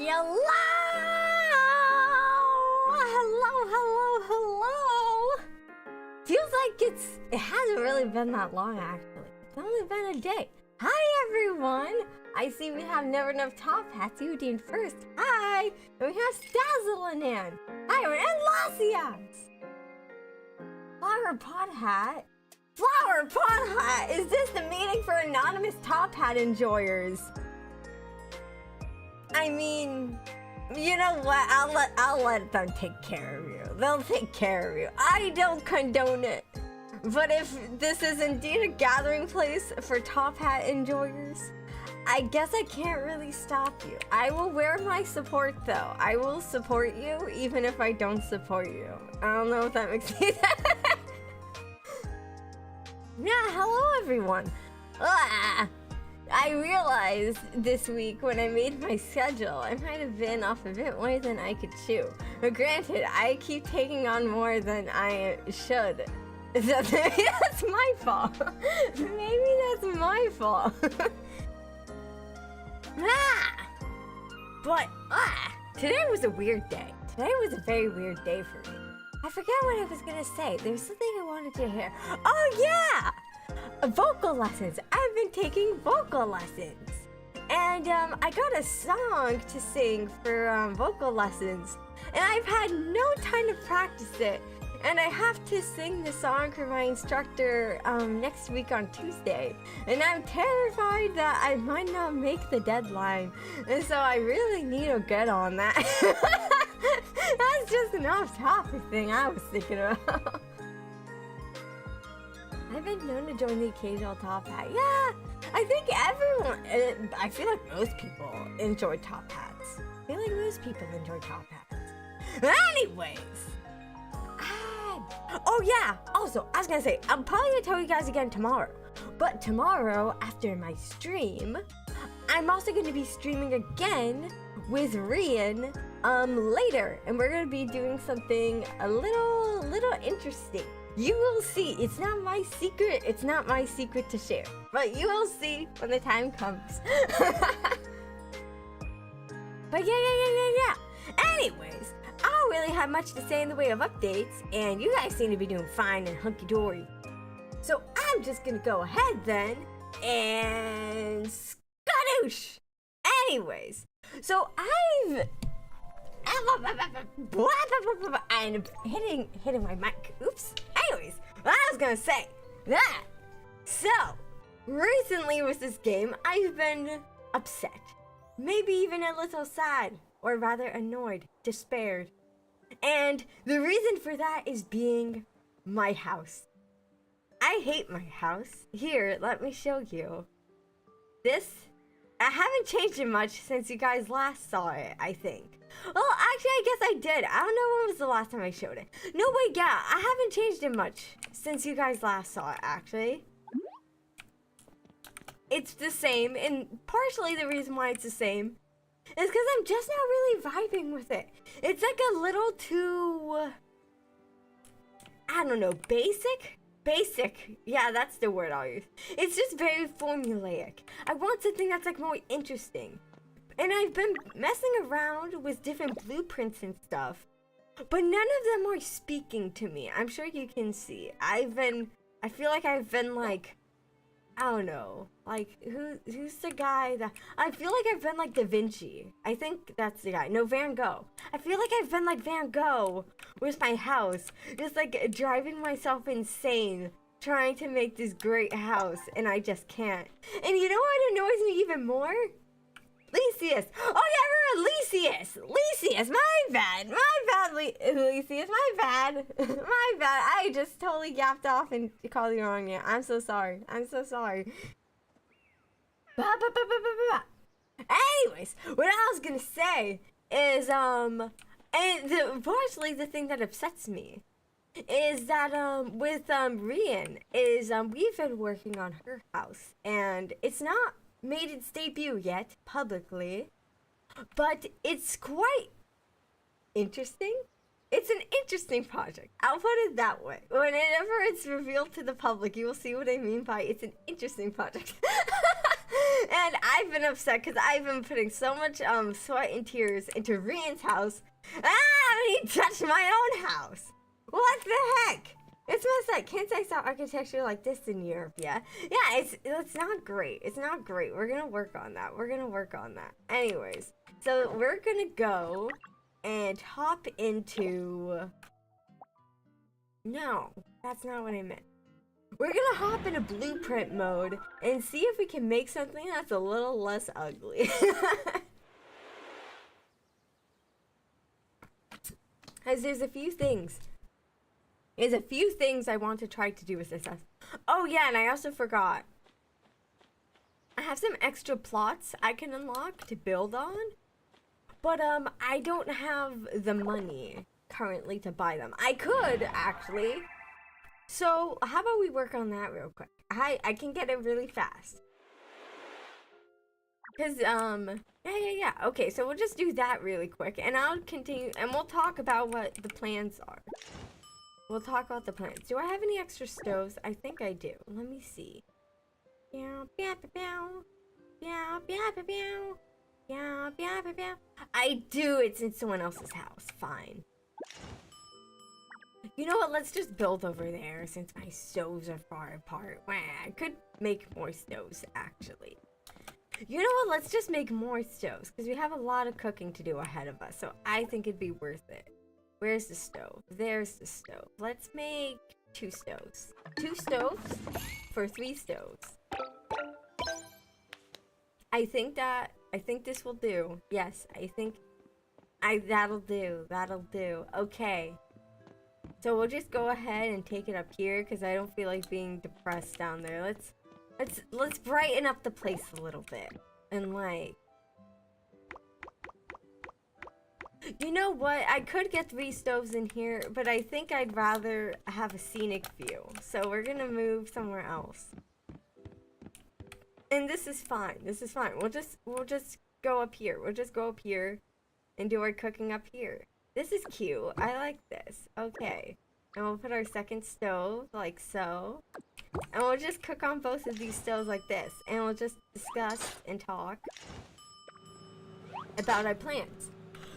Hello! Hello! Feels like it hasn't really been that long, actually. It's only been a day. Hi, everyone! I see we have Never Enough Top Hats. You deemed first. Hi! And we have Stazzle and Ann. Hi, and Lassias! Flower Pot Hat? Flower Pot Hat! Is this the meeting for anonymous top hat enjoyers? I mean, you know what? I'll let them take care of you. They'll take care of you. I don't condone it. But if this is indeed a gathering place for top hat enjoyers, I guess I can't really stop you. I will wear my support though. I will support you even if I don't support you. I don't know if that makes sense. Yeah, hello everyone. I realized this week when I made my schedule, I might have been off a bit more than I could chew. But granted, I keep taking on more than I should. So maybe that's my fault. Maybe that's my fault. But today was a weird day. Today was a very weird day for me. I forget what I was gonna say. There's something I wanted to hear. Oh yeah! Vocal lessons. I've been taking vocal lessons. And I got a song to sing for vocal lessons. And I've had no time to practice it. And I have to sing the song for my instructor next week on Tuesday. And I'm terrified that I might not make the deadline. And so I really need to get on that. That's just an off-topic thing I was thinking about. I've been known to join the occasional top hat. Yeah, I think everyone, I feel like most people enjoy top hats. I feel like most people enjoy top hats. Anyways. Oh yeah, also, I was gonna say, I'm probably gonna tell you guys again tomorrow. But tomorrow, after my stream, I'm also gonna be streaming again with Rian later. And we're gonna be doing something a little interesting. You will see. It's not my secret. It's not my secret to share. But you will see when the time comes. But yeah. Anyways, I don't really have much to say in the way of updates, and you guys seem to be doing fine and hunky-dory. So I'm just gonna go ahead then and skadoosh. Anyways, so I'm hitting my mic. Oops. Anyways, I was gonna say that. So recently with this game, I've been upset, maybe even a little sad, or rather annoyed, despaired. And the reason for that is being my house. I hate my house. Here, let me show you. I haven't changed it much since you guys last saw it, I think. Well, actually, I guess I did. I don't know when was the last time I showed it. No, wait, yeah, I haven't changed it much since you guys last saw it, actually. It's the same, and partially the reason why it's the same is because I'm just not really vibing with it. It's like a little too, I don't know, basic? Basic. Yeah, that's the word I'll use. It's just very formulaic. I want something that's like more interesting. And I've been messing around with different blueprints and stuff, but none of them are speaking to me. I'm sure you can see. I feel like I've been like, I don't know, like who's the guy that, I feel like I've been like Da Vinci. I think that's the guy. No, Van Gogh. I feel like I've been like Van Gogh with my house, just like driving myself insane, trying to make this great house, and I just can't. And you know what annoys me even more? Lysias. Oh yeah, remember Lysias. Lysias, my bad, Lysias, my bad. My bad. I just totally gapped off and called you wrong. Yeah, I'm so sorry. Anyways, what I was gonna say is, partially the thing that upsets me is that, with, Rian, is, we've been working on her house, and it's not made its debut yet publicly, but it's quite interesting. It's an interesting project. I'll put it that way. Whenever it's revealed to the public, you will see what I mean by it's an interesting project. And I've been upset because I've been putting so much sweat and tears into Rian's house. He touched my own house. What the heck? It's messed up. Can't I saw architecture like this in Europe yet? Yeah, it's not great. It's not great. We're gonna work on that. We're gonna work on that. Anyways, so we're gonna go and hop into... No, that's not what I meant. We're gonna hop into blueprint mode and see if we can make something that's a little less ugly. As there's a few things. There's a few things I want to try to do with this house. Oh yeah, and I also forgot. I have some extra plots I can unlock to build on. But I don't have the money currently to buy them. I could actually. So how about we work on that real quick? I can get it really fast. Cause yeah. Okay, so we'll just do that really quick, and I'll continue, and we'll talk about what the plans are. We'll talk about the plans. Do I have any extra stoves? I think I do. Let me see. I do. It's in someone else's house. Fine. You know what? Let's just build over there since my stoves are far apart. I could make more stoves, actually. You know what? Let's just make more stoves because we have a lot of cooking to do ahead of us. So I think it'd be worth it. Where's the stove? There's the stove. Let's make 2 stoves. 2 stoves for 3 stoves. I think this will do. Yes, that'll do. That'll do. Okay. So we'll just go ahead and take it up here because I don't feel like being depressed down there. Let's brighten up the place a little bit. And like, you know what? I could get 3 stoves in here, but I think I'd rather have a scenic view. So we're gonna move somewhere else. And this is fine. This is fine. We'll just go up here. We'll just go up here and do our cooking up here. This is cute. I like this. Okay. And we'll put our second stove like so. And we'll just cook on both of these stoves like this. And we'll just discuss and talk about our plans.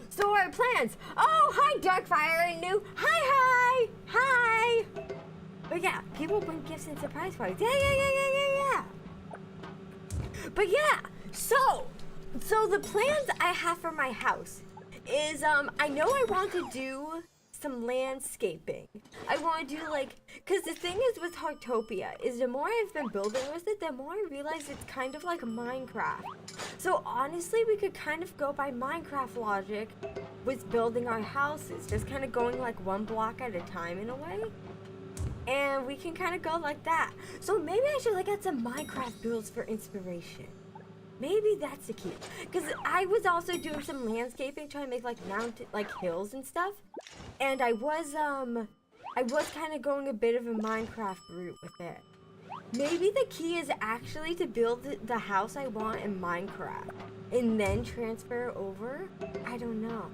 So our plans. Oh, hi Darkfire and New. Hi. But yeah, people bring gifts and surprise parties. Yeah. But yeah, so the plans I have for my house is I know I want to do some landscaping. I want to do because the thing is with Heartopia is the more I've been building with it, the more I realize it's kind of like Minecraft. So honestly, we could kind of go by Minecraft logic with building our houses, just kind of going like 1 block at a time in a way. And we can kind of go like that. So maybe I should get some Minecraft builds for inspiration. Maybe that's the key. Because I was also doing some landscaping, trying to make mountain, hills and stuff. And I was kind of going a bit of a Minecraft route with it. Maybe the key is actually to build the house I want in Minecraft. And then transfer over? I don't know.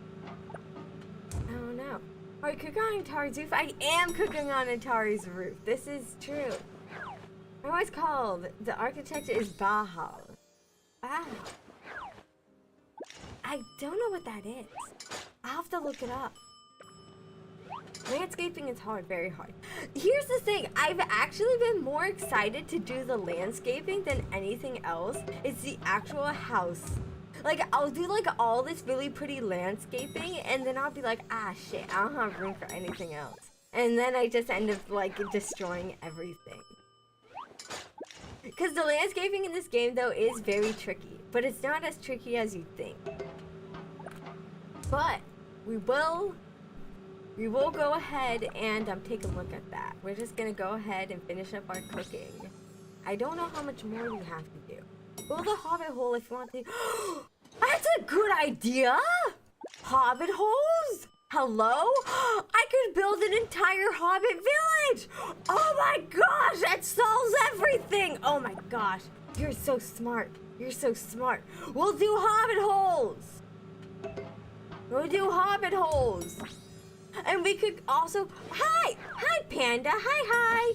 Alright, cooking on Atari's roof. I am cooking on Atari's roof. This is true. I know it's called. The architecture is Bahal. Ah. I don't know what that is. I'll have to look it up. Landscaping is hard, very hard. Here's the thing. I've actually been more excited to do the landscaping than anything else. It's the actual house. I'll do all this really pretty landscaping and then I'll be like, ah shit, I don't have room for anything else. And then I just end up destroying everything. Because the landscaping in this game though is very tricky, but it's not as tricky as you think. But we will go ahead and take a look at that. We're just gonna go ahead and finish up our cooking. I don't know how much more we have to do. Build a hobbit hole if you want to. That's a good idea! Hobbit holes? Hello? I could build an entire hobbit village! Oh my gosh, that solves everything! Oh my gosh, you're so smart. You're so smart. We'll do hobbit holes! We'll do hobbit holes! And we could also... Hi! Hi, Panda! Hi!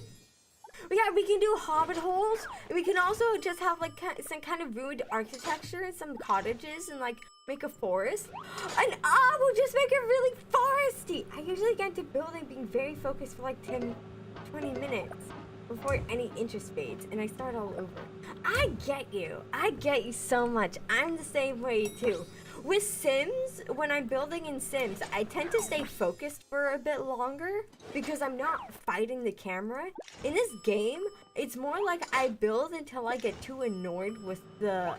Yeah, we can do hobbit holes. And we can also just have like some kind of ruined architecture and some cottages and like make a forest. And we'll just make it really foresty. I usually get into building being very focused for like 10, 20 minutes before any interest fades and I start all over. I get you so much. I'm the same way too. With Sims, when I'm building in Sims, I tend to stay focused for a bit longer because I'm not fighting the camera. In this game, it's more like I build until I get too annoyed with the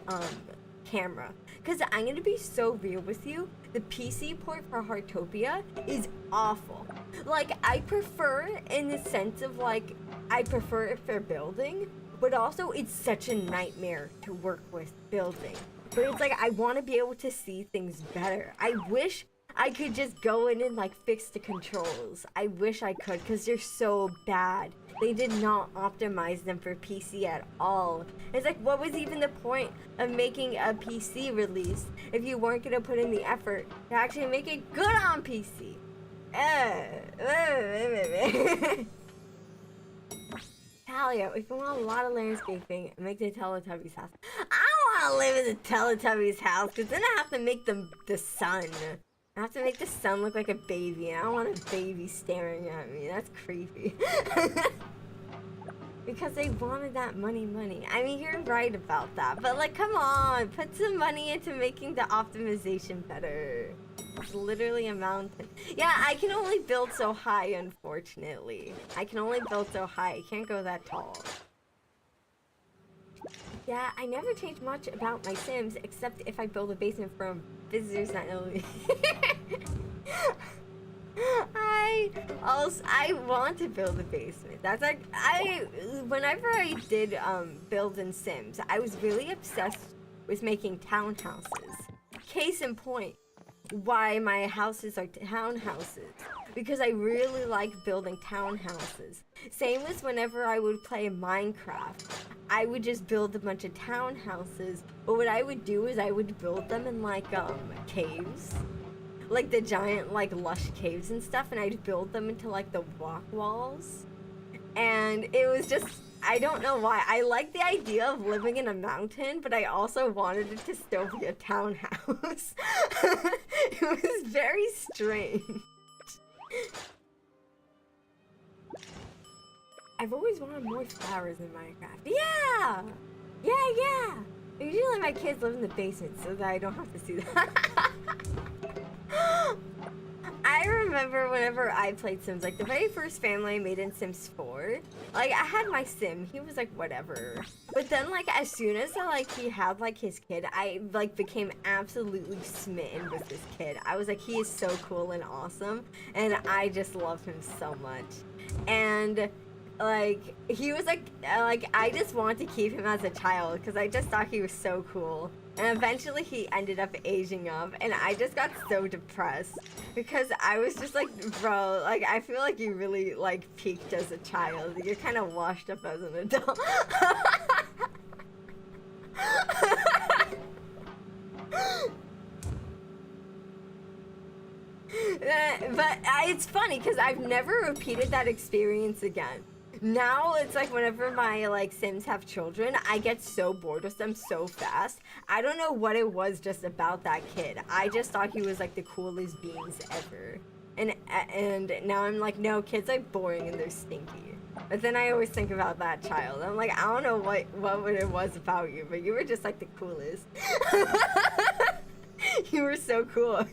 camera. Because I'm going to be so real with you, the PC port for Heartopia is awful. Like, I prefer in the sense of like, I prefer it for building, but also it's such a nightmare to work with building. But it's like, I want to be able to see things better. I wish I could just go in and like fix the controls. I wish I could, because they're so bad. They did not optimize them for PC at all. It's like, what was even the point of making a PC release if you weren't going to put in the effort to actually make it good on PC? Talia, if you want a lot of landscaping, make the Teletubbies house. I don't want to live in the Teletubbies house because then I have to make the sun. I have to make the sun look like a baby, and I don't want a baby staring at me. That's creepy. Because they wanted that money. I mean, you're right about that, but like, come on, put some money into making the optimization better. It's literally a mountain. Yeah, I can only build so high, unfortunately. I can only build so high. I can't go that tall. Yeah, I never change much about my Sims, except if I build a basement from visitors not only. I want to build a basement. That's like, whenever I did build in Sims, I was really obsessed with making townhouses. Case in point, why my houses are townhouses, because I really like building townhouses. Same as whenever I would play Minecraft, I would just build a bunch of townhouses, but what I would do is I would build them in like caves, like the giant like lush caves and stuff, and I'd build them into like the rock walls, and it was just, I don't know why. I like the idea of living in a mountain, but I also wanted it to still be a townhouse. It was very strange. I've always wanted more flowers in Minecraft. Yeah! Usually my kids live in the basement so that I don't have to see that. I remember whenever I played Sims, like the very first family I made in Sims 4, like I had my Sim, he was like whatever. But then like as soon as he had like his kid, I like became absolutely smitten with this kid. I was like, he is so cool and awesome, and I just love him so much. And like he was like I just wanted to keep him as a child because I just thought he was so cool. And eventually he ended up aging up, and I just got so depressed because I was just like, bro, like I feel like you really like peaked as a child. You're kind of washed up as an adult. But it's funny because I've never repeated that experience again. Now it's like whenever my like Sims have children, I get so bored with them so fast. I don't know what it was just about that kid. I just thought he was like the coolest beings ever. And now I'm like, no, kids are boring and they're stinky. But then I always think about that child. I'm like, I don't know what it was about you, but you were just like the coolest. You were so cool.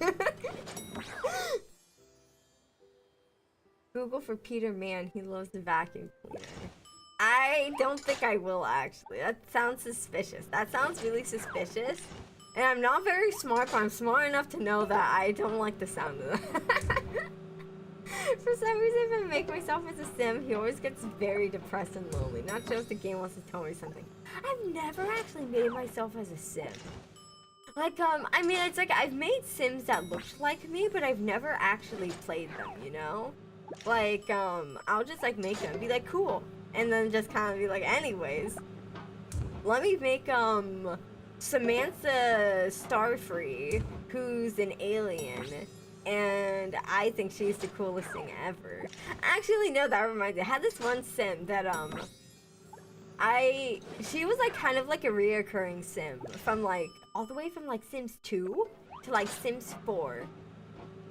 Google for Peter Man, he loves the vacuum cleaner. I don't think I will actually. That sounds suspicious. That sounds really suspicious. And I'm not very smart, but I'm smart enough to know that I don't like the sound of that. For some reason, if I make myself as a Sim, he always gets very depressed and lonely. Not sure if the game wants to tell me something. I've never actually made myself as a Sim. Like, I mean, it's like I've made Sims that looked like me, but I've never actually played them, you know? Like, I'll just, like, make them, be like, cool. And then just kind of be like, anyways. Let me make, Samantha Starfree, who's an alien. And I think she's the coolest thing ever. Actually, no, that reminds me. I had this one Sim that, She was like kind of like a reoccurring sim from like all the way from like Sims 2 to like Sims 4.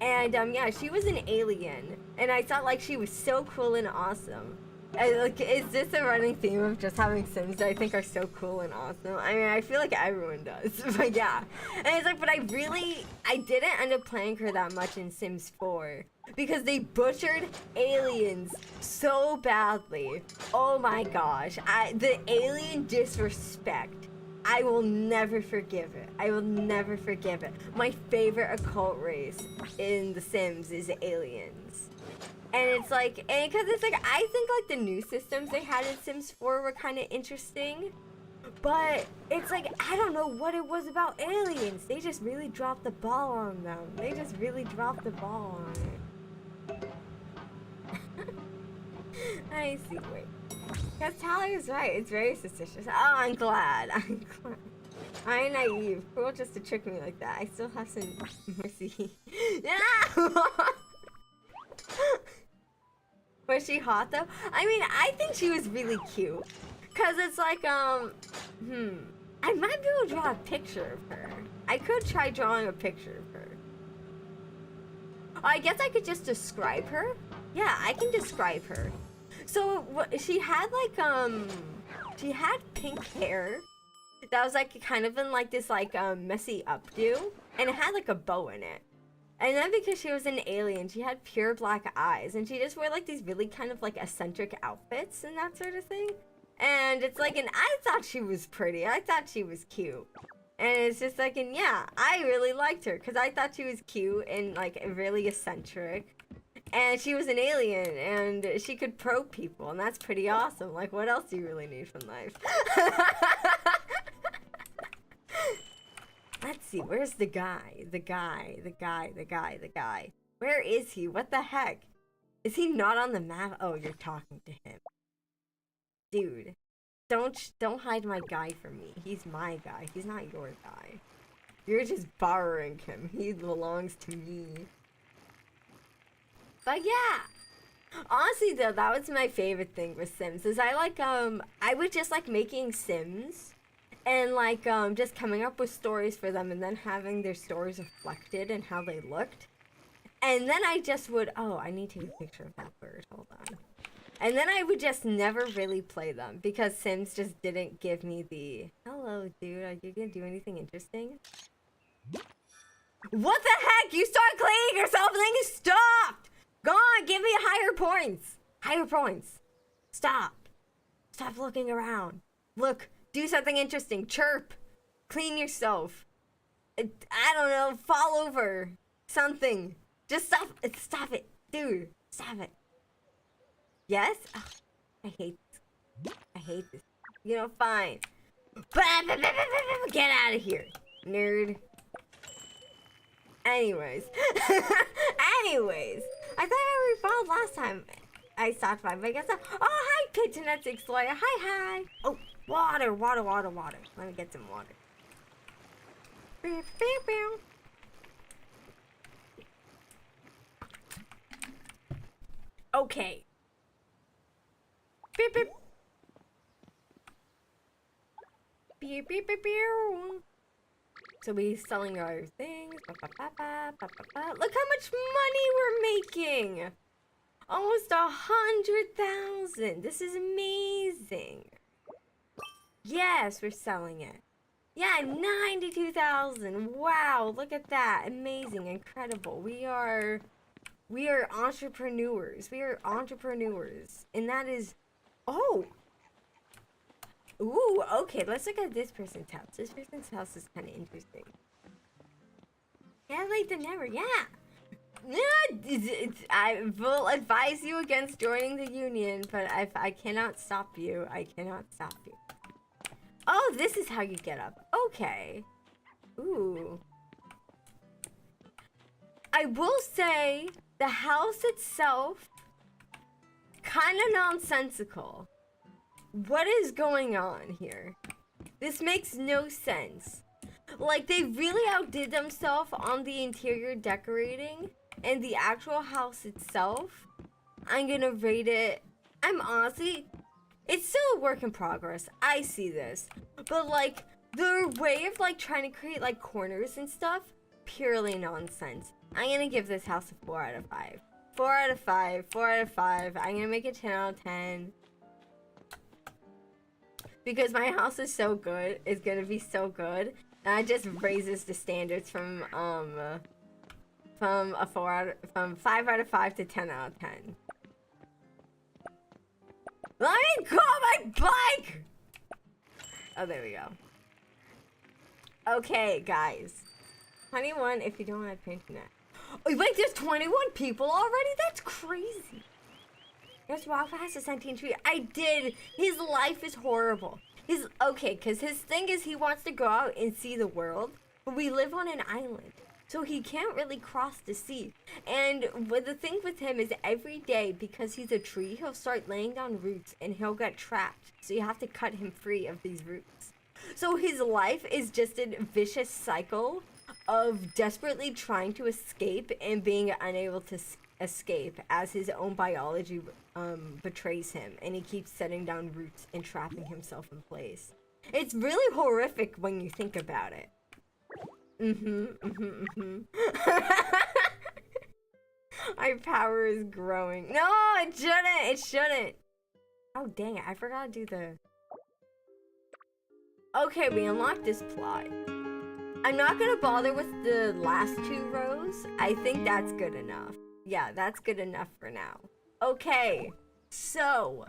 And yeah, she was an alien, and I thought like she was so cool and awesome. And, like, is this a running theme of just having Sims that I think are so cool and awesome? I mean, I feel like everyone does, but yeah. And it's like, but I didn't end up playing her that much in Sims 4 because they butchered aliens so badly. Oh my gosh, the alien disrespect. I will never forgive it. I will never forgive it. My favorite occult race in The Sims is aliens. And it's like, and because it's like, I think like the new systems they had in Sims 4 were kind of interesting. But it's like, I don't know what it was about aliens. They just really dropped the ball on them. They just really dropped the ball on it. I see, wait. Because Tyler's right, it's very suspicious. Oh, I'm glad. I'm glad. I'm naive. Cool just to trick me like that. I still have some mercy. Yeah! Was she hot though? I mean, I think she was really cute. Cause it's like, I might be able to draw a picture of her. I could try drawing a picture of her. I guess I could just describe her. Yeah, I can describe her. So she had like she had pink hair that was like kind of in like this like messy updo, and it had like a bow in it. And then because she was an alien, she had pure black eyes, and she just wore like these really kind of like eccentric outfits and that sort of thing. And it's like, and I thought she was pretty. I thought she was cute. And it's just like, and yeah, I really liked her because I thought she was cute and like really eccentric. And she was an alien, and she could probe people, and that's pretty awesome. Like, what else do you really need from life? Let's see, where's the guy? The guy. Where is he? What the heck? Is he not on the map? Oh, you're talking to him. Dude, don't hide my guy from me. He's my guy. He's not your guy. You're just borrowing him. He belongs to me. But yeah, honestly though, that was my favorite thing with Sims, is I would just like making Sims and like just coming up with stories for them and then having their stories reflected in how they looked. And then I just would, oh, I need to take a picture of that bird, hold on. And then I would just never really play them because Sims just didn't give me the, hello dude, are you gonna do anything interesting? What the heck? You start cleaning yourself and then you stopped! Go on, give me higher points. Higher points. Stop. Stop looking around. Look, do something interesting. Chirp. Clean yourself. I don't know, fall over. Something. Just stop. Stop it. Dude, stop it. Yes? Oh, I hate this. I hate this. You know, fine. Get out of here, nerd. Anyways. I thought I followed last time I stopped by, but I guess not. Oh, hi, Pigeonette's Explorer. Hi. Oh, water. Let me get some water. Okay. Beep, beep. Beep, beep, beep, beep. So we selling our things. Look how much money we're making. Almost 100,000. This is amazing. Yes, we're selling it. Yeah, 92,000. Wow, look at that. Amazing, incredible. We are entrepreneurs. And that is, oh. Ooh, okay, let's look at this person's house. This person's house is kind of interesting. Yeah, late than never, yeah. I will advise you against joining the union, but I cannot stop you. Oh, this is how you get up. Okay. Ooh. I will say, the house itself, kind of nonsensical. What is going on here? This makes no sense. Like, they really outdid themselves on the interior decorating, and the actual house itself, I'm gonna rate it, I'm honestly It's still a work in progress. I see this. But, like, their way of, like, trying to create, like, corners and stuff, purely nonsense. I'm gonna give this house a 4 out of 5. 4 out of 5. 4 out of 5. I'm gonna make it 10 out of 10. Because my house is so good. It's gonna be so good. And it just raises the standards from 5 out of 5 to 10 out of 10. Let me call my bike! Oh, there we go. Okay, guys. 21 if you don't have internet. Oh, wait, there's 21 people already? That's crazy. Yes, Waffle has a sentient tree. I did. His life is horrible. Okay, because his thing is he wants to go out and see the world, but we live on an island, so he can't really cross the sea. And the thing with him is every day, because he's a tree, he'll start laying down roots and he'll get trapped. So you have to cut him free of these roots. So his life is just a vicious cycle of desperately trying to escape and being unable to escape as his own biology betrays him, and he keeps setting down roots and trapping himself in place. It's really horrific when you think about it. Our power is growing. No, it shouldn't. It shouldn't. Oh, dang it. I forgot to do the... Okay, we unlocked this plot. I'm not gonna bother with the last 2 rows. I think that's good enough. Yeah, that's good enough for now. Okay, so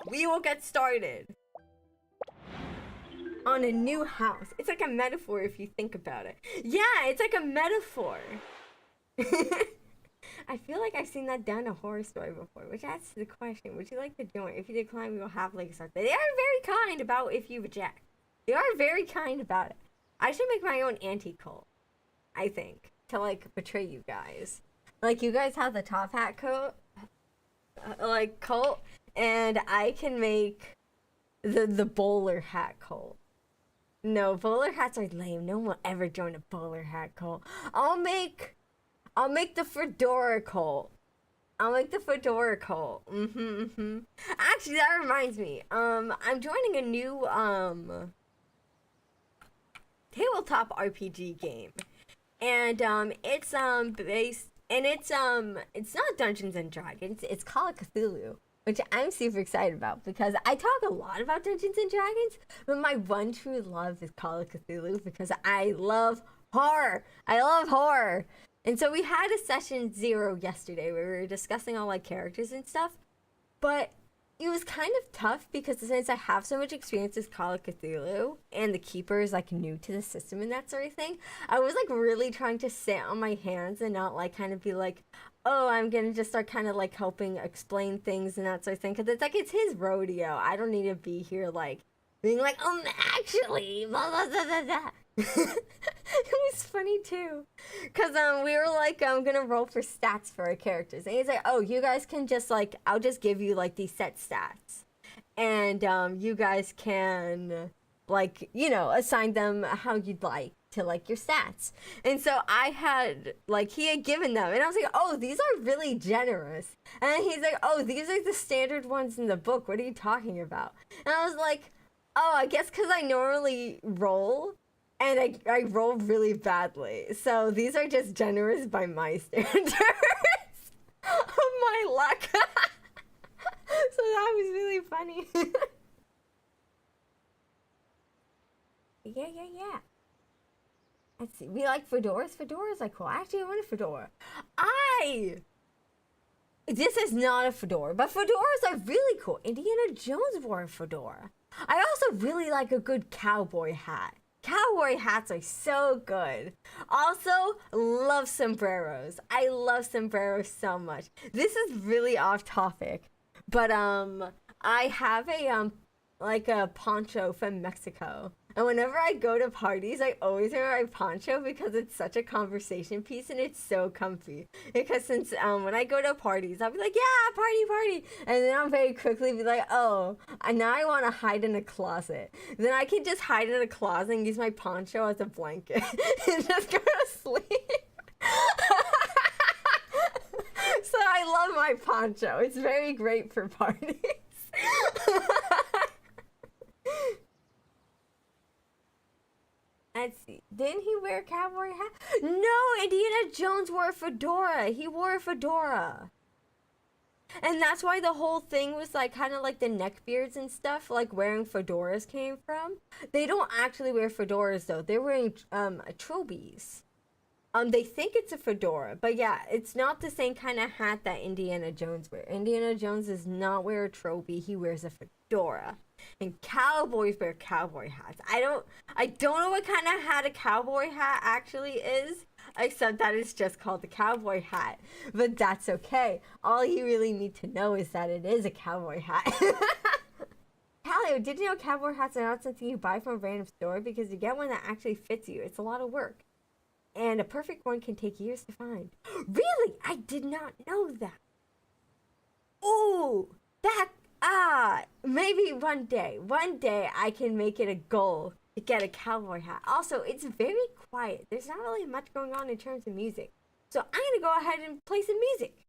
we will get started on a new house. It's like a metaphor if you think about it. Yeah, it's like a metaphor. I feel like I've seen that done in a horror story before, which asks the question, would you like to join? If you decline, we will have like something. They are very kind about if you reject. They are very kind about it. I should make my own anti-cult, I think, to like betray you guys. Like, you guys have the top hat coat, like, cult, and I can make the bowler hat cult. No, bowler hats are lame. No one will ever join a bowler hat cult. I'll make the fedora cult. I'll make the fedora cult. Actually, that reminds me. I'm joining a new tabletop RPG game, and it's based. And it's not Dungeons and Dragons, it's Call of Cthulhu, which I'm super excited about because I talk a lot about Dungeons and Dragons, but my one true love is Call of Cthulhu because I love horror. I love horror. And so we had a session 0 yesterday where we were discussing all like characters and stuff, but it was kind of tough because since I have so much experience with Call of Cthulhu and the Keeper is like new to the system and that sort of thing, I was like really trying to sit on my hands and not like kind of be like, oh, I'm gonna just start kind of like helping explain things and that sort of thing, because it's like it's his rodeo. I don't need to be here like being like, actually, blah, blah, blah, blah, blah. It was funny too, because we were like gonna roll for stats for our characters, and he's like, oh, you guys can just like, I'll just give you like these set stats, and you guys can like, you know, assign them how you'd like to like your stats. And so I had like, he had given them, and I was like, oh, these are really generous. And he's like, oh, these are the standard ones in the book, what are you talking about? And I was like, oh, I guess because I normally roll and I roll really badly, so these are just generous by my standards of my luck. So that was really funny. Yeah. Let's see. We like fedoras. Fedoras are cool. Actually, I want a fedora. This is not a fedora, but fedoras are really cool. Indiana Jones wore a fedora. I also really like a good cowboy hat. Cowboy hats are so good. Also, love sombreros. I love sombreros so much. This is really off topic, but I have a poncho from Mexico. And whenever I go to parties, I always wear my poncho because it's such a conversation piece and it's so comfy. Because since when I go to parties, I'll be like, yeah, party. And then I'll very quickly be like, oh, and now I want to hide in a closet. Then I can just hide in a closet and use my poncho as a blanket and just go to sleep. So I love my poncho. It's very great for parties. Let's see. Didn't he wear a cowboy hat? No, Indiana Jones wore a fedora. He wore a fedora. And that's why the whole thing was like kind of like the neckbeards and stuff, like wearing fedoras came from. They don't actually wear fedoras though. They're wearing trilbies. They think it's a fedora, but yeah, it's not the same kind of hat that Indiana Jones wears. Indiana Jones does not wear a trilby. He wears a fedora. And cowboys wear cowboy hats. I don't know what kind of hat a cowboy hat actually is, except that it's just called the cowboy hat. But that's okay. All you really need to know is that it is a cowboy hat. Calio, did you know cowboy hats are not something you buy from a random store? Because to get one that actually fits you, it's a lot of work. And a perfect one can take years to find. Really? I did not know that. Ooh, maybe one day I can make it a goal to get a cowboy hat. Also, it's very quiet. There's not really much going on in terms of music. So I'm gonna go ahead and play some music.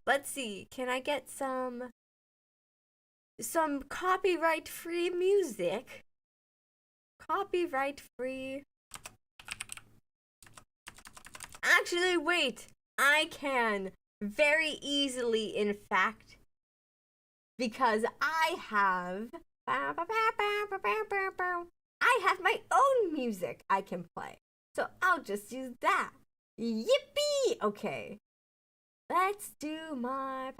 Let's see, can I get some copyright-free music? Copyright-free. Actually, wait. I can very easily, in fact, because I have my own music I can play. So I'll just use that. Yippee! Okay. Let's do my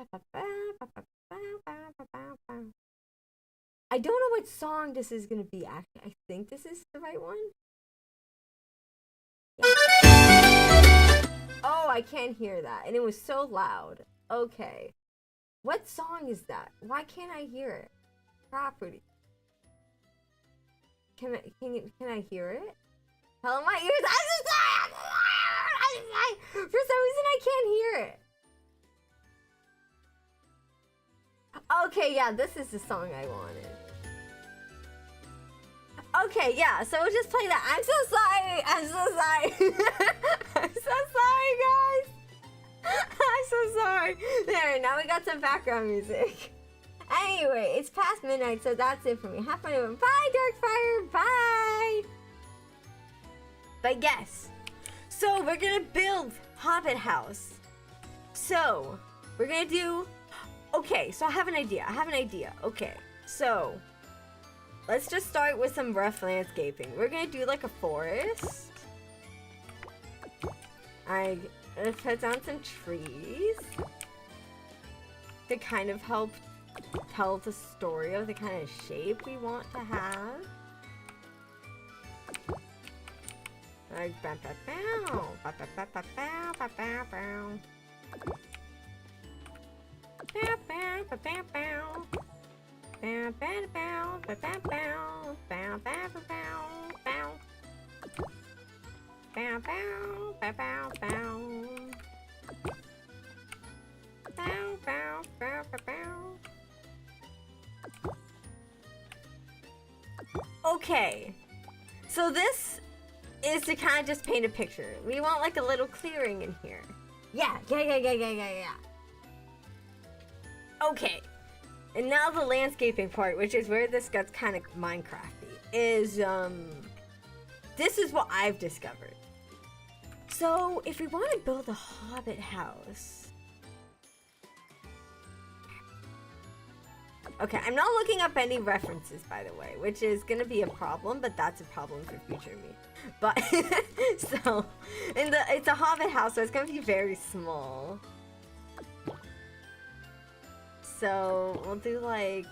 I don't know what song this is gonna be, actually. I think this is the right one. Yeah. Oh, I can't hear that. And it was so loud. Okay. What song is that? Why can't I hear it? Property. Can I hear it? Hello, my ears. I'm so sorry. For some reason, I can't hear it. Okay, yeah, this is the song I wanted. Okay, yeah, so we'll just play that. I'm so sorry. I'm so sorry. I'm so sorry, guys. I'm so sorry. There, now we got some background music. Anyway, it's past midnight, so that's it for me. Have fun. Bye, Darkfire. Bye. But yes, so we're gonna build Hobbit House. So we're gonna do. Okay, so I have an idea. Okay, so let's just start with some rough landscaping. We're gonna do like a forest. I'm gonna put down some trees to kind of help tell the story of the kind of shape we want to have. Like bow bow bow, bow bow bow bow bow bow bow. Bow bow bow bow bow. Bow bow bow bow bow bow. Bow bow bow bow. Bow bow bow bow bow. Bow bow bow bow bow. Okay, so this is to kind of just paint a picture. We want like a little clearing in here. Yeah. Okay, and now the landscaping part, which is where this gets kind of Minecrafty, is this is what I've discovered. So if we want to build a Hobbit house, okay, I'm not looking up any references, by the way, which is gonna be a problem, but that's a problem for future me. But so it's a Hobbit house, so it's gonna be very small. So we'll do like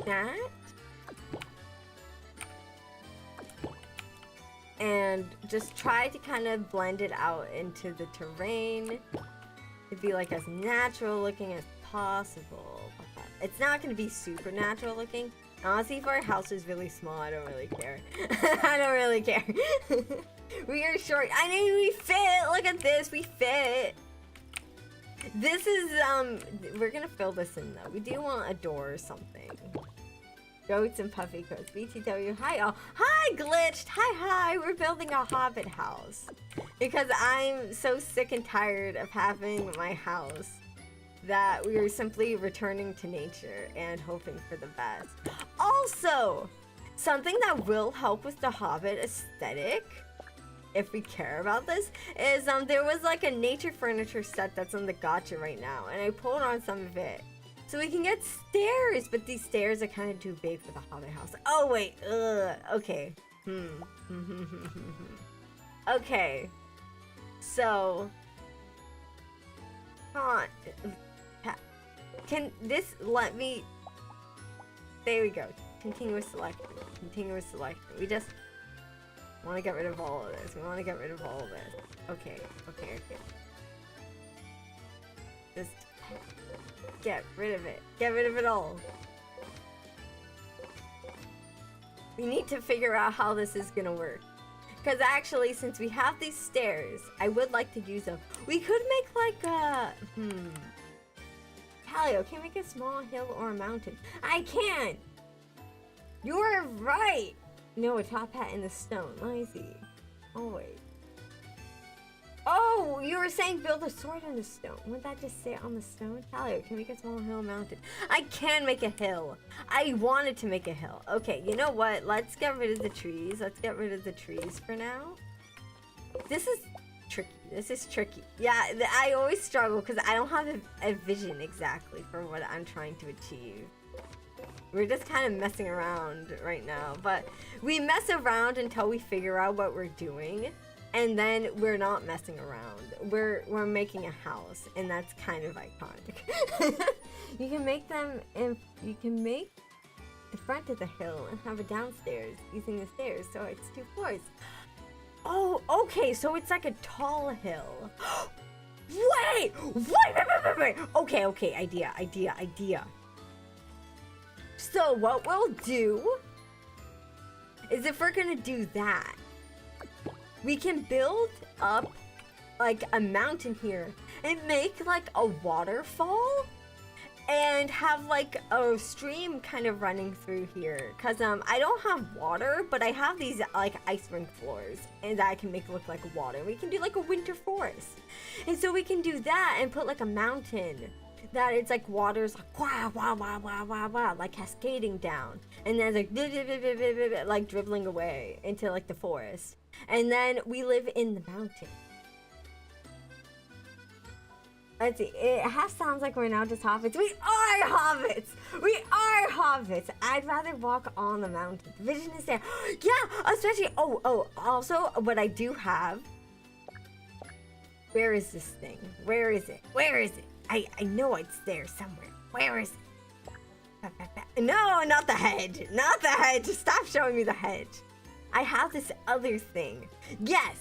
that. And just try to kind of blend it out into the terrain. It'd be like as natural looking as possible. It's not going to be super natural looking. Honestly, if our house is really small, I don't really care. I don't really care. We are short. I mean, we fit. Look at this. We fit. This is, we're going to fill this in though. We do want a door or something. Goats and puffy coats. BTW. Hi all. Hi Glitched. Hi. We're building a hobbit house. Because I'm so sick and tired of having my house that we are simply returning to nature and hoping for the best. Also, something that will help with the hobbit aesthetic, if we care about this, is there was like a nature furniture set that's on the gacha right now, and I pulled on some of it. So we can get stairs, but these stairs are kind of too big for the hobbit house. Oh wait, okay. Okay. So, can this let me, there we go. Continuous selection. We just want to get rid of all of this. Okay. Just get rid of it. Get rid of it all. We need to figure out how this is gonna work. Because actually, since we have these stairs, I would like to use them. We could make like a, Paleo, can we make a small hill or a mountain? I can! You're right! No, a top hat in the stone. Let me see. Oh, wait. Oh, you were saying build a sword in the stone. Wouldn't that just sit on the stone? Paleo, can we make a small hill or mountain? I can make a hill. I wanted to make a hill. Okay, you know what? Let's get rid of the trees. For now. This is tricky. Yeah, I always struggle because I don't have a vision exactly for what I'm trying to achieve. We're just kind of messing around right now, but we mess around until we figure out what we're doing, and then we're not messing around. We're making a house, and that's kind of iconic. You can make them, and you can make the front of the hill and have it downstairs using the stairs, so it's 2 floors. Oh, okay, so it's like a tall hill. Wait. Okay, idea. So what we'll do is, if we're gonna do that, we can build up like a mountain here and make like a waterfall and have like a stream kind of running through here, cause I don't have water, but I have these like ice rink floors and that I can make look like water. We can do like a winter forest, and so we can do that and put like a mountain that it's like water's like wah, like cascading down, and then it's like dribbling away into like the forest, and then we live in the mountain. Let's see, it sounds like we're now just hobbits. We are hobbits! I'd rather walk on the mountain. The vision is there. Yeah, especially, also, what I do have. Where is this thing? Where is it? I know it's there somewhere. Where is it? No, not the hedge. Stop showing me the hedge. I have this other thing. Yes,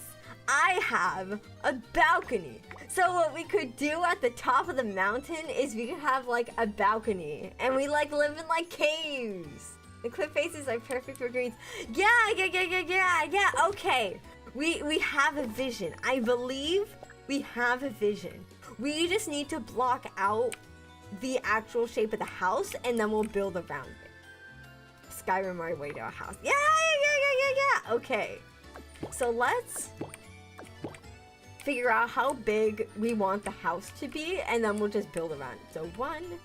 I have a balcony. So what we could do at the top of the mountain is we could have like a balcony, and we like live in like caves. The cliff faces are perfect for greens. Yeah. Okay, we have a vision. I believe we have a vision. We just need to block out the actual shape of the house, and then we'll build around it. Skyrim our way to a house. Yeah. Okay, so let's figure out how big we want the house to be, and then we'll just build around it. So 1,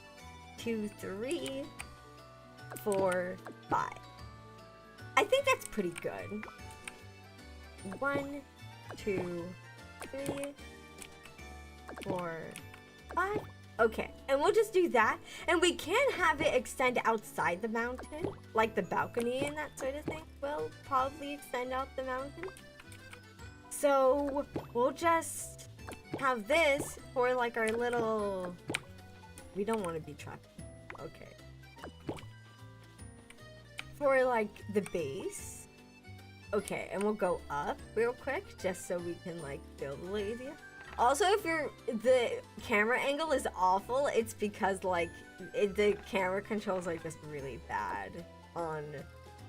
2, 3, 4, 5. I think that's pretty good. 1, 2, 3, 4, 5. Okay, and we'll just do that, and we can have it extend outside the mountain, like the balcony and that sort of thing. We'll probably extend out the mountain. So we'll just have this for like our little, we don't want to be trapped. Okay. For like the base. Okay, and we'll go up real quick just so we can like build a little easier. Also, if the camera angle is awful, it's because like the camera controls are just really bad on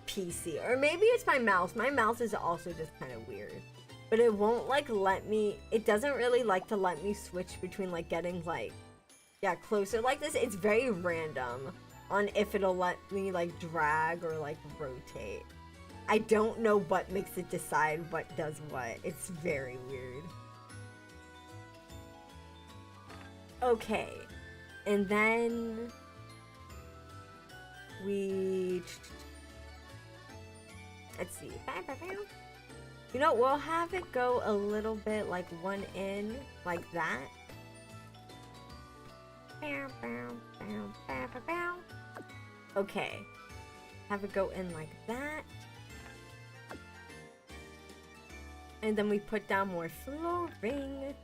PC. Or maybe it's my mouse. My mouse is also just kind of weird. But it won't like let me, it doesn't really like to let me switch between like getting like, yeah, closer like this. It's very random on if it'll let me like drag or like rotate. I don't know what makes it decide what does what. It's very weird. Okay, and then we, let's see. You know, we'll have it go a little bit like one in, like that. Okay, have it go in like that. And then we put down more flooring.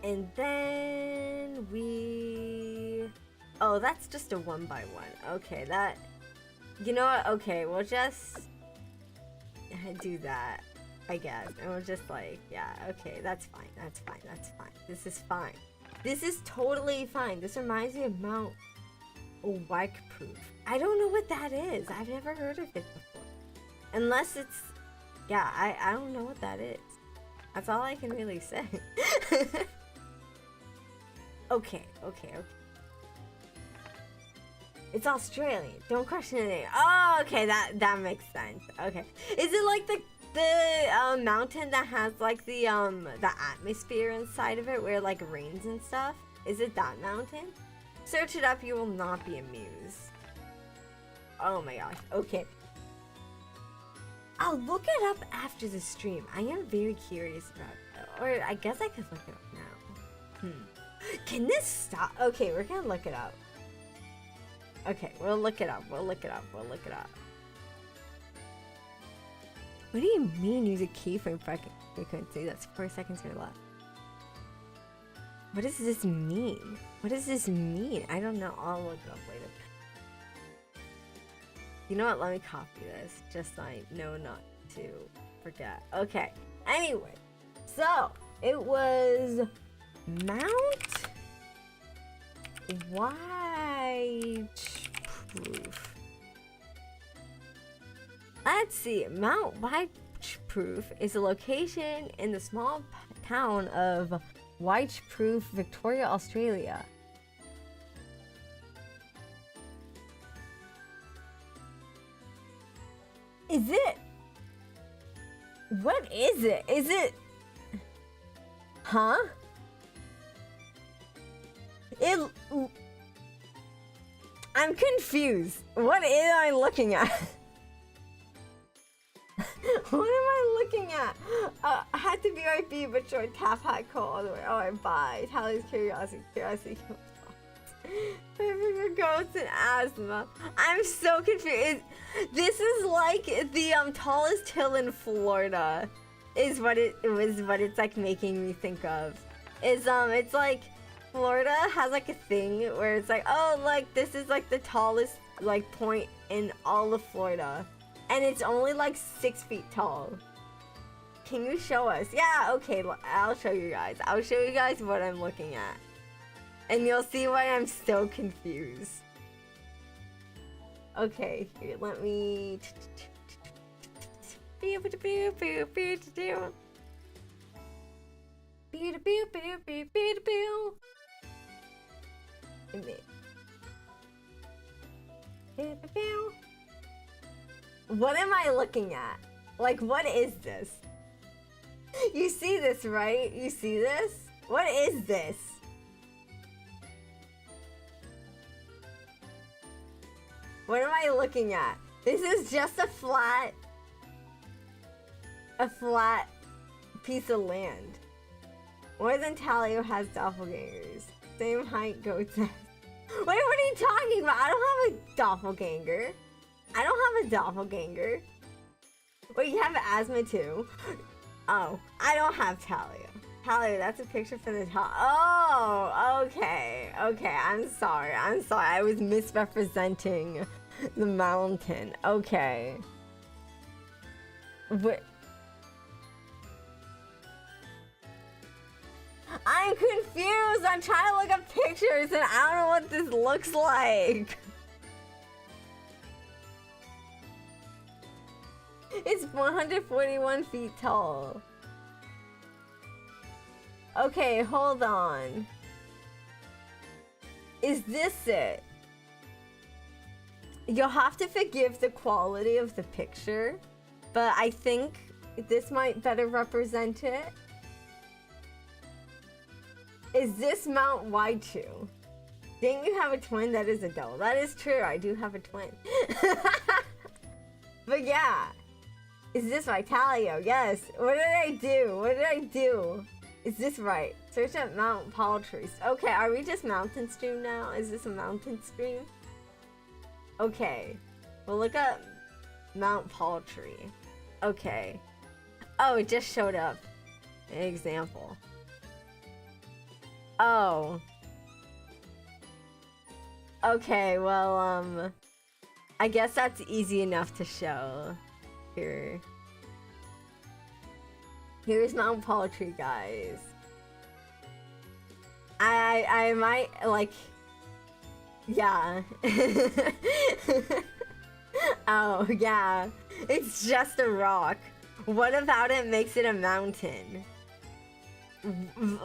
And then we... Oh, that's just a 1 by 1. Okay, that... You know what? Okay, we'll just do that, I guess. And we'll just like, yeah, okay, that's fine. That's fine. That's fine. This is fine. This is totally fine. This reminds me of Mount Wikeproof. I don't know what that is. I've never heard of it before. Unless it's... Yeah, I don't know what that is. That's all I can really say. Okay. It's Australian. Don't question it. Oh, okay, that makes sense. Okay. Is it like the mountain that has like the atmosphere inside of it where it like rains and stuff? Is it that mountain? Search it up, you will not be amused. Oh my gosh. Okay. I'll look it up after the stream. I am very curious about it. Or I guess I could look it up now. Can this stop? Okay, we're gonna look it up. Okay, we'll look it up. We'll look it up. What do you mean use a keyframe frequency? That's 4 seconds or less. What does this mean? I don't know. I'll look it up later. You know what? Let me copy this just so I know not to forget. Okay. Anyway, so it was Mount Wikeproof. Let's see. Mount Wikeproof is a location in the small town of Wikeproof, Victoria, Australia. Is it? What is it? Is it? Huh? I'm confused. What am I looking at? What am I looking at? I had to be right B, but short tap hat call all the way. Alright, bye. Tally's curiosity. Favorite ghosts and asthma. I'm so confused. This is like the tallest hill in Florida. Is what it was. What it's like making me think of. Is it's like Florida has like a thing where it's like, oh, like this is like the tallest like point in all of Florida, and it's only like 6 feet tall. Can you show us? Yeah, okay, I'll show you guys. I'll show you guys what I'm looking at. And you'll see why I'm so confused. Okay, here, let me... What am I looking at? Like, what is this? You see this, right? You see this? What is this? What am I looking at? This is just a flat piece of land. More than Talio has doppelgangers. Same height goats. Wait, what are you talking about? I don't have a doppelganger. Wait, you have asthma too? Oh, I don't have Talio. Talio, that's a picture from the top. Oh, okay. I'm sorry. I was misrepresenting the mountain. Okay. What? I'm confused. I'm trying to look up pictures and I don't know what this looks like. It's 141 feet tall. Okay, hold on. Is this it? You'll have to forgive the quality of the picture, but I think this might better represent it. Is this Mount Y2? Didn't you have a twin? That is a double. That is true. I do have a twin. But yeah. Is this Vitalio? Yes. What did I do? What did I do? Is this right? Search up Mount Paltry. Okay, are we just mountain stream now? Is this a mountain stream? Okay. We'll look up Mount Paltry. Okay. Oh, it just showed up. An example. Oh. Okay, well, I guess that's easy enough to show. Here. Here's Mount Paltry, guys. I might, like... Yeah. Oh, yeah. It's just a rock. What about it makes it a mountain?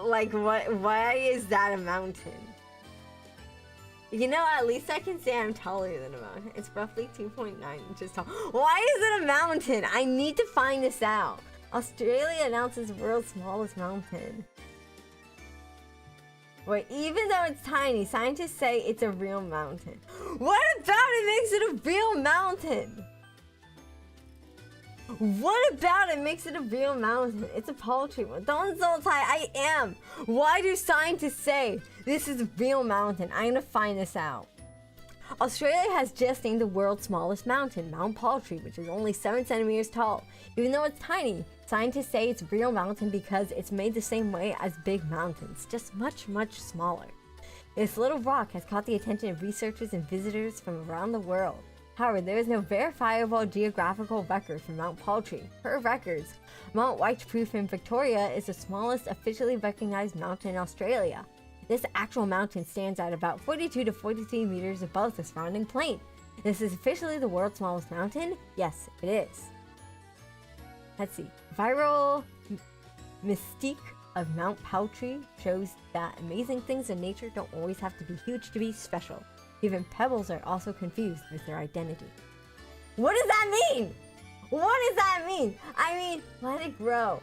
Like, why is that a mountain? You know, at least I can say I'm taller than a mountain. It's roughly 2.9 inches tall. Why is it a mountain? I need to find this out. Australia announces world's smallest mountain. Wait, even though it's tiny, scientists say it's a real mountain. What about it makes it a real mountain? What about it makes it a real mountain? It's a paltry one. Don't insult I am. Why do scientists say this is a real mountain? I'm gonna find this out. Australia has just named the world's smallest mountain, Mount Paltry, which is only 7 centimeters tall. Even though it's tiny, scientists say it's a real mountain because it's made the same way as big mountains, just much, much smaller. This little rock has caught the attention of researchers and visitors from around the world. However, there is no verifiable geographical record for Mount Paltry. Per records, Mount Whiteproof in Victoria is the smallest officially recognized mountain in Australia. This actual mountain stands at about 42 to 43 meters above the surrounding plain. This is officially the world's smallest mountain? Yes, it is. Let's see. Viral mystique of Mount Paltry shows that amazing things in nature don't always have to be huge to be special. Even pebbles are also confused with their identity. What does that mean? What does that mean? I mean, let it grow.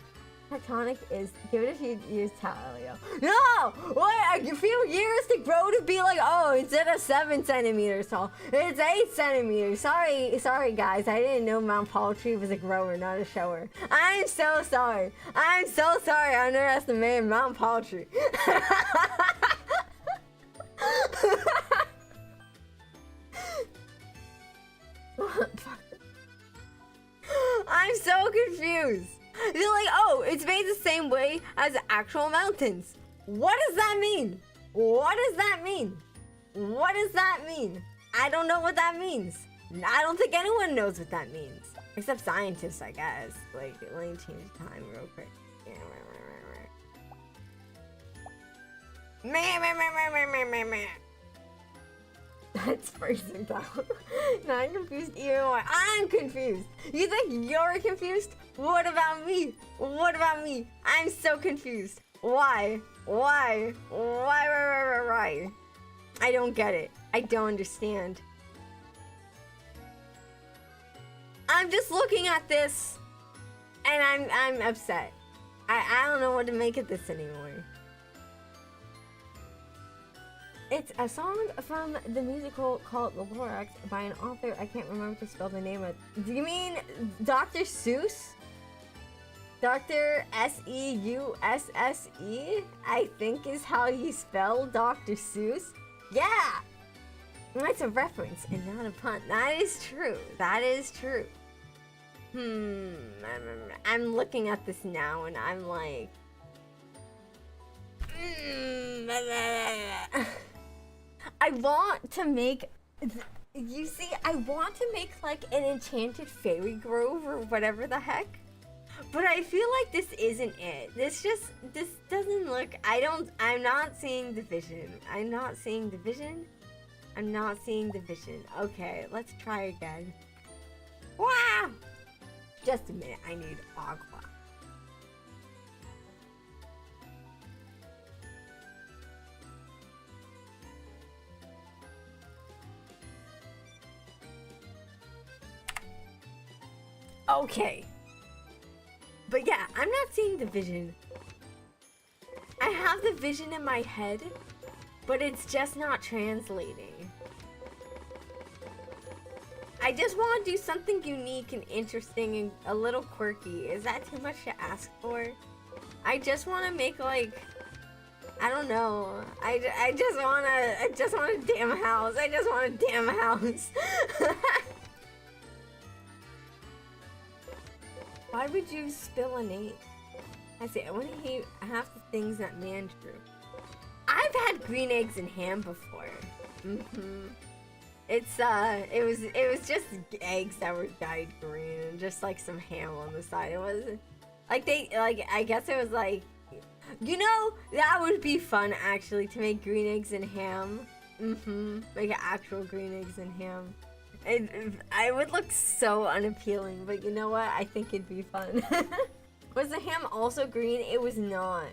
Tectonic is, give it a few years, Talio. No! What, a few years to grow to be like, oh, instead of 7 centimeters tall, it's 8 centimeters. Sorry guys, I didn't know Mount Paltry was a grower, not a shower. I'm so sorry. I'm so sorry I underestimated Mount Paltry. I'm so confused. They're like, oh, it's made the same way as actual mountains. What does that mean? What does that mean? What does that mean? I don't know what that means. I don't think anyone knows what that means. Except scientists, I guess. Like, let me change time real quick. That's freezing down. Now I'm confused even more. I'm confused. You think you're confused? What about me? What about me? I'm so confused. Why? Why? Why? I don't get it. I don't understand. I'm just looking at this and I'm upset. I don't know what to make of this anymore. It's a song from the musical called The Lorax by an author I can't remember to spell the name of. Do you mean Dr. Seuss? Dr. S-E-U-S-S-E? I think is how you spell Dr. Seuss. Yeah! That's a reference and not a pun. That is true. That is true. I'm looking at this now and I'm like... I want to make, you see, I want to make like an enchanted fairy grove or whatever the heck, but I feel like this isn't it. This doesn't look, I'm not seeing the vision. I'm not seeing the vision. I'm not seeing the vision. Okay, let's try again. Wow! Just a minute, I need agua. Okay. But yeah, I'm not seeing the vision. I have the vision in my head, but it's just not translating. I just want to do something unique and interesting and a little quirky. Is that too much to ask for? I just want to make like, I don't know. I just want a damn house. I just want a damn house. Why would you spill an 8? I say, I want to hate half the things that man drew. I've had green eggs and ham before. It was just eggs that were dyed green and just like some ham on the side. It wasn't like I guess it was like, you know, that would be fun actually to make green eggs and ham. Like actual green eggs and ham. I would look so unappealing, but you know what? I think it'd be fun. Was the ham also green? It was not.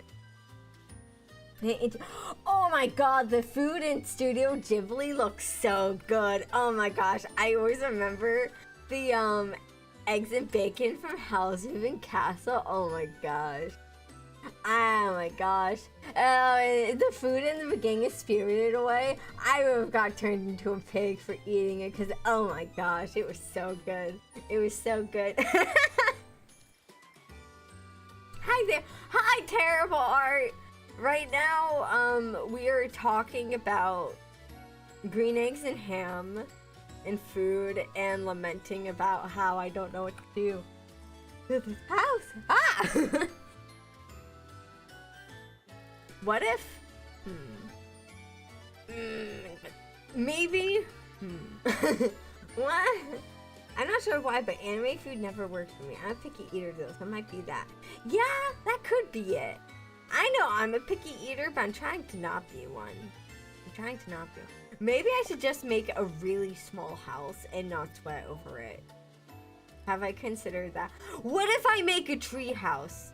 Oh my god, the food in Studio Ghibli looks so good. Oh my gosh, I always remember the eggs and bacon from Howl's Moving Castle. Oh my gosh. Oh my gosh. The food in the beginning of Spirited Away, I would have got turned into a pig for eating it because, oh my gosh, it was so good. It was so good. Hi there. Hi, Terrible Art. Right now, we are talking about green eggs and ham and food and lamenting about how I don't know what to do with this house. Ah! What if? Maybe? What? I'm not sure why, but anime food never worked for me. I'm a picky eater though, so it might be that. Yeah, that could be it. I know I'm a picky eater, but I'm trying to not be one. Maybe I should just make a really small house and not sweat over it. Have I considered that? What if I make a tree house?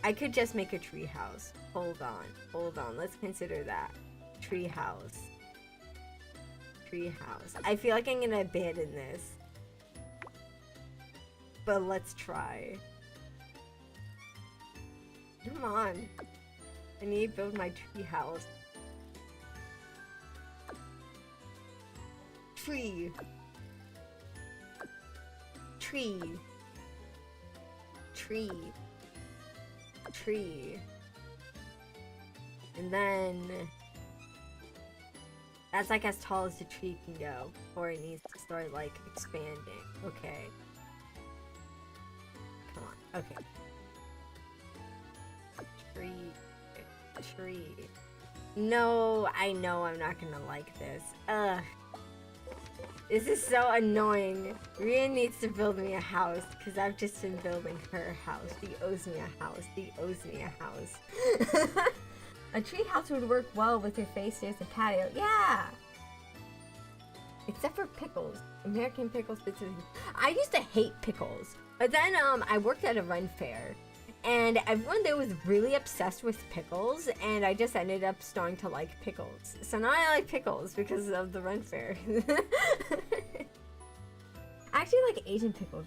I could just make a tree house. Hold on. Let's consider that. Tree house. I feel like I'm gonna abandon this. But let's try. Come on. I need to build my tree house. Tree. And then that's like as tall as the tree can go before it needs to start like expanding. Okay. Come on. Okay. Tree. No, I know I'm not gonna like this. Ugh. This is so annoying. Ria needs to build me a house because I've just been building her house. She owes me a house. A tree house would work well with your face stairs and patio. Yeah! Except for pickles. American pickles specifically. I used to hate pickles. But then I worked at a run fair. And everyone there was really obsessed with pickles, and I just ended up starting to like pickles. So now I like pickles because of the run fair. I actually like Asian pickles.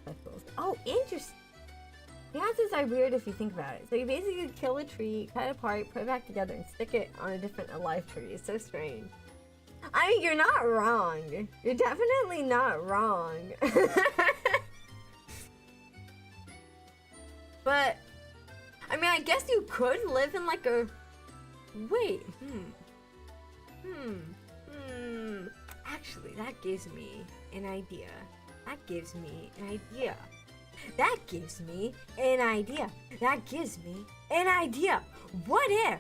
Oh, interesting. The answers are weird if you think about it. So you basically kill a tree, cut it apart, put it back together, and stick it on a different alive tree. It's so strange. I mean, you're not wrong. You're definitely not wrong. But I mean, I guess you could live in like a... Wait, Actually, that gives me an idea. That gives me an idea. What if?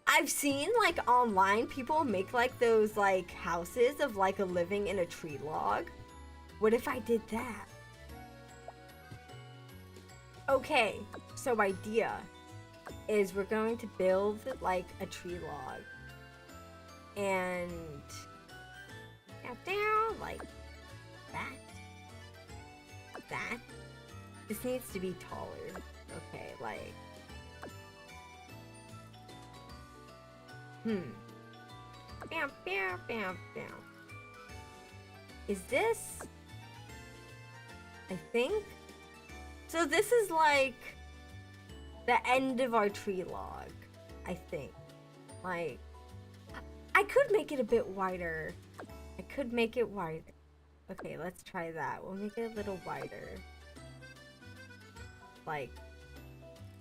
I've seen like online people make like those like houses of like living in a tree log. What if I did that? Okay, so idea is we're going to build like a tree log and down like that. This needs to be taller. Okay, like bam. is this? I think. So this is like the end of our tree log, I think. Like, I could make it a bit wider. I could make it wider. Okay, let's try that. We'll make it a little wider. Like,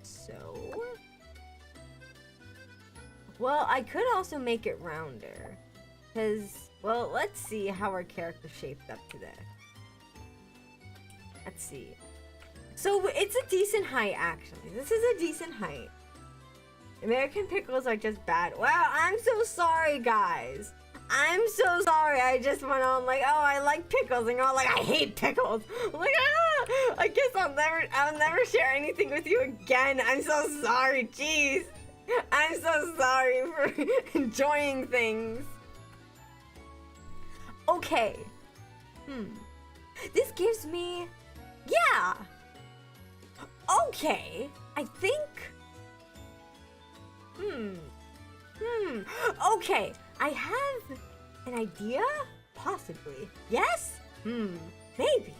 so. Well, I could also make it rounder. Because, well, let's see how our character shaped up to this. Let's see. So, it's a decent height, actually. This is a decent height. American pickles are just bad. Wow, I'm so sorry, guys. I'm so sorry. I just went on like, oh, I like pickles, and you're like, I hate pickles. I'm like, ah, I guess I'll never share anything with you again. I'm so sorry. Jeez. I'm so sorry for enjoying things. Okay. This gives me, yeah. Okay. I think. Okay. I have an idea? Possibly. Yes? Maybe.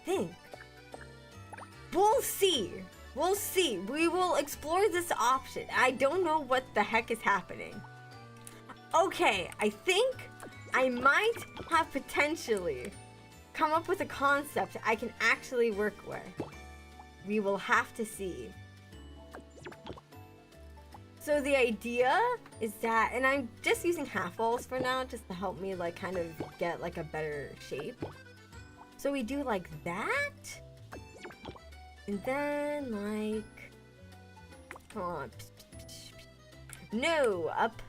Think. We'll see. We'll see. We will explore this option. I don't know what the heck is happening. Okay, I think I might have potentially come up with a concept I can actually work with. We will have to see. So the idea is that, and I'm just using half walls for now, just to help me like kind of get like a better shape. So we do like that, and then like, come on, no, up,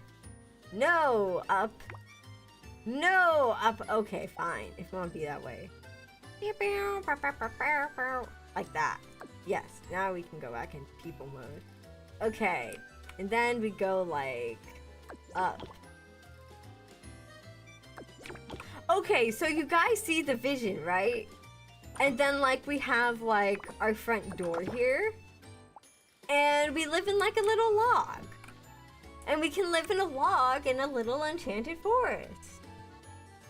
no, up, no, up. Okay, fine, if you want to be that way. Like that. Yes, now we can go back into people mode. Okay. And then we go like up. Okay, so you guys see the vision, right? And then like we have like our front door here. And we live in like a little log. And we can live in a log in a little enchanted forest.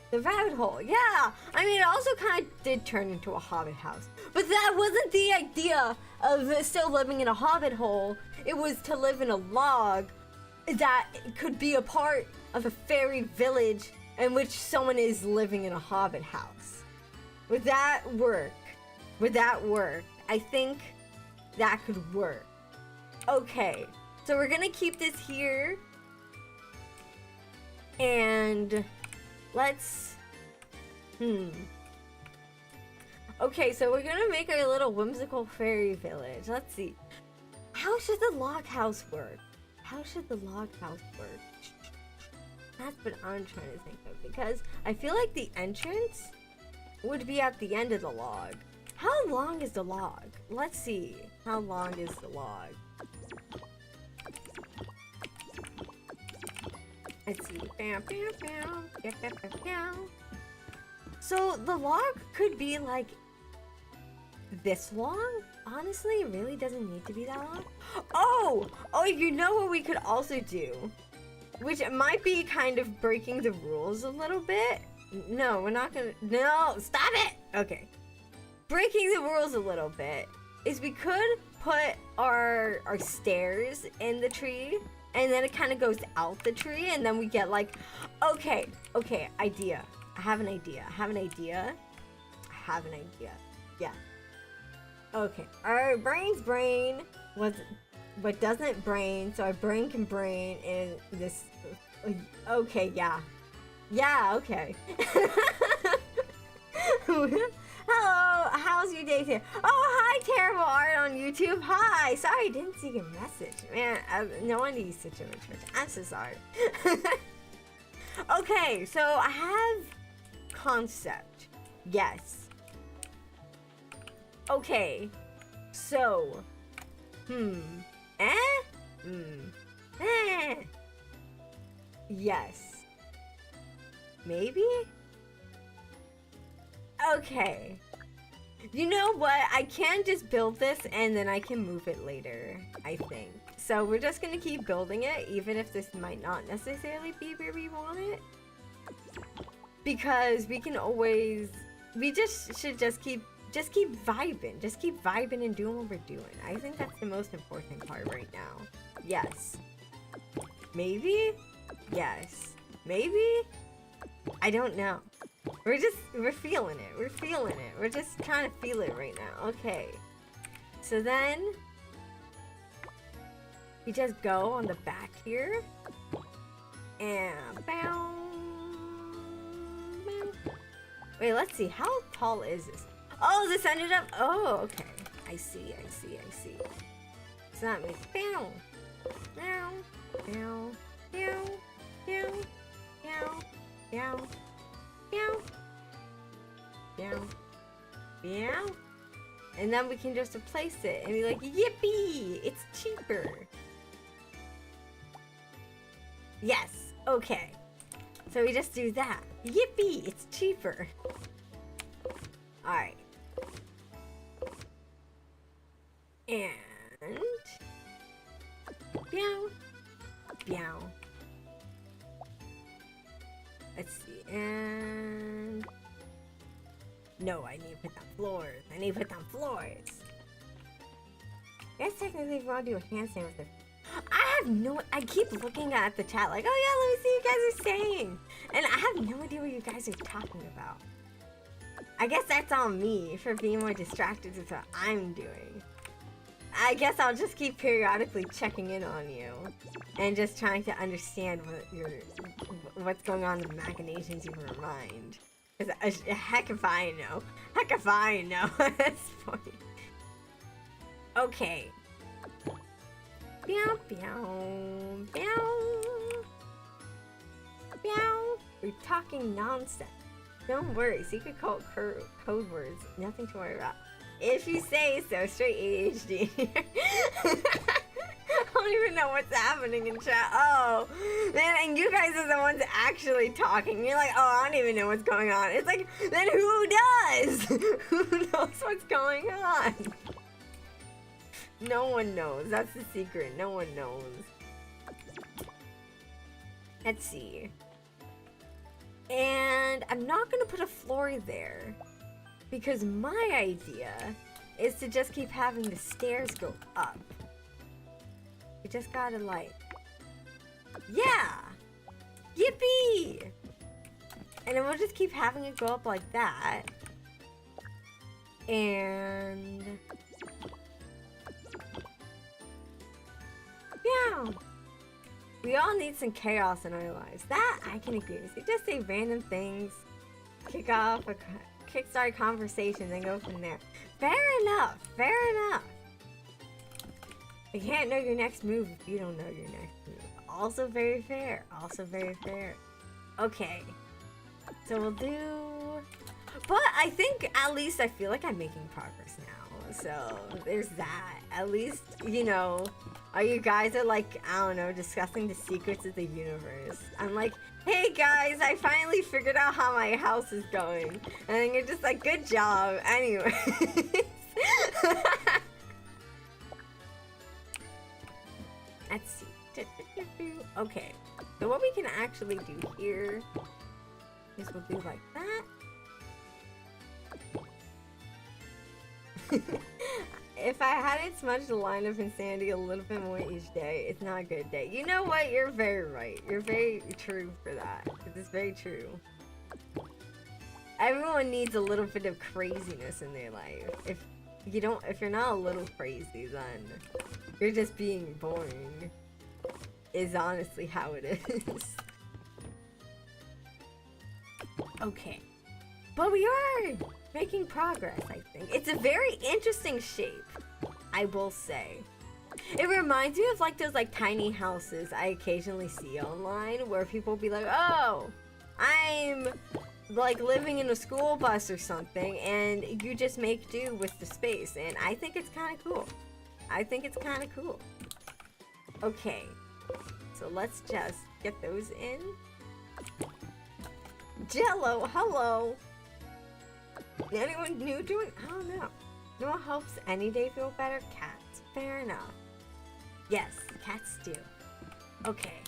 The rabbit hole, yeah. I mean, it also kind of did turn into a hobbit house. But that wasn't the idea of still living in a hobbit hole. It was to live in a log that could be a part of a fairy village in which someone is living in a hobbit house. Would that work? Would that work? I think that could work. Okay, so we're gonna keep this here. And let's, okay, so we're gonna make a little whimsical fairy village. Let's see. How should the log house work? How should the log house work? That's what I'm trying to think of, because I feel like the entrance would be at the end of the log. How long is the log? Let's see. How long is the log? Let's see. Bam, bam, bam. Bam, bam, bam, bam. So the log could be like this long? Honestly, it really doesn't need to be that long. Oh, you know what we could also do? Which might be kind of breaking the rules a little bit. No, we're not gonna, no, stop it! Okay. Breaking the rules a little bit is we could put our stairs in the tree, and then it kind of goes out the tree, and then we get like, okay, idea. I have an idea. Yeah. Okay, our brain's brain was, but doesn't brain, so our brain can brain in this. Okay, yeah. Yeah, okay. Hello, how's your day today? Oh, hi, Terrible Art on YouTube. Hi, sorry, I didn't see your message. Man, no wonder you such a rich person. I'm so sorry. Okay, so I have concept. Yes. Okay, so, yes. Maybe? Okay. You know what? I can just build this and then I can move it later, I think. So we're just gonna keep building it, even if this might not necessarily be where we want it. because we can always, we should just keep vibing. Just keep vibing and doing what we're doing. I think that's the most important part right now. Yes. Maybe? Yes. Maybe? I don't know. We're feeling it. We're feeling it. We're just trying to feel it right now. Okay. So then, you just go on the back here. And bow. Wait, let's see. How tall is this? Oh, this ended up. Oh, okay. I see. So that makes bow. Bow. Bow. Bow. Bow. Bow. Bow. Bow. Bow. Bow. And then we can just replace it and be like, yippee! It's cheaper. Yes. Okay. So we just do that. Yippee! It's cheaper. Alright. And... Meow. Meow. Let's see. And... No, I need to put down floors. I need to put down floors. I guess technically if you want to do a handstand with it. I have no... I keep looking at the chat like, oh yeah, let me see what you guys are saying. And I have no idea what you guys are talking about. I guess that's on me for being more distracted with what I'm doing. I guess I'll just keep periodically checking in on you. And just trying to understand what's going on in the machinations of your mind. Because heck if I know. Heck if I know. That's funny. Okay. Meow, meow, meow. Meow. We're talking nonsense. Don't worry, secret code words. Nothing to worry about. If you say so, straight ADHD. I don't even know what's happening in chat. Oh, man, and you guys are the ones actually talking. You're like, oh, I don't even know what's going on. It's like, then who does? Who knows what's going on? No one knows. That's the secret. No one knows. Let's see. And I'm not going to put a floor there. Because my idea is to just keep having the stairs go up. We just gotta like... Yeah! Yippee! And then we'll just keep having it go up like that. And... Yeah! We all need some chaos in our lives. That I can agree with. You just say random things. Kickstart conversation, then go from there. Fair enough. Fair enough. You can't know your next move if you don't know your next move. Also very fair. Also very fair. Okay. So we'll do... But I think at least I feel like I'm making progress now. So there's that. At least, you know, you guys are like, I don't know, discussing the secrets of the universe. I'm like, hey guys, I finally figured out how my house is going. And then you're just like, good job. Anyway. Let's see. Okay. So what we can actually do here is we'll do like that. If I hadn't smudged the line of insanity a little bit more each day, it's not a good day. You know what? You're very right. You're very true for that. It's very true. Everyone needs a little bit of craziness in their life. If you're not a little crazy, then you're just being boring. Is honestly how it is. Okay. But we are making progress, I think. It's a very interesting shape, I will say. It reminds me of like those like tiny houses I occasionally see online where people will be like, oh, I'm like living in a school bus or something, and you just make do with the space. And I think it's kind of cool. I think it's kind of cool. Okay, so let's just get those in. Jello, hello. Anyone new to it? I don't know. You know what helps any day feel better? Cats. Fair enough. Yes, cats do. Okay.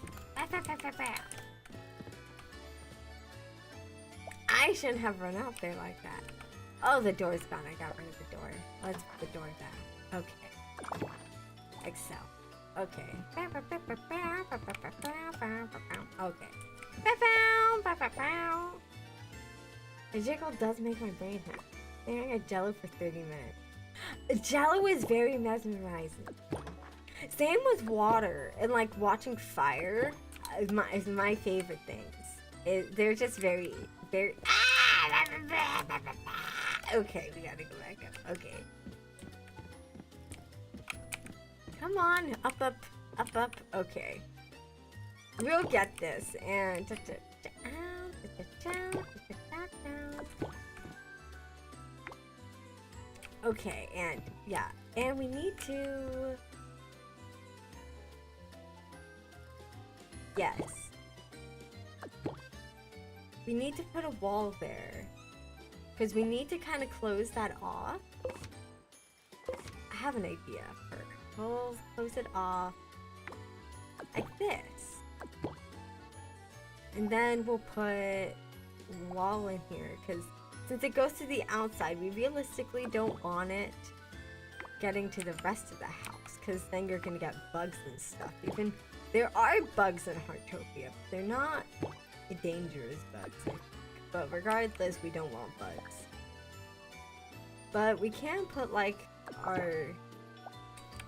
I shouldn't have run out there like that. Oh, the door's gone. I got rid of the door. Let's put the door back. Okay. Excel. Okay. Okay. The jiggle does make my brain hurt. I think I got Jello for 30 minutes. Jello is very mesmerizing. Same with water and like watching fire is my favorite things. They're just very. Okay, we gotta go back up. Okay. Come on, up. Okay. We'll get this and. Okay, and yeah, and we need to. Yes. We need to put a wall there. Because we need to kind of close that off. I have an idea. We'll close it off like this. And then we'll put a wall in here. Because since it goes to the outside, we realistically don't want it getting to the rest of the house. Because then you're going to get bugs and stuff. Even there are bugs in Heartopia, but they're not dangerous bugs. But regardless, we don't want bugs. But we can put like our,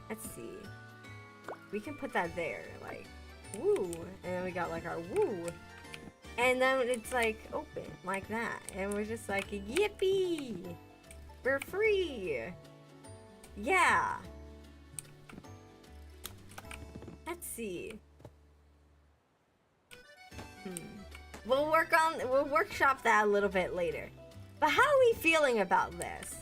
let's see, we can put that there, like, woo, and then we got like our woo, and then it's like open like that, and we're just like, yippee, we're free, yeah. Let's see. We'll workshop that a little bit later. But how are we feeling about this?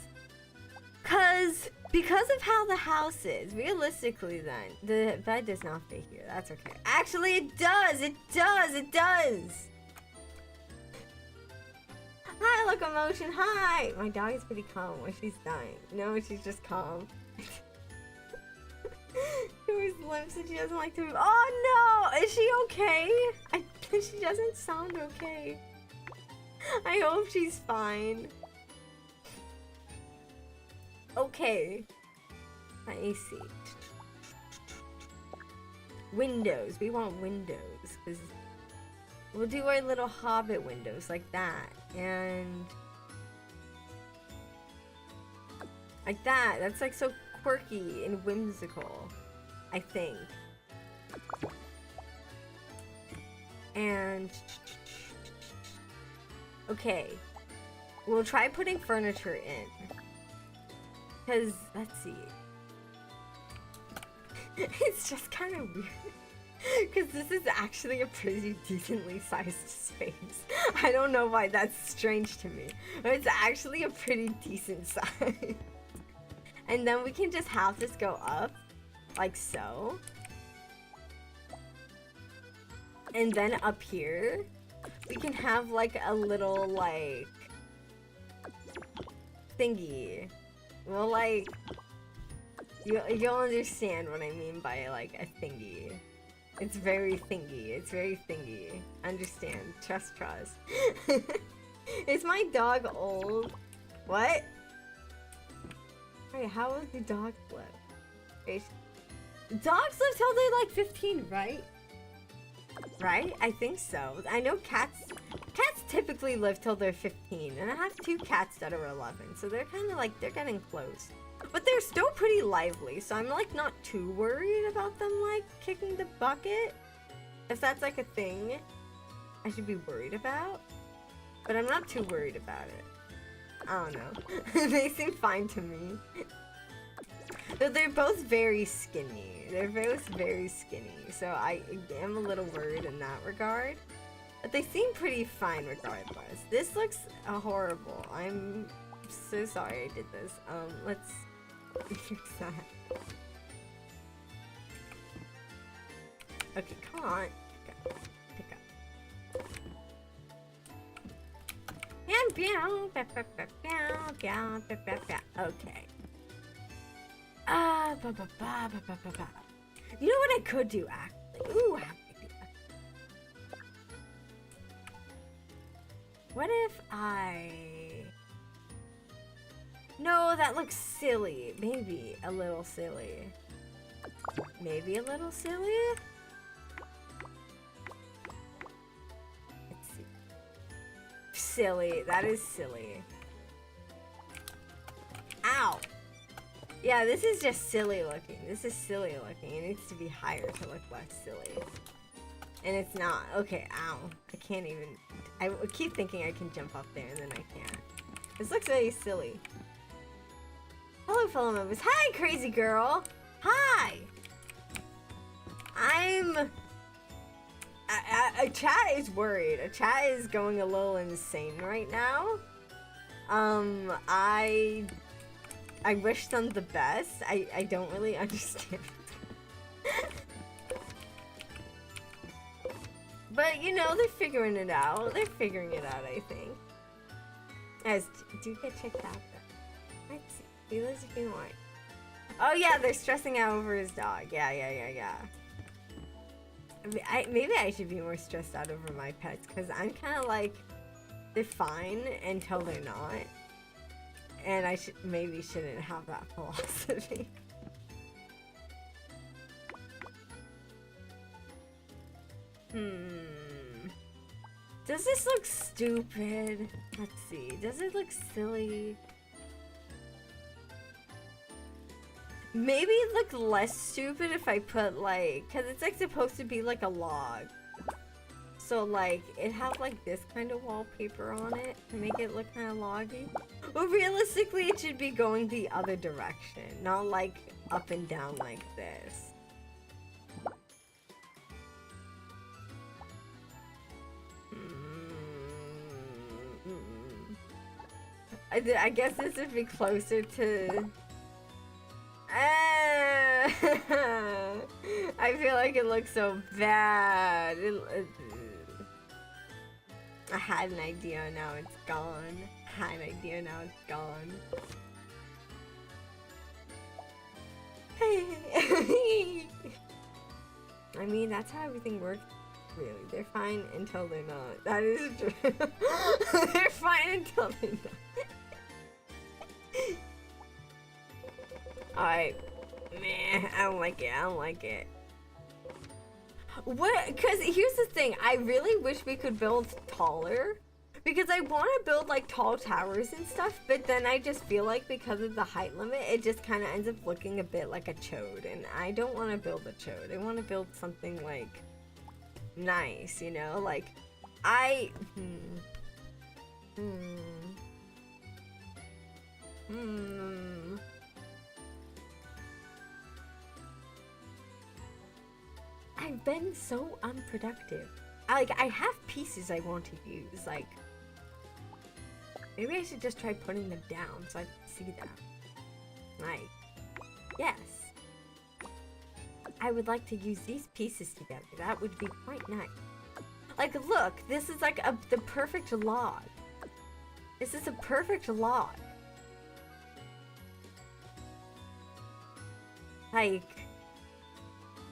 Because of how the house is, realistically then, the bed does not fit here. That's okay. Actually, it does! It does! Hi, Locomotion, hi! My dog is pretty calm when she's dying. No, she's just calm. She always limps and she doesn't like to move. Oh no! Is she okay? She doesn't sound okay. I hope she's fine. Okay. Let me see. Windows. We want windows. Cause we'll do our little hobbit windows like that. And like that. That's like so quirky and whimsical, I think. And okay, we'll try putting furniture in. Cause let's see, it's just kind of weird. Cause this is actually a pretty decently sized space. I don't know why that's strange to me, but it's actually a pretty decent size. And then we can just have this go up, like so. And then up here, we can have like a little like thingy. Well, like, you'll understand what I mean by like a thingy. It's very thingy. Understand, trust. Is my dog old? What? Wait, how old do dogs live? Wait, dogs live till they're like 15, right? Right? I think so. I know cats typically live till they're 15, and I have 2 cats that are 11, so they're kind of like, they're getting close. But they're still pretty lively, so I'm like not too worried about them like kicking the bucket. If that's like a thing I should be worried about. But I'm not too worried about it. I don't know. They seem fine to me. But they're both very skinny. They're both very skinny, so I am a little worried in that regard. But they seem pretty fine regardless. This looks horrible. I'm so sorry I did this. Let's fix that. Okay, come on. Pick up. Okay. You know what I could do, actually? Ooh, I have an idea. What if I... No, that looks silly. Maybe a little silly. Maybe a little silly? Let's see. Silly. That is silly. Ow! Yeah, this is just silly looking. This is silly looking. It needs to be higher to look less silly. And it's not. Okay, ow. I can't even... I keep thinking I can jump up there and then I can't. This looks very silly. Hello, fellow members. Hi, crazy girl. Hi. A chat is worried. A chat is going a little insane right now. I wish them the best. I don't really understand. But, you know, they're figuring it out. They're figuring it out, I think. As, do you get checked out? Let's see. He lives if you want. Oh, yeah, they're stressing out over his dog. Yeah. Maybe I should be more stressed out over my pets, because I'm kind of like, they're fine until they're not. And I maybe shouldn't have that philosophy. Does this look stupid? Let's see. Does it look silly? Maybe it look less stupid if I put like, cause it's like supposed to be like a log. So like, it has like this kind of wallpaper on it to make it look kind of loggy. But realistically, it should be going the other direction, not like up and down like this. I guess this would be closer to... I feel like it looks so bad. I had an idea, now it's gone. I had an idea, now it's gone. I mean, that's how everything works. Really, they're fine until they're not. That is true. They're fine until they're not. Alright. Meh, I don't like it. I don't like it. What? Because here's the thing. I really wish we could build taller. Because I want to build like tall towers and stuff. But then I just feel like because of the height limit, it just kind of ends up looking a bit like a chode. And I don't want to build a chode. I want to build something like nice, you know? Like, I've been so unproductive. I have pieces I want to use, like, maybe I should just try putting them down so I can see them. Like, yes. I would like to use these pieces together. That would be quite nice. Like, look, this is like the perfect log. This is a perfect log. Like,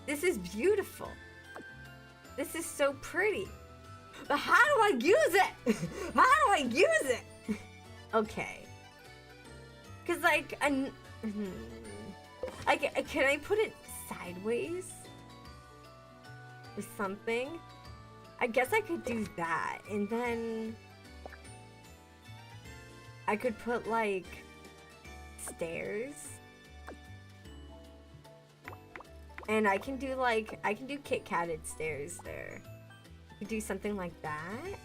this is beautiful. This is so pretty. But how do I use it? How do I use it? Okay. Cause like, can I put it sideways? Or something? I guess I could do that. And then I could put like stairs. And I can do Kit Kated stairs there. I could do something like that.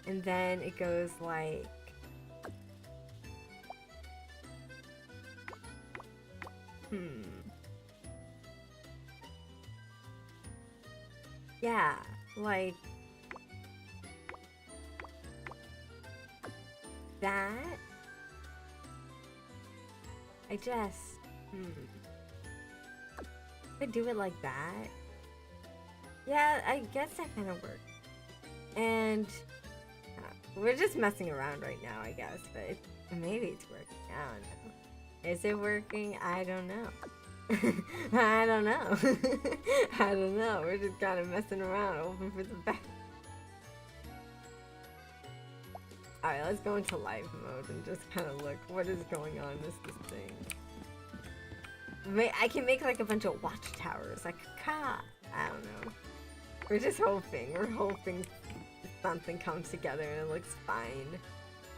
And then it goes like... Yeah, like... that? I just... Could do it like that. Yeah, I guess that kind of works. And we're just messing around right now, I guess. But maybe it's working. I don't know. Is it working? I don't know. I don't know. I don't know. We're just kind of messing around, hoping for the best. Alright, let's go into live mode and just kind of look what is going on with this thing. I can make like a bunch of watchtowers, like I don't know. We're just hoping. We're hoping something comes together and it looks fine.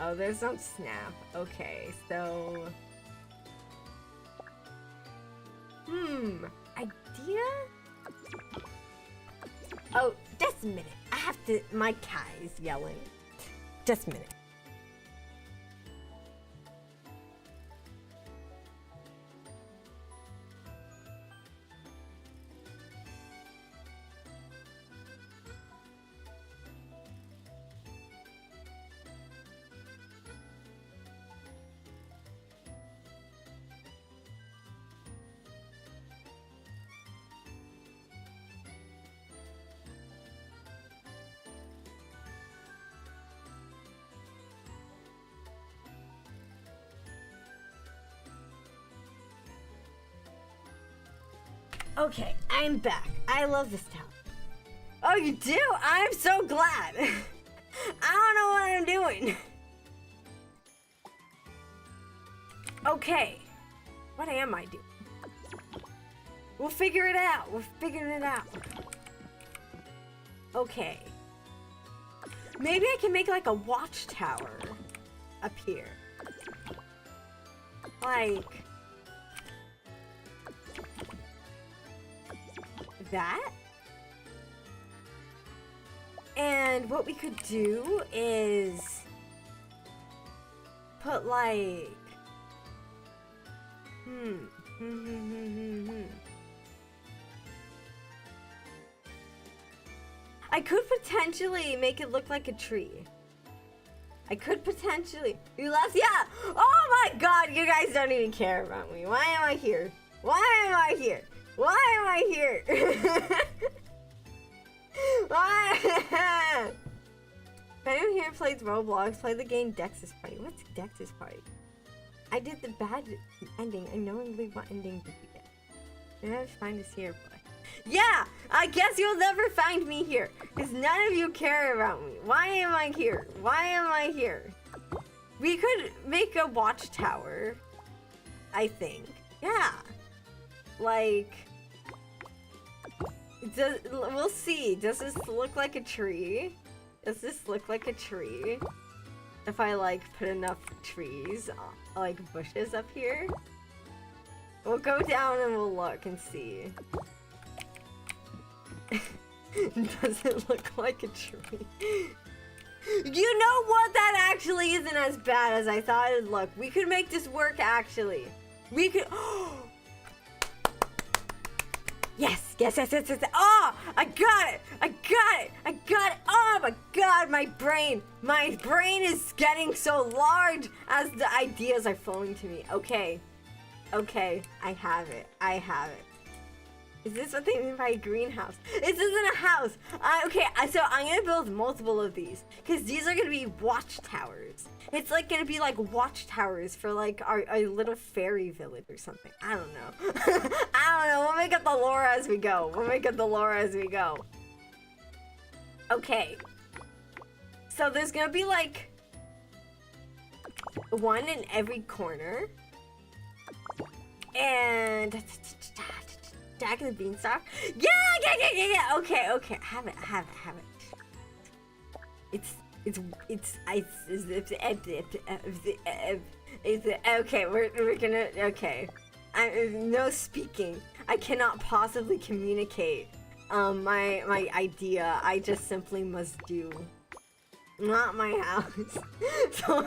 Oh, there's no snap. Okay, so... idea? Oh, just a minute. I have to... My cat is yelling. Just a minute. Okay, I'm back. I love this town. Oh, you do? I'm so glad. I don't know what I'm doing. Okay. What am I doing? We'll figure it out. We're figuring it out. Okay. Maybe I can make like a watchtower up here. Like... that. And what we could do is put like I could potentially make it look like a tree. I could potentially. You left? Yeah. Oh my god, you guys don't even care about me. Why am I here? Why am I here? Why am I here? Why? If anyone here plays Roblox, play the game Dex's Party. What's Dex's Party? I did the bad ending. I knowingly what ending did you get? You'll never find us here, boy. Yeah! I guess you'll never find me here. Because none of you care about me. Why am I here? Why am I here? We could make a watchtower. I think. Yeah. Like... we'll see. Does this look like a tree? Does this look like a tree? If I like put enough trees, like bushes up here? We'll go down and we'll look and see. Does it look like a tree? You know what? That actually isn't as bad as I thought it'd look. We could make this work actually. We could... Yes, yes, yes, yes, yes. Oh, I got it. I got it. I got it. Oh my god, my brain is getting so large as the ideas are flowing to me. Okay. Okay, I have it. I have it. Is this what they mean by a greenhouse? This isn't a house. Okay, so I'm gonna build multiple of these because these are gonna be watchtowers. It's like gonna be like watchtowers for like our little fairy village or something. I don't know. I don't know. We'll make up the lore as we go. We'll make up the lore as we go. Okay. So there's gonna be like one in every corner. And Jack and the Beanstalk. Yeah. Okay. I have it. It's okay. We're gonna. Okay. No speaking. I cannot possibly communicate. My idea. I just simply must do. Not my house. So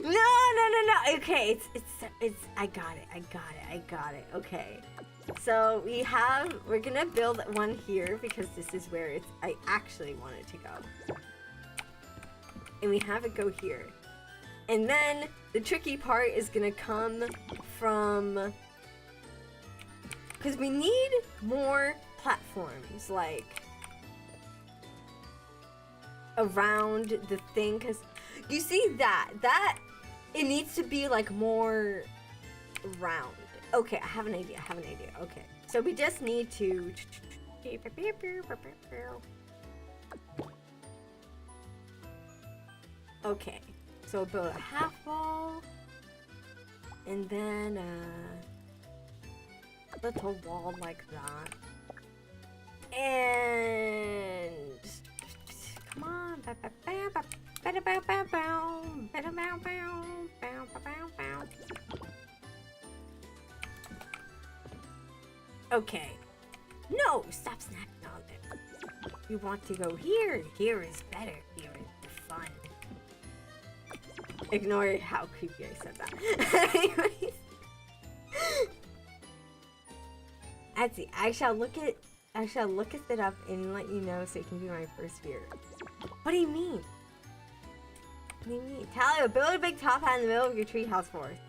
No. Okay, it's. I got it. Okay. So we're gonna build one here because this is where I actually want it to go. And we have it go here. And then the tricky part is gonna come from, because we need more platforms like around the thing, because you see that it needs to be like more round. Okay, I have an idea. Okay, so we just need to Okay, so build a half wall, and then a little wall like that. And come on, okay. No, stop snapping on it. You want to go here? Here is better. Here is fun. Ignore how creepy I said that. Anyways. Etsy, I shall look it up and let you know so it can be my first viewer. What do you mean? What do you mean? Talia, build a big top hat in the middle of your treehouse forest.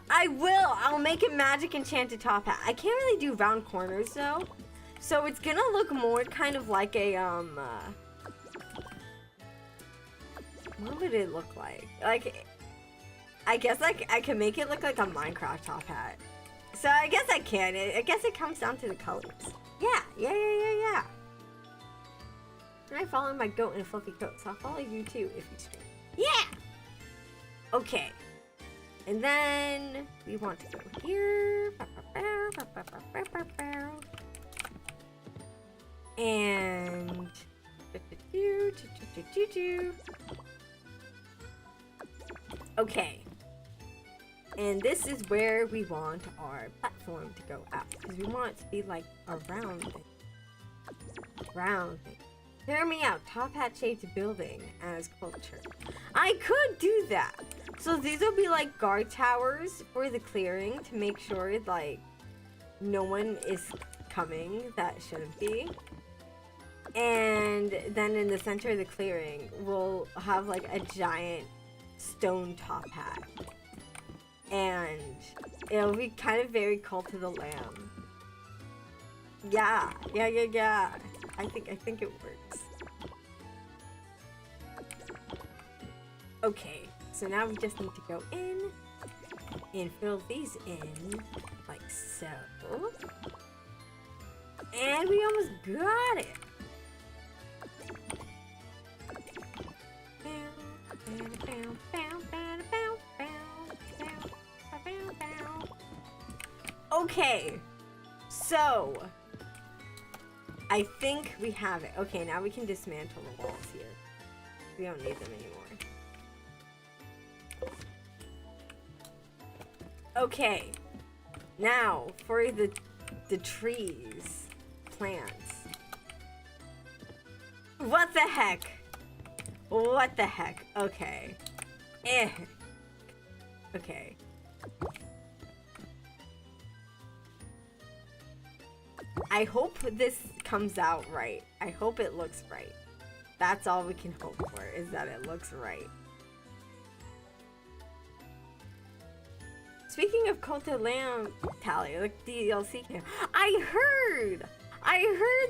I will! I'll make a magic enchanted top hat. I can't really do round corners though. So it's gonna look more kind of like a, what would it look like? Like, I guess I can make it look like a Minecraft top hat. So I guess I can. I guess it comes down to the colors. Yeah. I follow my goat in a fluffy coat, so I'll follow you too if you stream. Yeah! Okay. And then we want to go here. And okay. And this is where we want our platform to go out, because we want it to be like a round thing. Round thing. Hear me out. Top hat shaped building as culture. I could do that. So these will be like guard towers for the clearing to make sure like no one is coming that shouldn't be. And then in the center of the clearing, we'll have like a giant stone top hat. And it'll be kind of very Cult of the Lamb. Yeah. I think it works. Okay, so now we just need to go in and fill these in like so. And we almost got it. Okay, so I think we have it. Okay, now we can dismantle the walls here. We don't need them anymore. Okay, now for the trees, plants. What the heck? What the heck? Okay. Okay. I hope this comes out right. I hope it looks right. That's all we can hope for, is that it looks right. Speaking of Cult of Lamb, Talia, like DLC came. I heard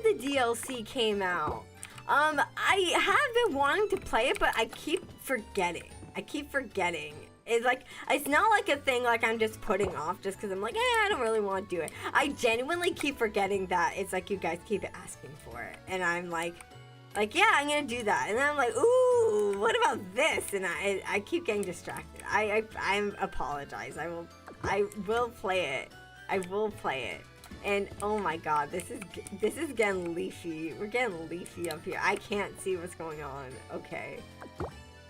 the DLC came out. I have been wanting to play it, but I keep forgetting. It's like, it's not like a thing like I'm just putting off just because I'm like, I don't really want to do it. I genuinely keep forgetting that it's like you guys keep asking for it. And I'm like, yeah, I'm gonna do that. And then I'm like, ooh, what about this? And I keep getting distracted. I apologize. I will play it. I will play it. And oh my god, this is getting leafy. We're getting leafy up here. I can't see what's going on. Okay.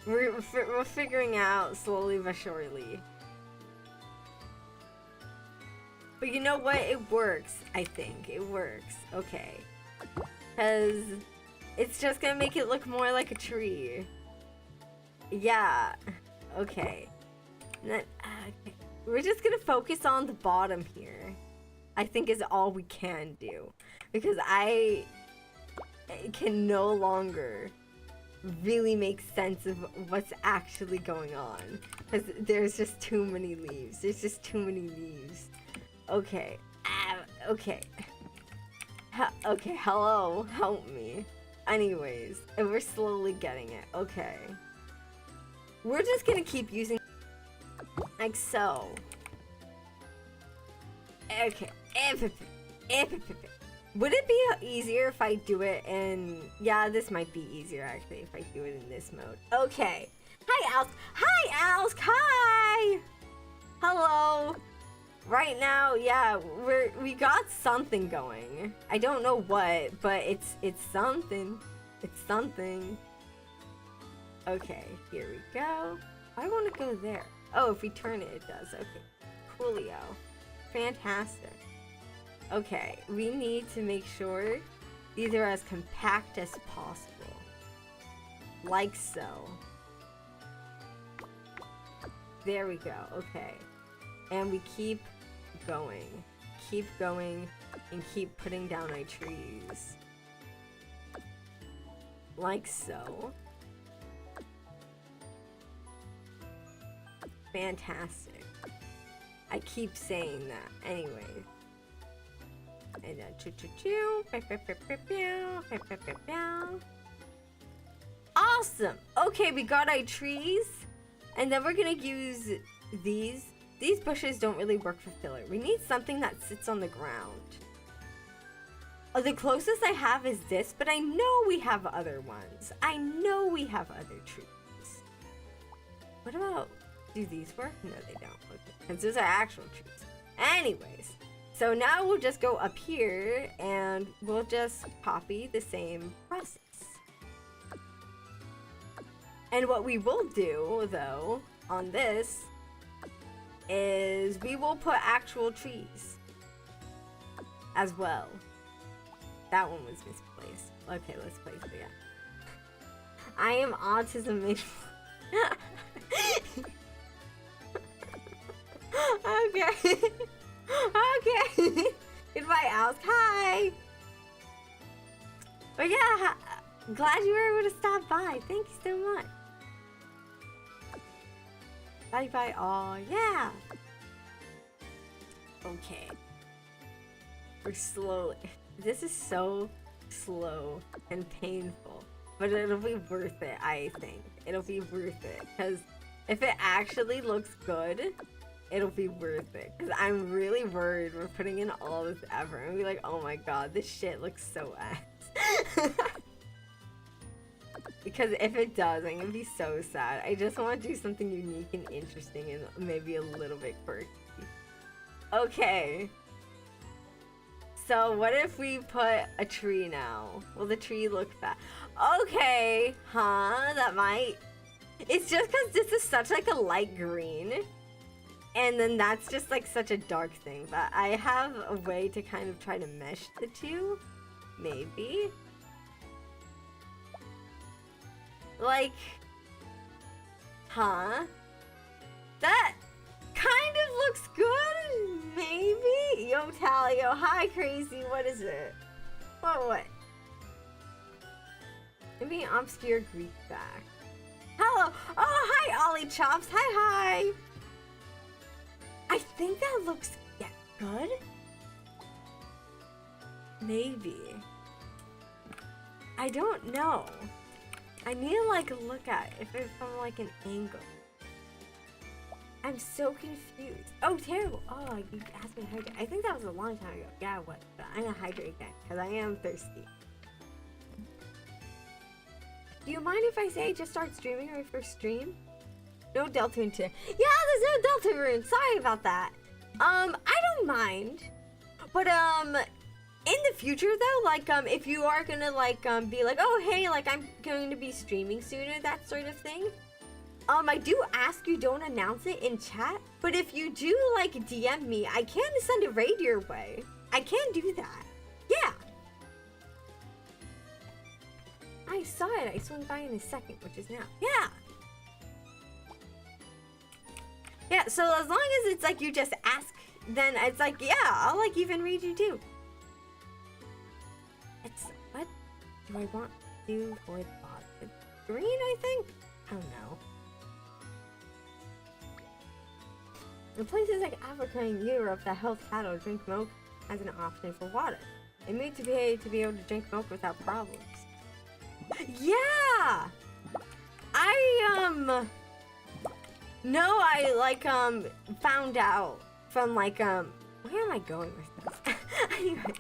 We're figuring out slowly but surely. But you know what? It works, I think. It works. Okay. Because it's just gonna make it look more like a tree. Yeah. Okay. Then, okay. We're just gonna focus on the bottom here. I think is all we can do. Because I can no longer really make sense of what's actually going on, because there's just too many leaves. Okay. Okay. Okay, hello, help me. Anyways, and we're slowly getting it. Okay. We're just gonna keep using like so. Okay. Would it be easier if I do it in... Yeah, this might be easier, actually, if I do it in this mode. Okay. Hi, Alsk. Hi, Alsk. Hi. Hello. Right now, yeah, we got something going. I don't know what, but it's something. It's something. Okay, here we go. I want to go there. Oh, if we turn it, it does. Okay, coolio. Fantastic. Okay, we need to make sure these are as compact as possible. Like so. There we go. Okay. And we keep going, and keep putting down our trees. Like so. Fantastic. I keep saying that. Anyway. And then awesome! Okay, we got our trees. And then we're gonna use these. These bushes don't really work for filler. We need something that sits on the ground. Oh, the closest I have is this, but I know we have other ones. I know we have other trees. What about, do these work? No, they don't. Okay, because those are actual trees. Anyways, so now we'll just go up here and we'll just copy the same process. And what we will do, though, on this is we will put actual trees as well. That one was misplaced. Okay, let's place it again. I am autism made. Okay. Okay. Goodbye, Alice. Hi. But yeah, glad you were able to stop by. Thank you so much. Bye bye all. Yeah. Okay. We're slowly. This is so slow and painful, but it'll be worth it, I think. It'll be worth it, because if it actually looks good, it'll be worth it. Because I'm really worried we're putting in all this effort and be like, oh my god, this shit looks so ass. Because if it does, I'm gonna be so sad. I just want to do something unique and interesting and maybe a little bit quirky. Okay. So what if we put a tree now? Will the tree look bad? Okay, huh? That might. It's just because this is such like a light green. And then that's just like such a dark thing. But I have a way to kind of try to mesh the two. Maybe. Like, huh? That kind of looks good, maybe? Yo, Talio, hi, crazy, what is it? What? Maybe an obscure Greek fact. Hello, oh, hi, Ollie Chops, hi. I think that looks good. Maybe. I don't know. I need to like look at it if it's from like an angle. I'm so confused. Oh, terrible. Oh, you asked me to hydrate. I think that was a long time ago. Yeah, what? But I'm gonna hydrate again because I am thirsty. Do you mind if I say I just started streaming my first stream? No Deltoon too. Yeah, there's no Delta room. Sorry about that. I don't mind. But in the future though, like if you are gonna like be like, oh hey, like I'm going to be streaming soon or that sort of thing. I do ask you don't announce it in chat, but if you do like DM me, I can send a raid your way. I can do that. Yeah. I saw it. I swung by in a second, which is now. Yeah. Yeah, so as long as it's like you just ask, then it's like, yeah, I'll like even read you too. It's, what do I want to do for the bottom? Green, I think? I don't know. In places like Africa and Europe that health cattle drink milk as an option for water. It made to be able to drink milk without problems. Yeah! No, I like found out from like where am I going with this? Anyways,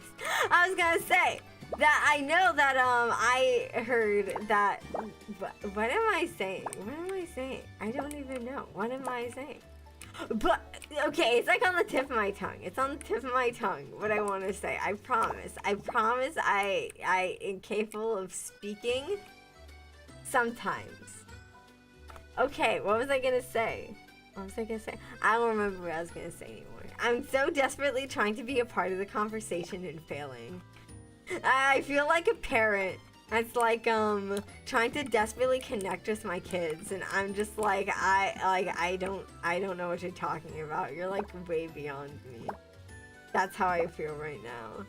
I was gonna say that I know that I heard that what am I saying? What am I saying? I don't even know. What am I saying? But, okay, it's like on the tip of my tongue. It's on the tip of my tongue what I want to say. I promise. I promise I am capable of speaking sometimes. Okay, what was I gonna say? What was I gonna say? I don't remember what I was gonna say anymore. I'm so desperately trying to be a part of the conversation and failing. I feel like a parent that's like trying to desperately connect with my kids, and I'm just like I don't know what you're talking about. You're like way beyond me. That's how I feel right now.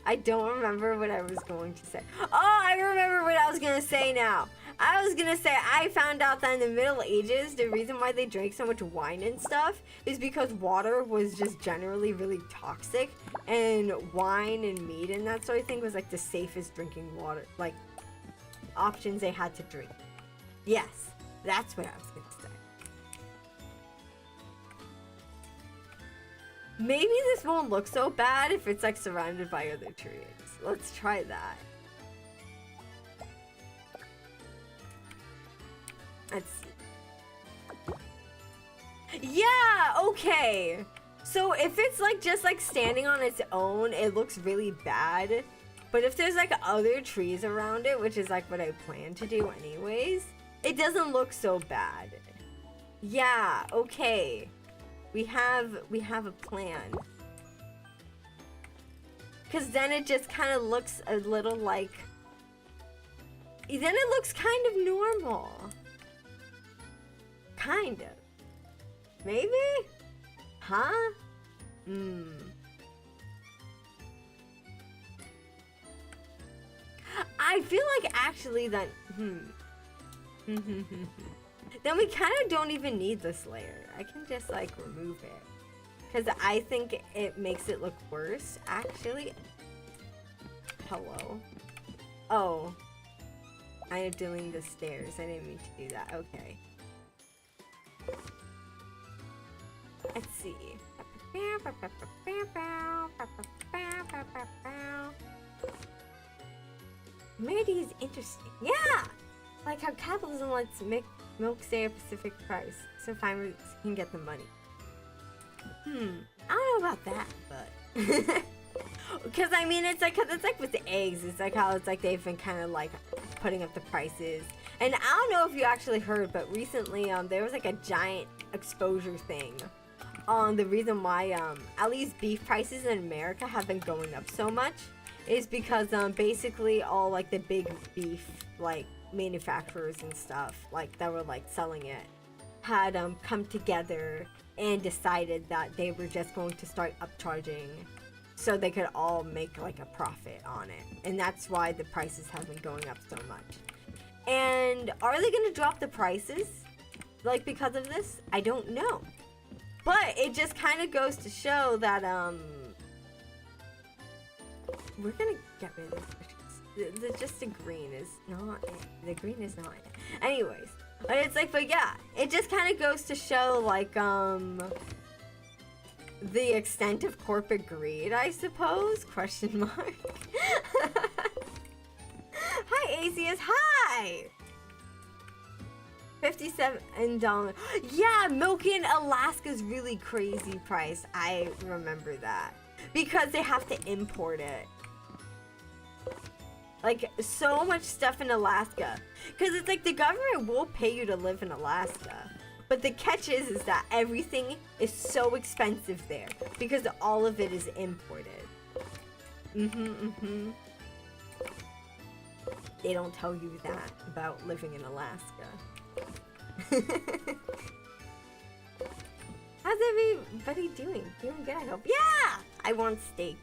I don't remember what I was going to say. Oh, I remember what I was gonna say now. I was gonna say I found out that in the Middle Ages, the reason why they drank so much wine and stuff is because water was just generally really toxic, and wine and meat and that sort of thing was like the safest drinking water, like, options they had to drink. Yes, that's what I was gonna say. Maybe this won't look so bad if it's like surrounded by other trees. Let's try that. Let's see. Yeah, okay. So if it's like just like standing on its own, it looks really bad. But if there's like other trees around it, which is like what I plan to do anyways, it doesn't look so bad. Yeah, okay. We have a plan. Cause then it just kind of looks a little like, then it looks kind of normal. Kind of. Maybe? Huh? I feel like actually that, then we kind of don't even need this layer. I can just like remove it. Because I think it makes it look worse, actually. Hello. Oh. I am doing the stairs. I didn't mean to do that. Okay. Let's see. Humanity is interesting. Yeah! Like how capitalism lets milk stay a specific price, so farmers can get the money. I don't know about that, but... Because, I mean, it's like with the eggs, it's like how it's like they've been kind of like putting up the prices. And I don't know if you actually heard, but recently there was like a giant exposure thing on the reason why at least beef prices in America have been going up so much is because basically all like the big beef like manufacturers and stuff like that were like selling it had come together and decided that they were just going to start upcharging so they could all make like a profit on it, and that's why the prices have been going up so much. And are they gonna drop the prices like because of this? I don't know, but it just kind of goes to show that we're gonna get rid of this. Just the green is not it. The green is not it. Anyways, but it's like, but yeah, it just kind of goes to show like the extent of corporate greed, I suppose? Question mark. Hi, Azius. Hi. $57. Yeah, milk in Alaska's really crazy price. I remember that because they have to import it. Like so much stuff in Alaska, because it's like the government will pay you to live in Alaska. But the catch is that everything is so expensive there because all of it is imported. They don't tell you that about living in Alaska. How's everybody doing? Doing good, I hope. Yeah! I want steak.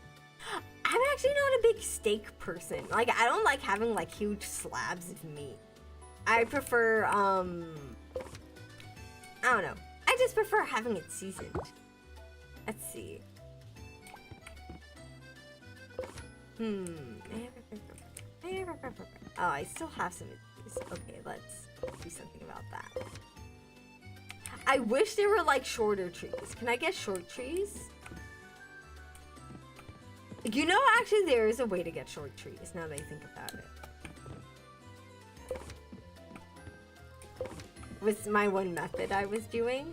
I'm actually not a big steak person. Like, I don't like having like huge slabs of meat. I prefer, I don't know. I just prefer having it seasoned. Let's see. Oh, I still have some of these. Okay, let's do something about that. I wish there were like shorter trees. Can I get short trees? You know, actually there is a way to get short trees now that I think about it. was my one method I was doing.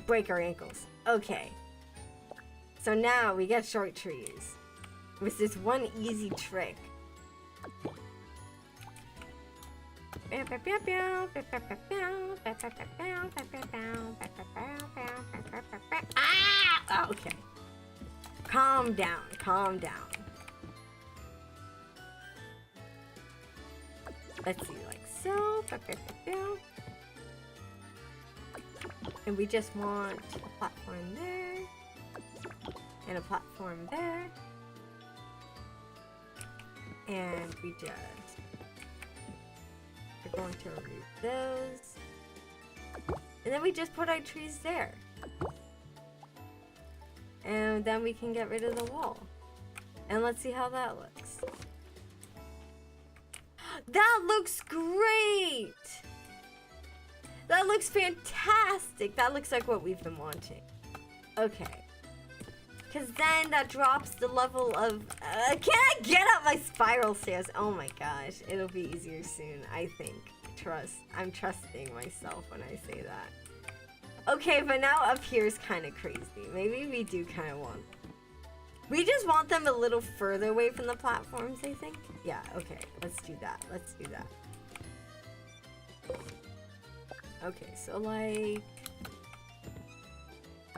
Break our ankles. Okay. So now we get short trees. With this one easy trick. Ah! Okay. Calm down, calm down. Let's see, like so. And we just want a platform there. And a platform there. And we just... We're going to remove those. And then we just put our trees there. And then we can get rid of the wall. And let's see how that looks. That looks great! That looks fantastic! That looks like what we've been wanting. Okay. Because then that drops the level of... can I get up my spiral stairs? Oh my gosh. It'll be easier soon, I think. I'm trusting myself when I say that. Okay, but now up here is kind of crazy. Maybe we do kind of want... We just want them a little further away from the platforms, I think. Yeah, okay. Let's do that. Let's do that. Okay, so like...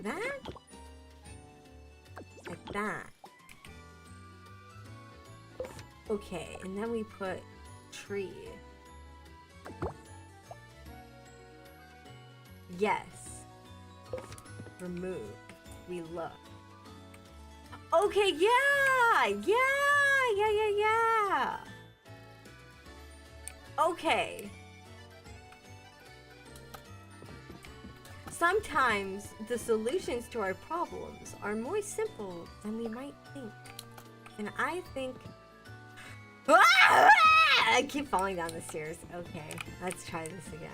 That? Like that. Okay, and then we put tree. Yes. Remove. We look. Okay, yeah! Yeah! Okay. Sometimes the solutions to our problems are more simple than we might think. And I think... I keep falling down the stairs. Okay, let's try this again.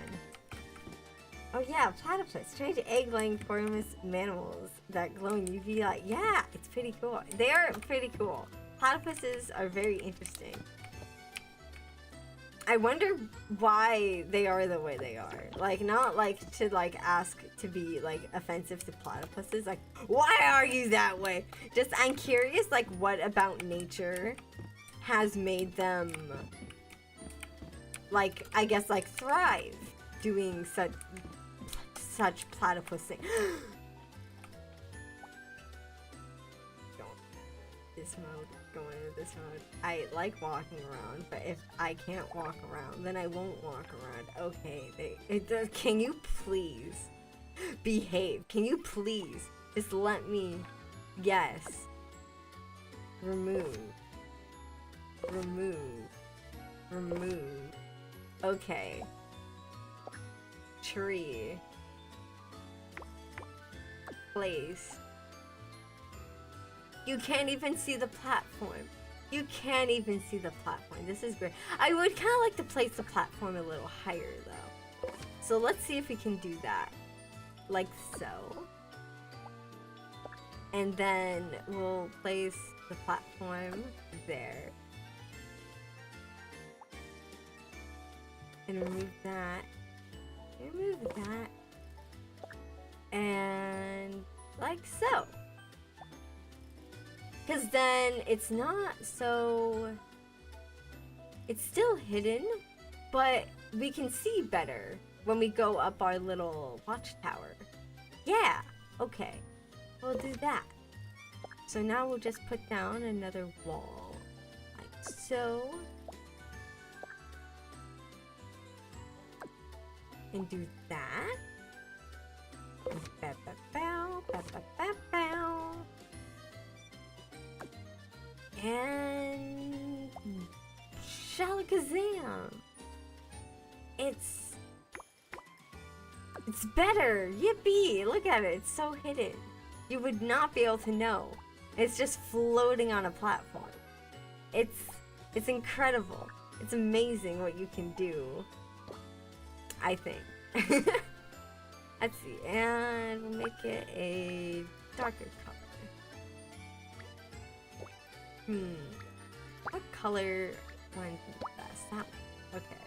Oh yeah, platypus. Strange egg-laying formless mammals that glow in UV light. Yeah, it's pretty cool. They are pretty cool. Platypuses are very interesting. I wonder why they are the way they are. Like, not like to like ask to be like offensive to platypuses. Like, why are you that way? Just, I'm curious, like, what about nature has made them, like, I guess, like, thrive doing such platypus things. This mode, going into this mode. I like walking around, but if I can't walk around, then I won't walk around. Okay, it does. Can you please behave? Can you please just let me? Yes. Remove. Okay. Tree. Place. You can't even see the platform. You can't even see the platform. This is great. I would kind of like to place the platform a little higher though. So let's see if we can do that. Like so. And then we'll place the platform there. And remove that. Remove that. And like so. Because then it's not so... It's still hidden, but we can see better when we go up our little watchtower. Yeah, okay. We'll do that. So now we'll just put down another wall. Like so. And do that. And Shalakazam! It's better! Yippee! Look at it, it's so hidden. You would not be able to know. It's just floating on a platform. It's incredible. It's amazing what you can do. I think. Let's see, and we'll make it a darker color. What color one is best? That one. Okay.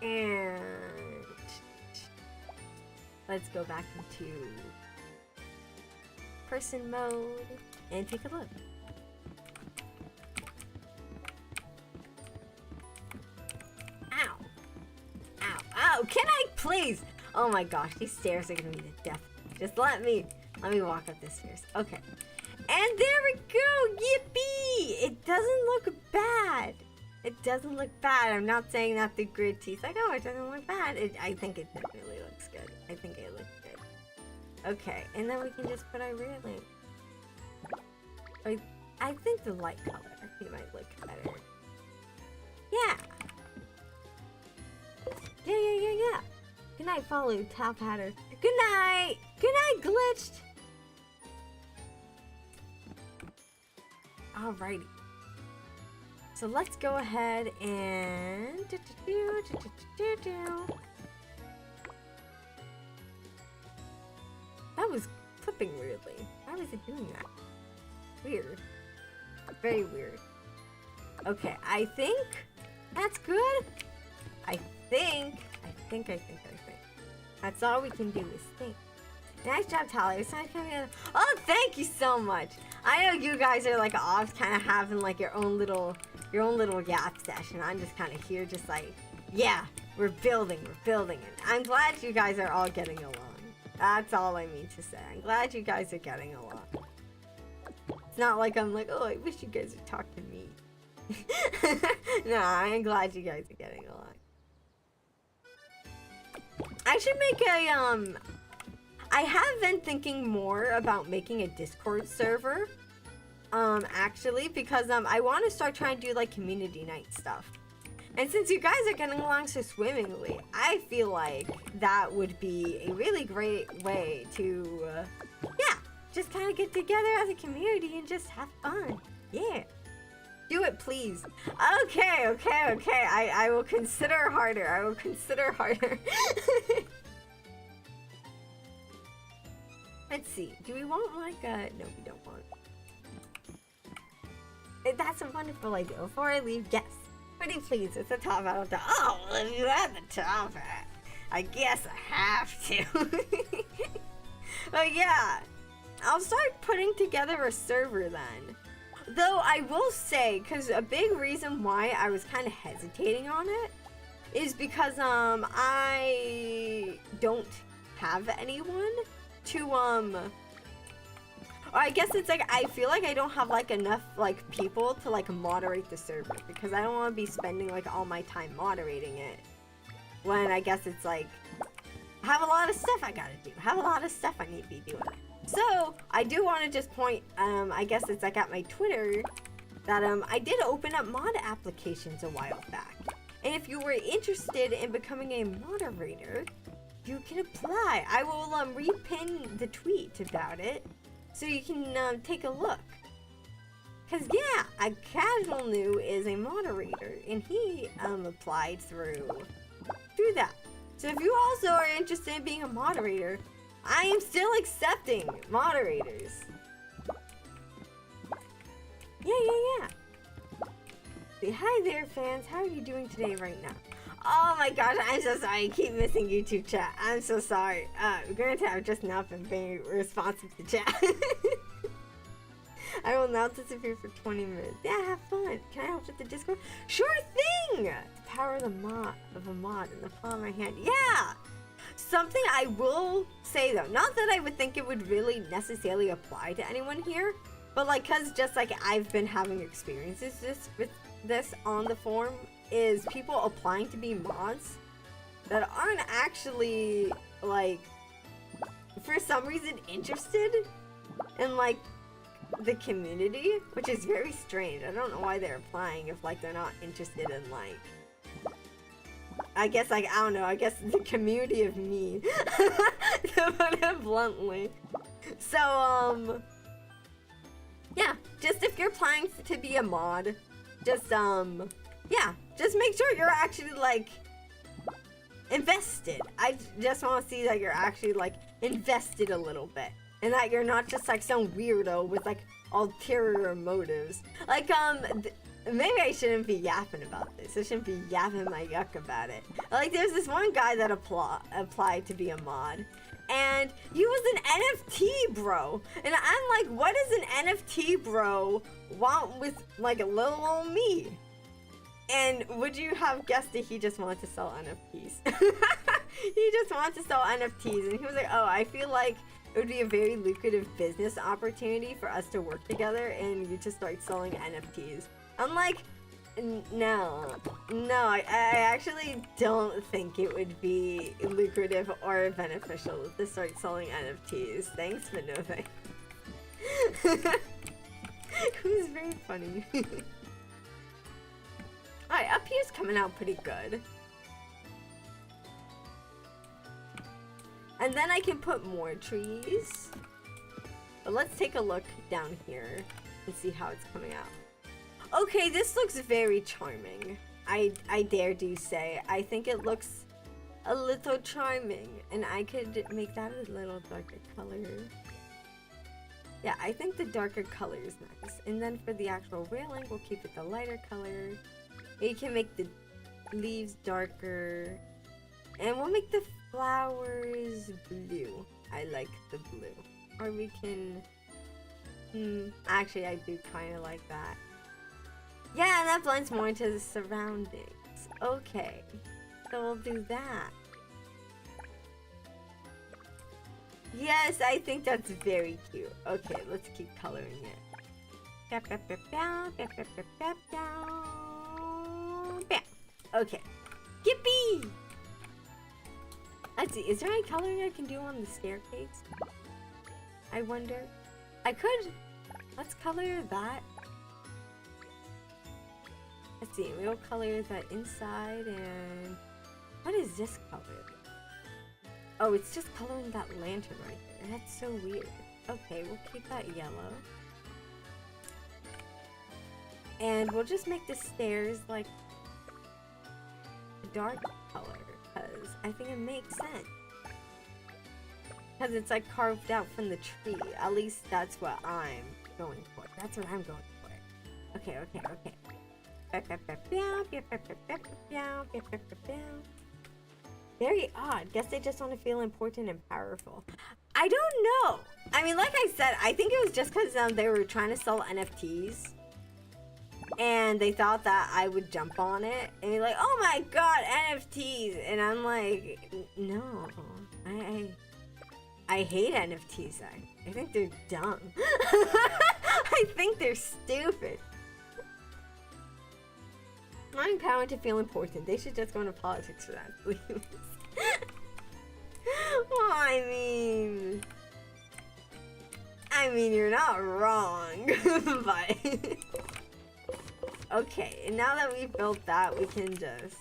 And let's go back into person mode and take a look. Ow. Ow. Ow. Can I please? Oh my gosh, these stairs are gonna be the death. Just let me walk up the stairs. Okay. And there we go! Yippee! It doesn't look bad. It doesn't look bad. I'm not saying that the grid teeth like, oh, it doesn't look bad. I think it definitely looks good. I think it looks good. Okay, and then we can just put our railing. I think the light color might look better. Yeah. Yeah. Good night, follow Top Hatter. Good night! Good night, Glitched! Alrighty. So let's go ahead and... That was clipping weirdly. Why was it doing that? Weird. Very weird. Okay, I think that's good. I think. That's all we can do is think. Nice job, Tyler. Oh, thank you so much. I know you guys are like off, kind of having like your own little yap session. I'm just kind of here, just like, yeah, we're building, and I'm glad you guys are all getting along. That's all I mean to say. I'm glad you guys are getting along. It's not like I'm like, oh, I wish you guys would talk to me. No, I'm glad you guys are getting along. I should make a I have been thinking more about making a Discord server, actually, because I want to start trying to do like community night stuff. And since you guys are getting along so swimmingly, I feel like that would be a really great way to, yeah, just kind of get together as a community and just have fun. Yeah. Do it, please. Okay. I will consider harder. Let's see. Do we want like a... No, we don't want... That's a wonderful idea. Before I leave, yes. Pretty please. It's a top out of the... Oh, well, if you had the top hat, I guess I have to. But yeah. I'll start putting together a server then. Though I will say, because a big reason why I was kind of hesitating on it is because I don't have anyone to or I guess it's like I feel like I don't have like enough like people to like moderate the server, because I don't want to be spending like all my time moderating it when I guess it's like I have a lot of stuff I gotta do, have a lot of stuff I need to be doing. So I do want to just point I guess it's like at my Twitter that I did open up mod applications a while back, and if you were interested in becoming a moderator, you can apply. I will repin the tweet about it so you can take a look. Cause yeah, a Casual New is a moderator and he applied through that. So if you also are interested in being a moderator, I am still accepting moderators. Yeah. Say hi there, fans. How are you doing today right now? Oh my gosh, I'm so sorry. I keep missing YouTube chat. I'm so sorry. Granted, I've just not been very responsive to chat. I will now disappear for 20 minutes. Yeah, have fun. Can I help with the Discord? Sure thing! The power of a mod in the palm of my hand. Yeah! Something I will say though, not that I would think it would really necessarily apply to anyone here, but like, cause just like I've been having experiences with this on the forum, is people applying to be mods that aren't actually like, for some reason, interested in like the community, which is very strange. I don't know why they're applying if like they're not interested in like, I guess like, I don't know, I guess the community of me, to put it bluntly. So yeah, just if you're applying to be a mod, just yeah, just make sure you're actually like invested. I just want to see that you're actually like invested a little bit, and that you're not just like some weirdo with like ulterior motives. Like Maybe I shouldn't be yapping about this. I shouldn't be yapping my yuck about it. Like, there's this one guy that applied to be a mod. And he was an NFT bro. And I'm like, what does an NFT bro want with, like, a little old me? And would you have guessed that he just wanted to sell NFTs? He just wanted to sell NFTs. And he was like, oh, I feel like it would be a very lucrative business opportunity for us to work together and you just start selling NFTs. I'm like, no, I actually don't think it would be lucrative or beneficial to start selling NFTs. Thanks, but no thanks. It was very funny. Alright, up here's coming out pretty good. And then I can put more trees. But let's take a look down here and see how it's coming out. Okay, this looks very charming. I dare do say. I think it looks a little charming. And I could make that a little darker color. Yeah, I think the darker color is nice. And then for the actual railing, we'll keep it the lighter color. You can make the leaves darker. And we'll make the flowers blue. I like the blue. Or we can... actually, I do kind of like that. Yeah, and that blends more into the surroundings. Okay. So we'll do that. Yes, I think that's very cute. Okay, let's keep coloring it. Okay. Yippee! Let's see, is there any coloring I can do on the staircase? I wonder. I could. Let's color that. Let's see, we'll color that inside and... What is this color? Oh, it's just coloring that lantern right there. That's so weird. Okay, we'll keep that yellow. And we'll just make the stairs like a dark color, because I think it makes sense. Because it's like carved out from the tree. At least that's what I'm going for. That's what I'm going for. Okay. Very odd. Guess they just want to feel important and powerful. I don't know. I mean, like I said, I think it was just because they were trying to sell NFTs. And they thought that I would jump on it. And be like, oh my god, NFTs. And I'm like, no. I hate NFTs. I think they're dumb. I think they're stupid. I'm empowered to feel important. They should just go into politics for that, please. Well, I mean, you're not wrong, but... Okay, and now that we've built that, we can just...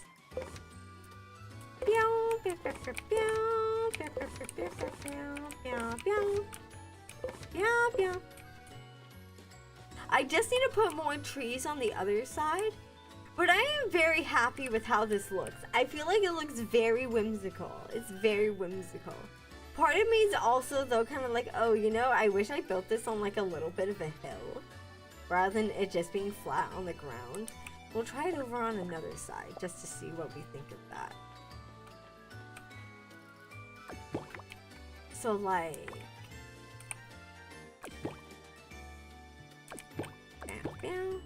I just need to put more trees on the other side. But I am very happy with how this looks. I feel like it looks very whimsical. It's very whimsical. Part of me is also, though, kind of like, oh, you know, I wish I built this on, like, a little bit of a hill. Rather than it just being flat on the ground. We'll try it over on another side, just to see what we think of that. So, like... Bam, bam.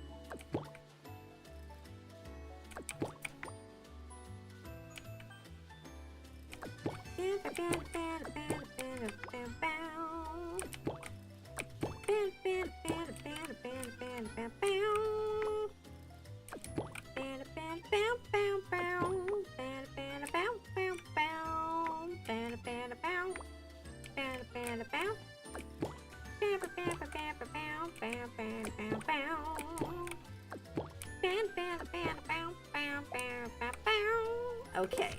Okay.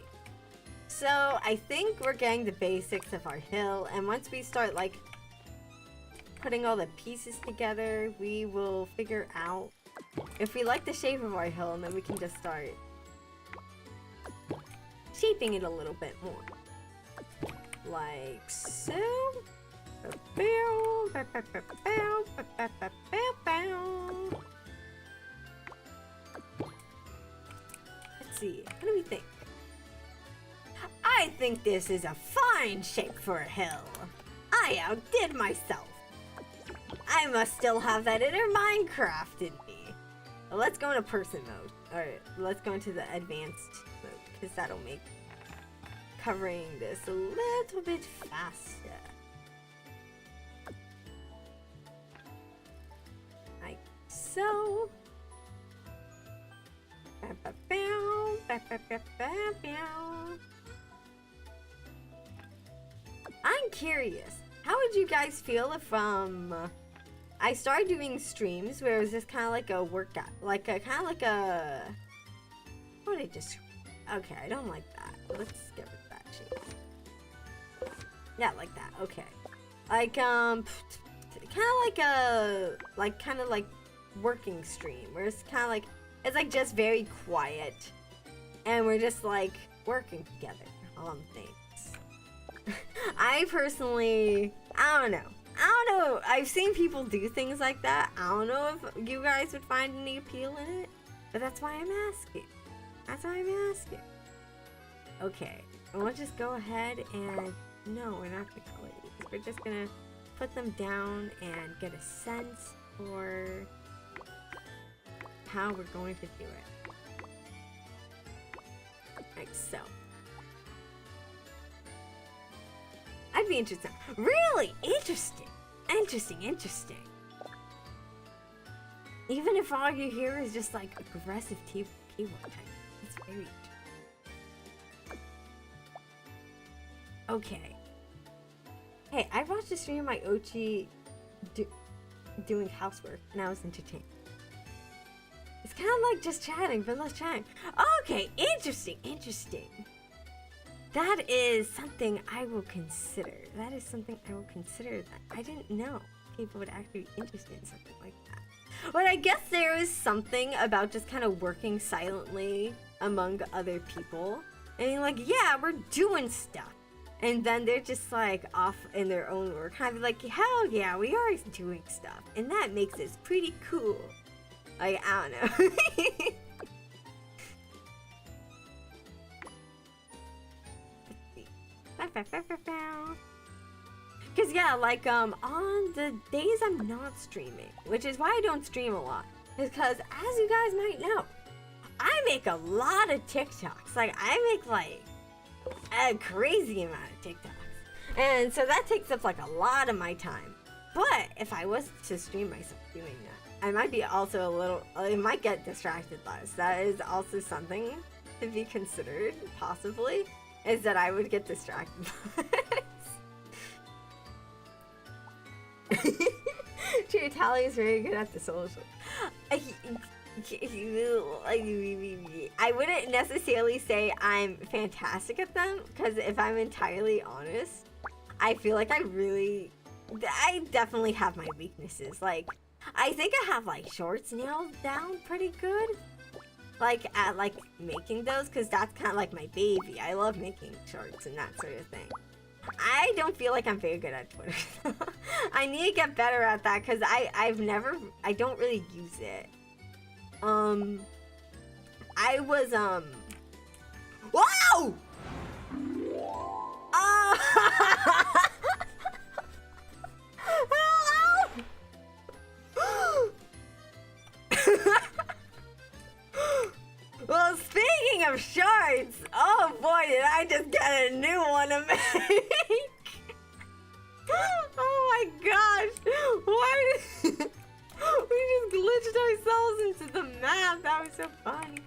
So, I think we're getting the basics of our hill, and once we start, like, putting all the pieces together, we will figure out if we like the shape of our hill, and then we can just start shaping it a little bit more. Like so. see. What do we think? I think this is a fine shape for a hill. I outdid myself. I must still have that inner Minecraft in me. Well, let's go into person mode. Alright, let's go into the advanced mode, because that'll make covering this a little bit faster. Like so. I'm curious, how would you guys feel if I started doing streams where it was just kind of like a workout, like a kind of like a, what did I just, okay, I don't like that. Let's get rid of that shape. Yeah, like that. Okay, like kind of like working stream where it's kind of like, it's like just very quiet and we're just like working together on things. I personally, I don't know. I've seen people do things like that. I don't know if you guys would find any appeal in it, but that's why I'm asking. Okay, we'll just go ahead and, no, we're not gonna color these. We're just gonna put them down and get a sense for how we're going to do it. Like so. I'd be interested. Really interesting. Interesting. Even if all you hear is just like aggressive keyboard type, it's very interesting. Okay. Hey, I watched a stream of my Ochi doing housework, and I was entertained. It's kind of like just chatting, but less chatting. Okay, interesting. That is something I will consider. That I didn't know people would actually be interested in something like that. But I guess there is something about just kind of working silently among other people. And you're like, yeah, we're doing stuff. And then they're just like off in their own work. Kind of like, hell yeah, we are doing stuff. And that makes us pretty cool. Like, I don't know. Cause yeah, like on the days I'm not streaming, which is why I don't stream a lot, is cause as you guys might know, I make a lot of TikToks. Like I make like a crazy amount of TikToks, and so that takes up like a lot of my time. But if I was to stream myself doing that, I might be also a little, I might get distracted less. That is also something to be considered, possibly, is that I would get distracted less. True, Tally is very good at the social. I wouldn't necessarily say I'm fantastic at them, because if I'm entirely honest, I feel like I definitely have my weaknesses. Like, I think I have like shorts nailed down pretty good. Like at like making those, because that's kind of like my baby. I love making shorts and that sort of thing. I don't feel like I'm very good at Twitter. I need to get better at that, because I don't really use it. I was whoa! Well, speaking of shorts, oh boy, did I just get a new one to make. Oh my gosh, why did we just glitched ourselves into the map? That was so funny.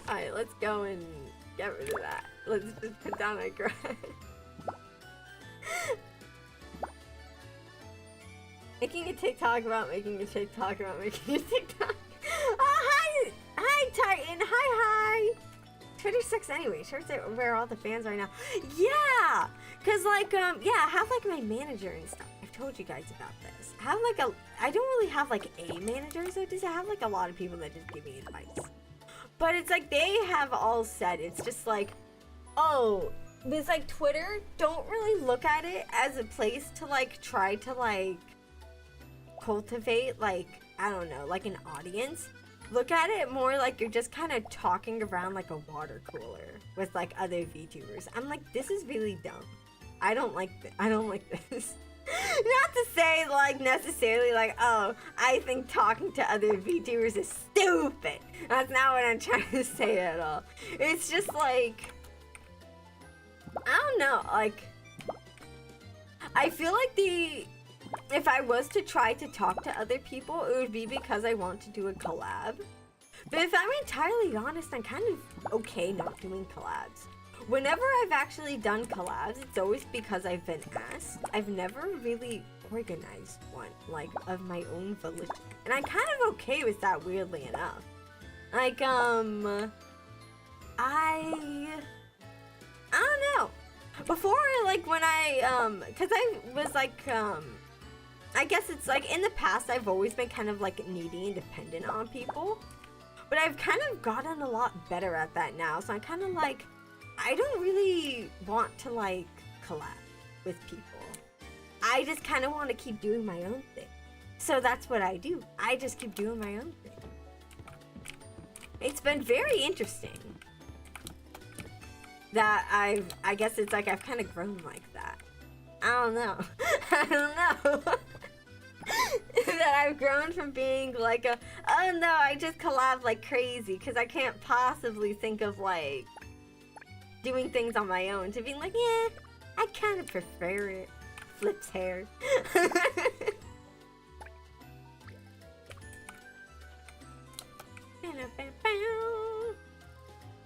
Alright, let's go and get rid of that. Let's just put down our grass. Making a TikTok about making a TikTok about making a TikTok. Oh, hi, Titan. Hi. Twitter sucks anyway. Shorts are where all the fans are now. Yeah, cause like yeah, I have like my manager and stuff. I've told you guys about this. I have like I don't really have like a manager, so I have like a lot of people that just give me advice. But it's like they have all said it's just like, oh, it's like Twitter. Don't really look at it as a place to like try to like cultivate like, I don't know, like an audience. look at it more like you're just kind of talking around like a water cooler with like other VTubers. I'm like, this is really dumb. I don't like this. Not to say like necessarily like, oh, I think talking to other VTubers is stupid. That's not what I'm trying to say at all. It's just like, I don't know, like, I feel like if I was to try to talk to other people, it would be because I want to do a collab. But if I'm entirely honest, I'm kind of okay not doing collabs. Whenever I've actually done collabs, it's always because I've been asked. I've never really organized one, like, of my own volition. And I'm kind of okay with that, weirdly enough. Like, I don't know. Before, like, when cause I was like, I guess it's like, in the past, I've always been kind of like needy and dependent on people. But I've kind of gotten a lot better at that now. So I'm kind of like, I don't really want to like collab with people. I just kind of want to keep doing my own thing. So that's what I do. I just keep doing my own thing. It's been very interesting that I guess it's like I've kind of grown like that. I don't know. I don't know. That I've grown from being like oh no, I just collab like crazy because I can't possibly think of like doing things on my own, to being like, yeah, I kind of prefer it. Flips hair.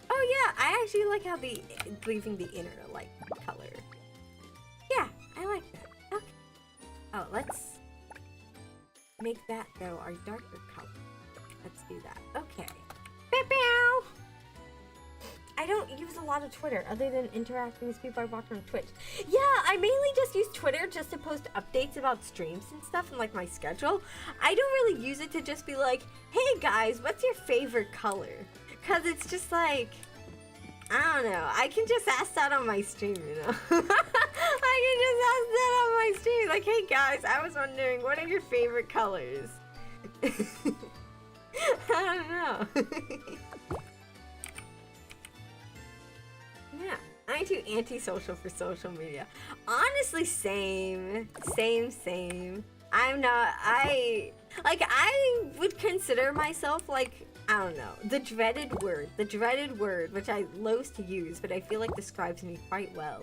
Oh yeah, I actually like how leaving the inner like color. Yeah, I like that. Okay. Oh, let's make that though our darker color. Let's do that. Okay. Bow. I don't use a lot of Twitter other than interacting with people I watch on Twitch. Yeah, I mainly just use Twitter just to post updates about streams and stuff and like my schedule. I don't really use it to just be like, hey guys, what's your favorite color? Cause it's just like, I don't know. I can just ask that on my stream, you know? I can just ask that on my stream. Like, hey guys, I was wondering, what are your favorite colors? I don't know. Yeah, I'm too antisocial for social media. Honestly, same. I'm not, I would consider myself like, I don't know, the dreaded word, which I loathe to use, but I feel like describes me quite well,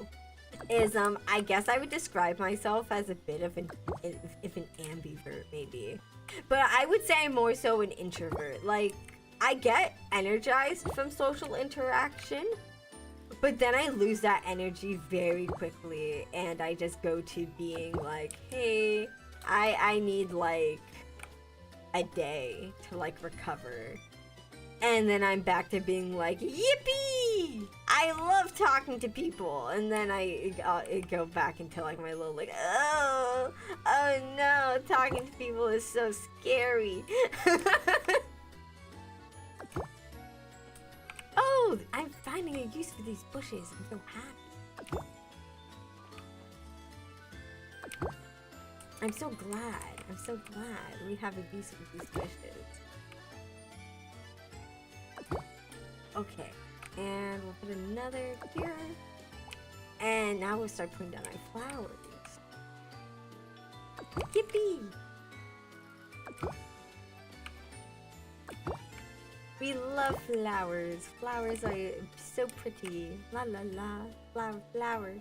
is, I guess I would describe myself as a bit of an ambivert, maybe. But I would say I'm more so an introvert. Like, I get energized from social interaction, but then I lose that energy very quickly, and I just go to being like, hey, I need like a day to like recover. And then I'm back to being like, yippee! I love talking to people. And then I go back into like my little like, oh no, talking to people is so scary. Oh, I'm finding a use for these bushes. I'm so happy. I'm so glad we have a use for these bushes. Okay, and we'll put another here. And now we'll start putting down our flowers. Yippee! We love flowers. Flowers are so pretty. La la la. Flower, flower.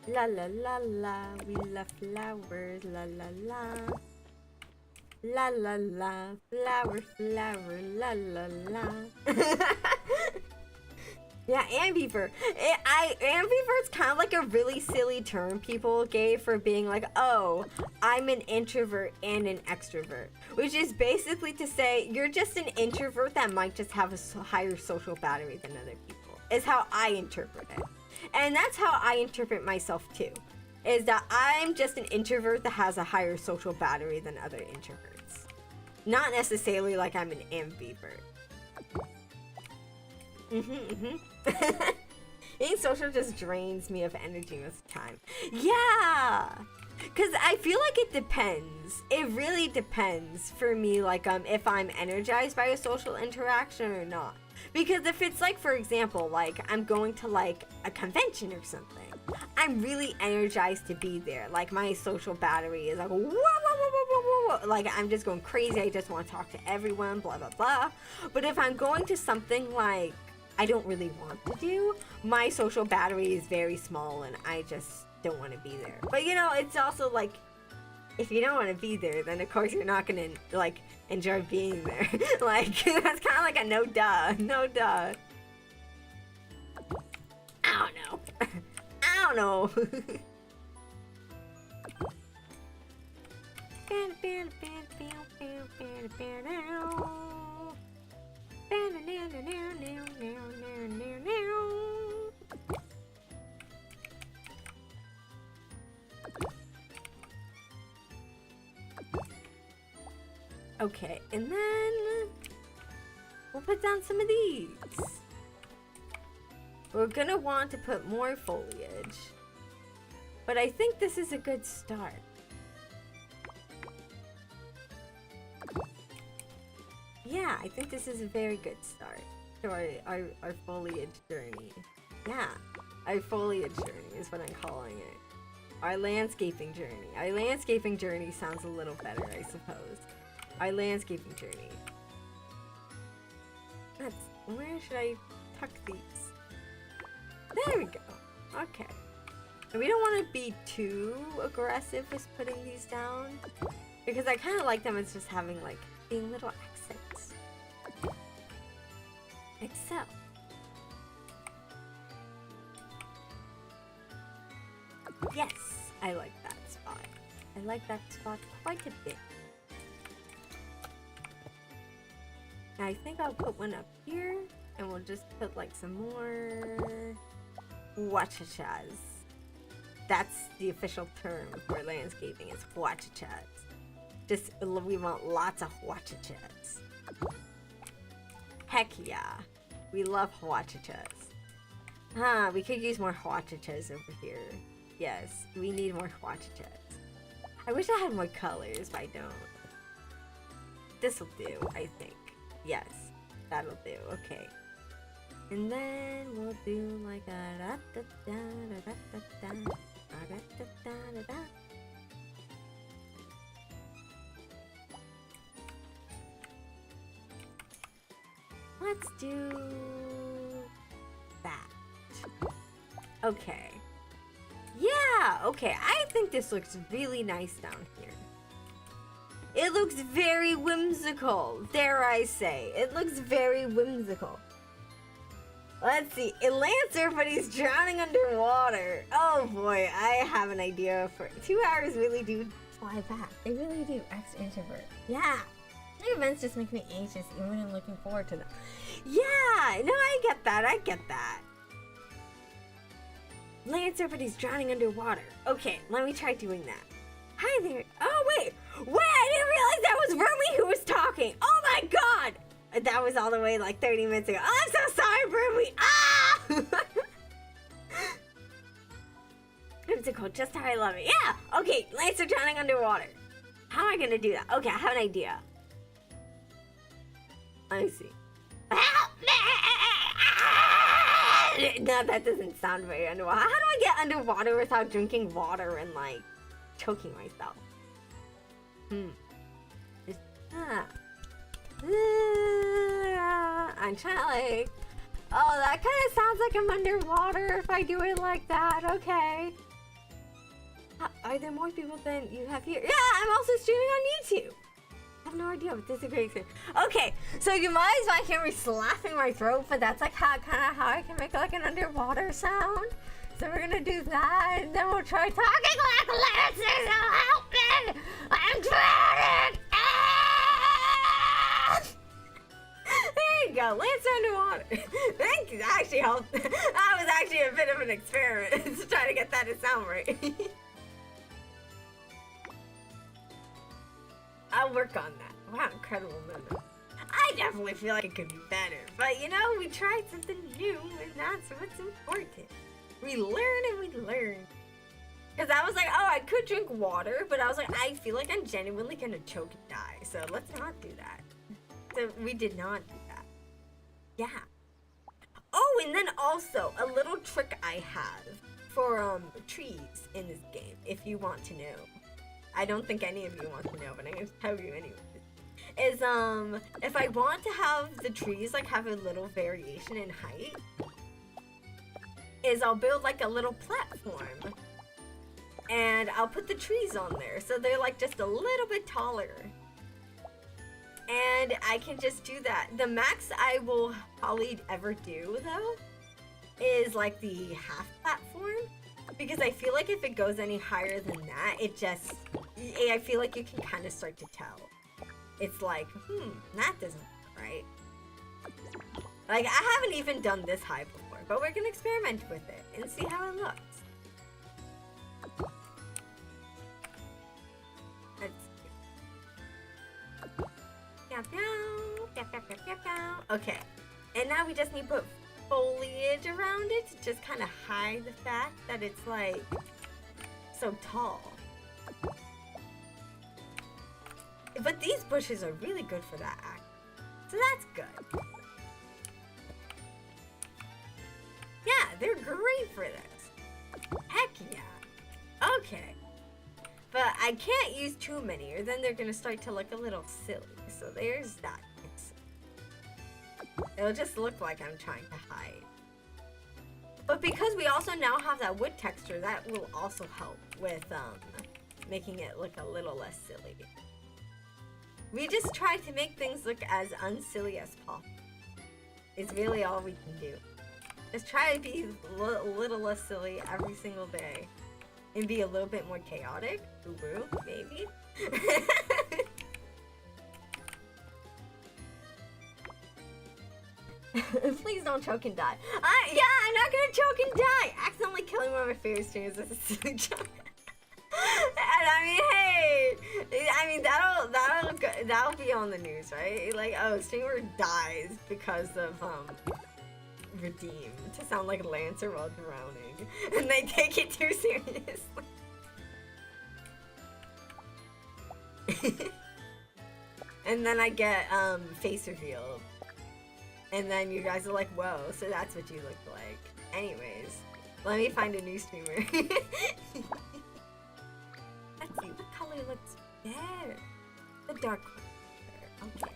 La la la la. We love flowers. La la la. La la la. Flower, flower. La la la. Yeah, ambivert. Ambivert's kind of like a really silly term people gave for being like, oh, I'm an introvert and an extrovert. Which is basically to say you're just an introvert that might just have a higher social battery than other people. Is how I interpret it. And that's how I interpret myself too. Is that I'm just an introvert that has a higher social battery than other introverts. Not necessarily like I'm an ambivert. Being social just drains me of energy most of the time. Yeah! Because I feel like it depends. It really depends for me, like, if I'm energized by a social interaction or not. Because if it's like, for example, like, I'm going to, like, a convention or something, I'm really energized to be there. Like, my social battery is like, whoa, whoa, whoa, whoa, whoa, whoa. Like, I'm just going crazy. I just want to talk to everyone, blah, blah, blah. But if I'm going to something like I don't really want to do, my social battery is very small and I just don't want to be there. But, you know, it's also like, if you don't want to be there, then of course you're not going to, like, enjoy being there. Like, that's kind of like a no duh. No duh. I don't know. I don't know. Okay, and then we'll put down some of these. We're gonna want to put more foliage, but I think this is a good start. Yeah, I think this is a very good start to our foliage journey. Yeah, our foliage journey is what I'm calling it. Our landscaping journey. Our landscaping journey sounds a little better, I suppose. Our landscaping journey. Where should I tuck these? There we go. Okay. And we don't want to be too aggressive with putting these down, because I kind of like them as just having, like, being little accents. Like so. Yes, I like that spot. I like that spot quite a bit. Now I think I'll put one up here, and we'll just put like some more huachachas. That's the official term for landscaping, is huachachas. Just, we want lots of huachachas. Heck yeah. We love huachachas. Huh, we could use more huachachas over here. Yes, we need more huachachas. I wish I had more colors, but I don't. This'll do, I think. Yes, that'll do. Okay. And then we'll do like a da da da da da da da da da da. Let's do that. Okay. Yeah, okay. I think this looks really nice down here. It looks very whimsical, dare I say. It looks very whimsical. Let's see. It Lancer, but he's drowning underwater. Oh boy, I have an idea for 2 hours. Really do fly back. They really do. Ex-introvert. Yeah. New events just make me anxious even when I'm looking forward to them. Yeah, no, I get that. I get that. Lancer, but he's drowning underwater. Okay, let me try doing that. Hi there. Oh, wait. Wait, I didn't realize that was Rumi who was talking. Oh my god. That was all the way like 30 minutes ago. Oh, I'm so sorry, Rumi. Ah! Whimsical, just how I love it. Yeah. Okay, Lancer drowning underwater. How am I gonna do that? Okay, I have an idea. Let me see. No, that doesn't sound very underwater. How do I get underwater without drinking water and like choking myself? Just, I'm trying to like, oh, that kind of sounds like I'm underwater if I do it like that. Okay. Are there more people than you have here? Yeah, I'm also streaming on YouTube. I have no idea, but this is a great experience. Okay, so you might as well hear me slapping my throat, but that's like how I can make like an underwater sound. So we're gonna do that, and then we'll try talking like Lancer. So help me! I'm drowning! Ah! There you go, Lancer underwater. Thank you. That actually helped. That was actually a bit of an experiment to try to get that to sound right. I'll work on that. Wow, incredible moment. I definitely feel like it could be better, but you know, we tried something new, and that's what's important. We learn and we learn. Because I was like, oh, I could drink water, but I was like, I feel like I'm genuinely gonna choke and die, so let's not do that. So we did not do that. Yeah. Oh, and then also, a little trick I have for trees in this game, if you want to know. I don't think any of you want to know, but I'm gonna tell you anyway. Is if I want to have the trees like have a little variation in height, is I'll build like a little platform and I'll put the trees on there so they're like just a little bit taller. And I can just do that. The max I will probably ever do though is like the half platform, because I feel like if it goes any higher than that, it just, I feel like you can kind of start to tell. It's like, that doesn't look right. Like, I haven't even done this high before, but we're gonna experiment with it and see how it looks. Let's see. Okay, and now we just need to put foliage around it to just kind of hide the fact that it's like so tall. But these bushes are really good for that act. So that's good. Yeah, they're great for this. Heck yeah. Okay. But I can't use too many or then they're gonna start to look a little silly. So there's that. It'll just look like I'm trying to hide. But because we also now have that wood texture, that will also help with making it look a little less silly. We just try to make things look as unsilly as possible. It's really all we can do. Just try to be a little less silly every single day. And be a little bit more chaotic. Ooh, maybe. Please don't choke and die. Yeah, I'm not gonna choke and die! Accidentally killing one of my favorite streamers is a silly joke. And I mean, hey, I mean that'll be on the news, right? Like, oh, streamer dies because of redeem to sound like Lancer while drowning, and they take it too seriously. And then I get face revealed, and then you guys are like, whoa, so that's what you look like. Anyways, let me find a new streamer. Let's see, what color looks better? The dark one. Okay.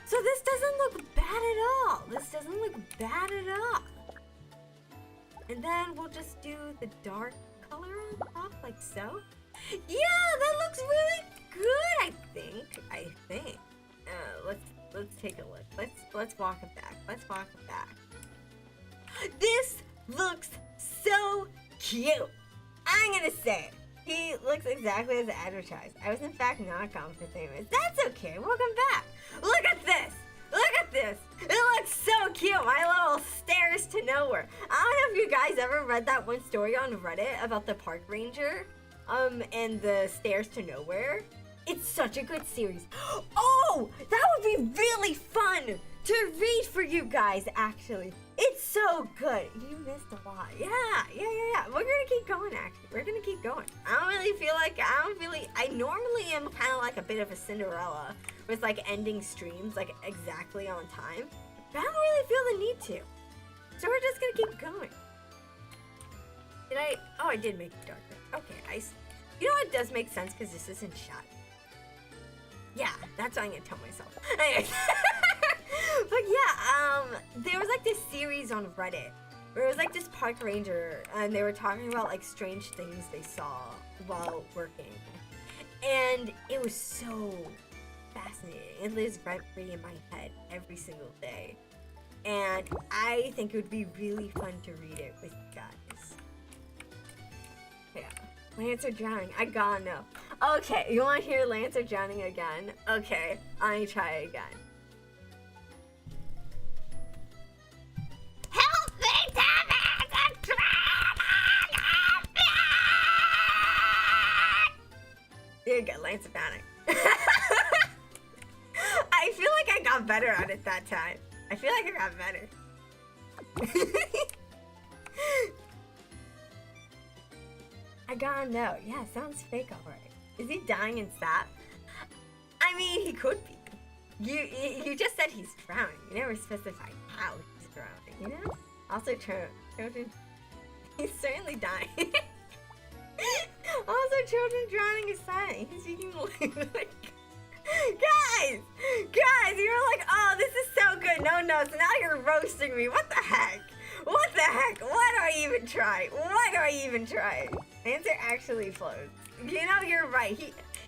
So this doesn't look bad at all. This doesn't look bad at all. And then we'll just do the dark color on top, like so. Yeah, that looks really good, I think. Let's take a look. Let's walk it back. Let's walk it back. This looks so cute. I'm gonna say it. He looks exactly as advertised. I was in fact not confident famous. That's okay. Welcome back. Look at this. Look at this. It looks so cute. My little stairs to nowhere. I don't know if you guys ever read that one story on Reddit about the park ranger, and the stairs to nowhere. It's such a good series. Oh, that would be really fun to read for you guys, actually. It's so good. You missed a lot. Yeah. We're gonna keep going, actually. We're gonna keep going. I normally am kind of like a bit of a Cinderella with like ending streams like exactly on time. But I don't really feel the need to. So we're just gonna keep going. I did make it darker. Okay, you know what does make sense because this isn't shot. Yeah, that's what I'm gonna tell myself. But yeah, there was like this series on Reddit where it was like this park ranger and they were talking about like strange things they saw while working. And it was so fascinating. It lives rent free in my head every single day. And I think it would be really fun to read it with you guys. Yeah. Lancer drowning. I gotta know. Okay, you wanna hear Lancer drowning again? Okay, let me try it again. Help me, Thomas! I'm drowning! There you go, Lancer drowning. I feel like I got better at it that time. I feel like I got better. I gotta know. Yeah, sounds fake alright. Is he dying in sap? I mean, he could be. You just said he's drowning. You never specified how he's drowning, you know? Also, children... He's certainly dying. Also, children drowning is silent. He's speaking like... Guys! Guys, you were like, oh, this is so good. No, so now you're roasting me. What the heck? What the heck? Why do I even try? Why do I even try? Answer actually floats. You know, you're right.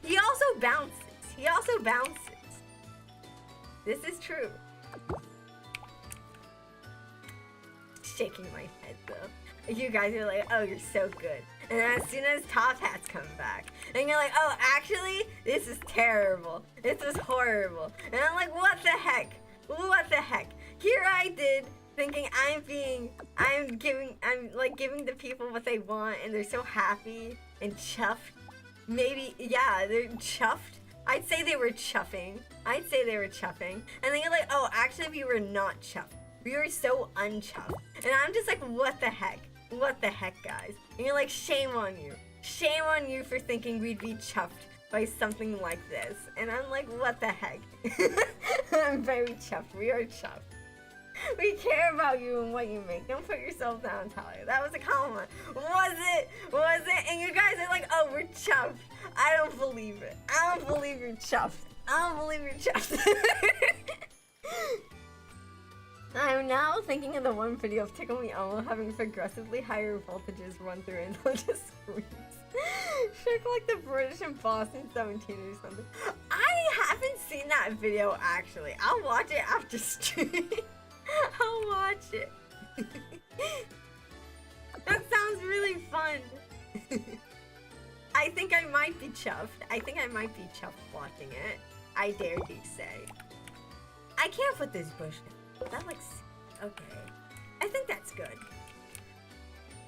He also bounces. He also bounces. This is true. Shaking my head though. You guys are like, oh, you're so good. And then as soon as Top Hat's come back, and you're like, oh, actually, this is terrible. This is horrible. And I'm like, what the heck? What the heck? Here I did, thinking I'm giving the people what they want, and they're so happy and chuffed. Maybe, yeah, they're chuffed. I'd say they were chuffing. And then you're like, oh, actually, we were not chuffed. We were so unchuffed. And I'm just like, what the heck? What the heck, guys? And you're like, shame on you. Shame on you for thinking we'd be chuffed by something like this. And I'm like, what the heck? I'm very chuffed. We are chuffed. We care about you and what you make. Don't put yourself down, Talia. That was a compliment. Was it? Was it? And you guys are like, oh, we're chuffed. I don't believe it. I don't believe you're chuffed. I don't believe you're chuffed. I'm now thinking of the one video of Tickle Me Elmo having progressively higher voltages run through and they'll just screams. Shook like the British in Boston 17 or something. I haven't seen that video actually. I'll watch it after stream. I'll watch it. That sounds really fun. I think I might be chuffed. I think I might be chuffed watching it. I dare to say. I can't put this bush in. That looks... okay. I think that's good.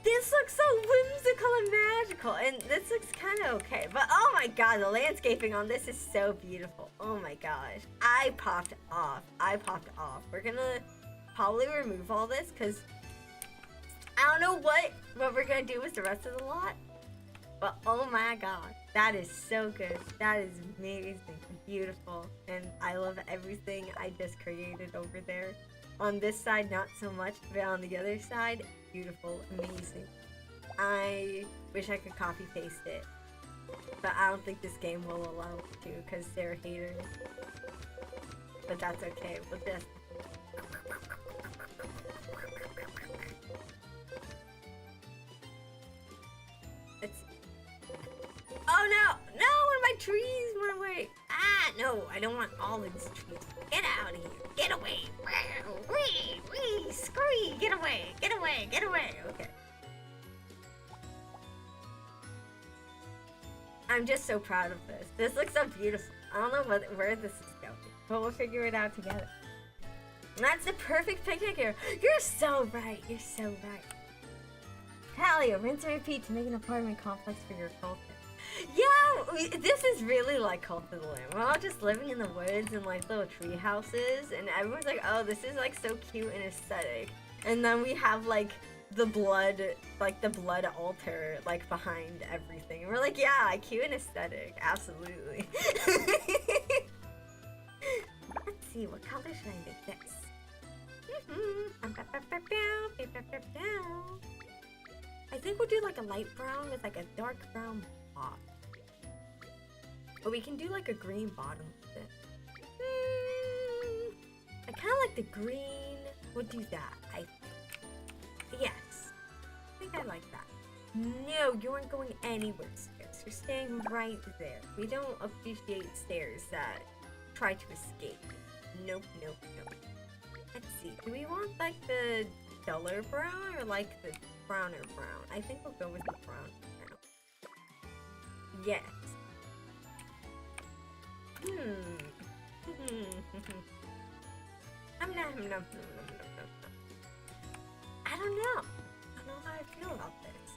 This looks so whimsical and magical, and this looks kind of okay. But oh my god, the landscaping on this is so beautiful. Oh my gosh. I popped off. We're gonna probably remove all this, because I don't know what we're gonna do with the rest of the lot. But oh my god, that is so good. That is amazing, beautiful, and I love everything I just created over there. On this side, not so much, but on the other side, beautiful, amazing. I wish I could copy paste it, but I don't think this game will allow us to, because they're haters. But that's okay, we'll just... Oh no! No! One of my trees went away! Ah! No! I don't want all of these trees. Get out of here! Get away! Wee! Scree! Get away! Get away! Get away! Okay. I'm just so proud of this. This looks so beautiful. I don't know where this is going, but we'll figure it out together. And that's the perfect picnic here. You're so right. You're so right. Talia, rinse and repeat to make an apartment complex for your culture. Yeah, this is really like Cult of the Lamb. We're all just living in the woods in like little tree houses, and everyone's like, oh, this is like so cute and aesthetic. And then we have like the blood altar like behind everything. And we're like, yeah, cute and aesthetic, absolutely. Let's see, what color should I make this? I think we'll do like a light brown with like a dark brown top. Or we can do like a green bottom with it. I kind of like the green. We'll do that, I think. Yes. I think I like that. No, you aren't going anywhere, stairs. You're staying right there. We don't appreciate stairs that try to escape. Nope. Let's see. Do we want like the duller brown or like the browner brown? I think we'll go with the brown brown. Yes. I don't know how I feel about this.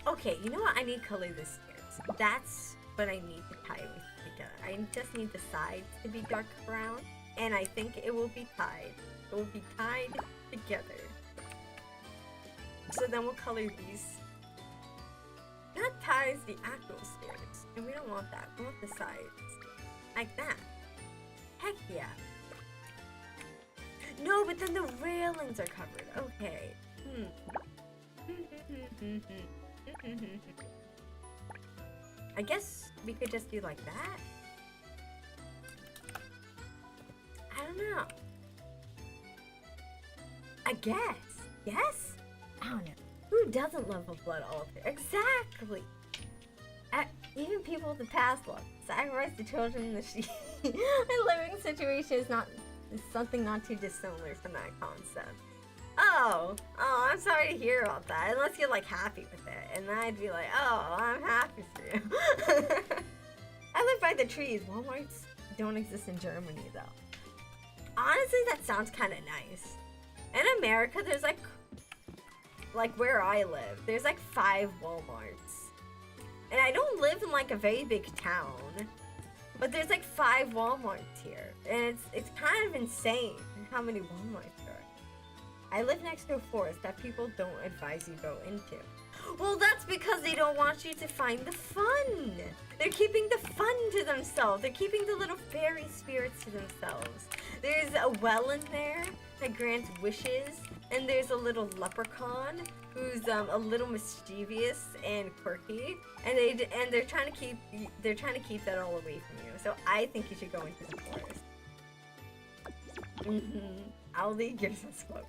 Okay, you know what? I need to color the stairs. That's what I need to tie with together. I just need the sides to be dark brown, and I think it will be tied. It will be tied together. So then we'll color these guys the actual stairs. And we don't want that. We want the sides. Like that. Heck yeah. No, but then the railings are covered. Okay. I guess we could just do like that. I don't know. I guess. Yes? I don't know. Who doesn't love a blood altar? Exactly. Even people of the past love. Sacrifice the children in the sheep. A living situation is something not too dissimilar from that concept. Oh, I'm sorry to hear about that. Unless you're like happy with it. And then I'd be like, oh, I'm happy for you. I live by the trees. Walmarts don't exist in Germany though. Honestly, that sounds kind of nice. In America, there's like where I live, there's like 5 Walmarts. And I don't live in like a very big town, but there's like 5 Walmarts here. And it's kind of insane how many Walmarts there are. I live next to a forest that people don't advise you go into. Well, that's because they don't want you to find the fun. They're keeping the fun to themselves. They're keeping the little fairy spirits to themselves. There's a well in there that grants wishes, and there's a little leprechaun who's a little mischievous and quirky, and they're trying to keep that all away from you. So I think you should go into the forest. I'll lead you to the spot.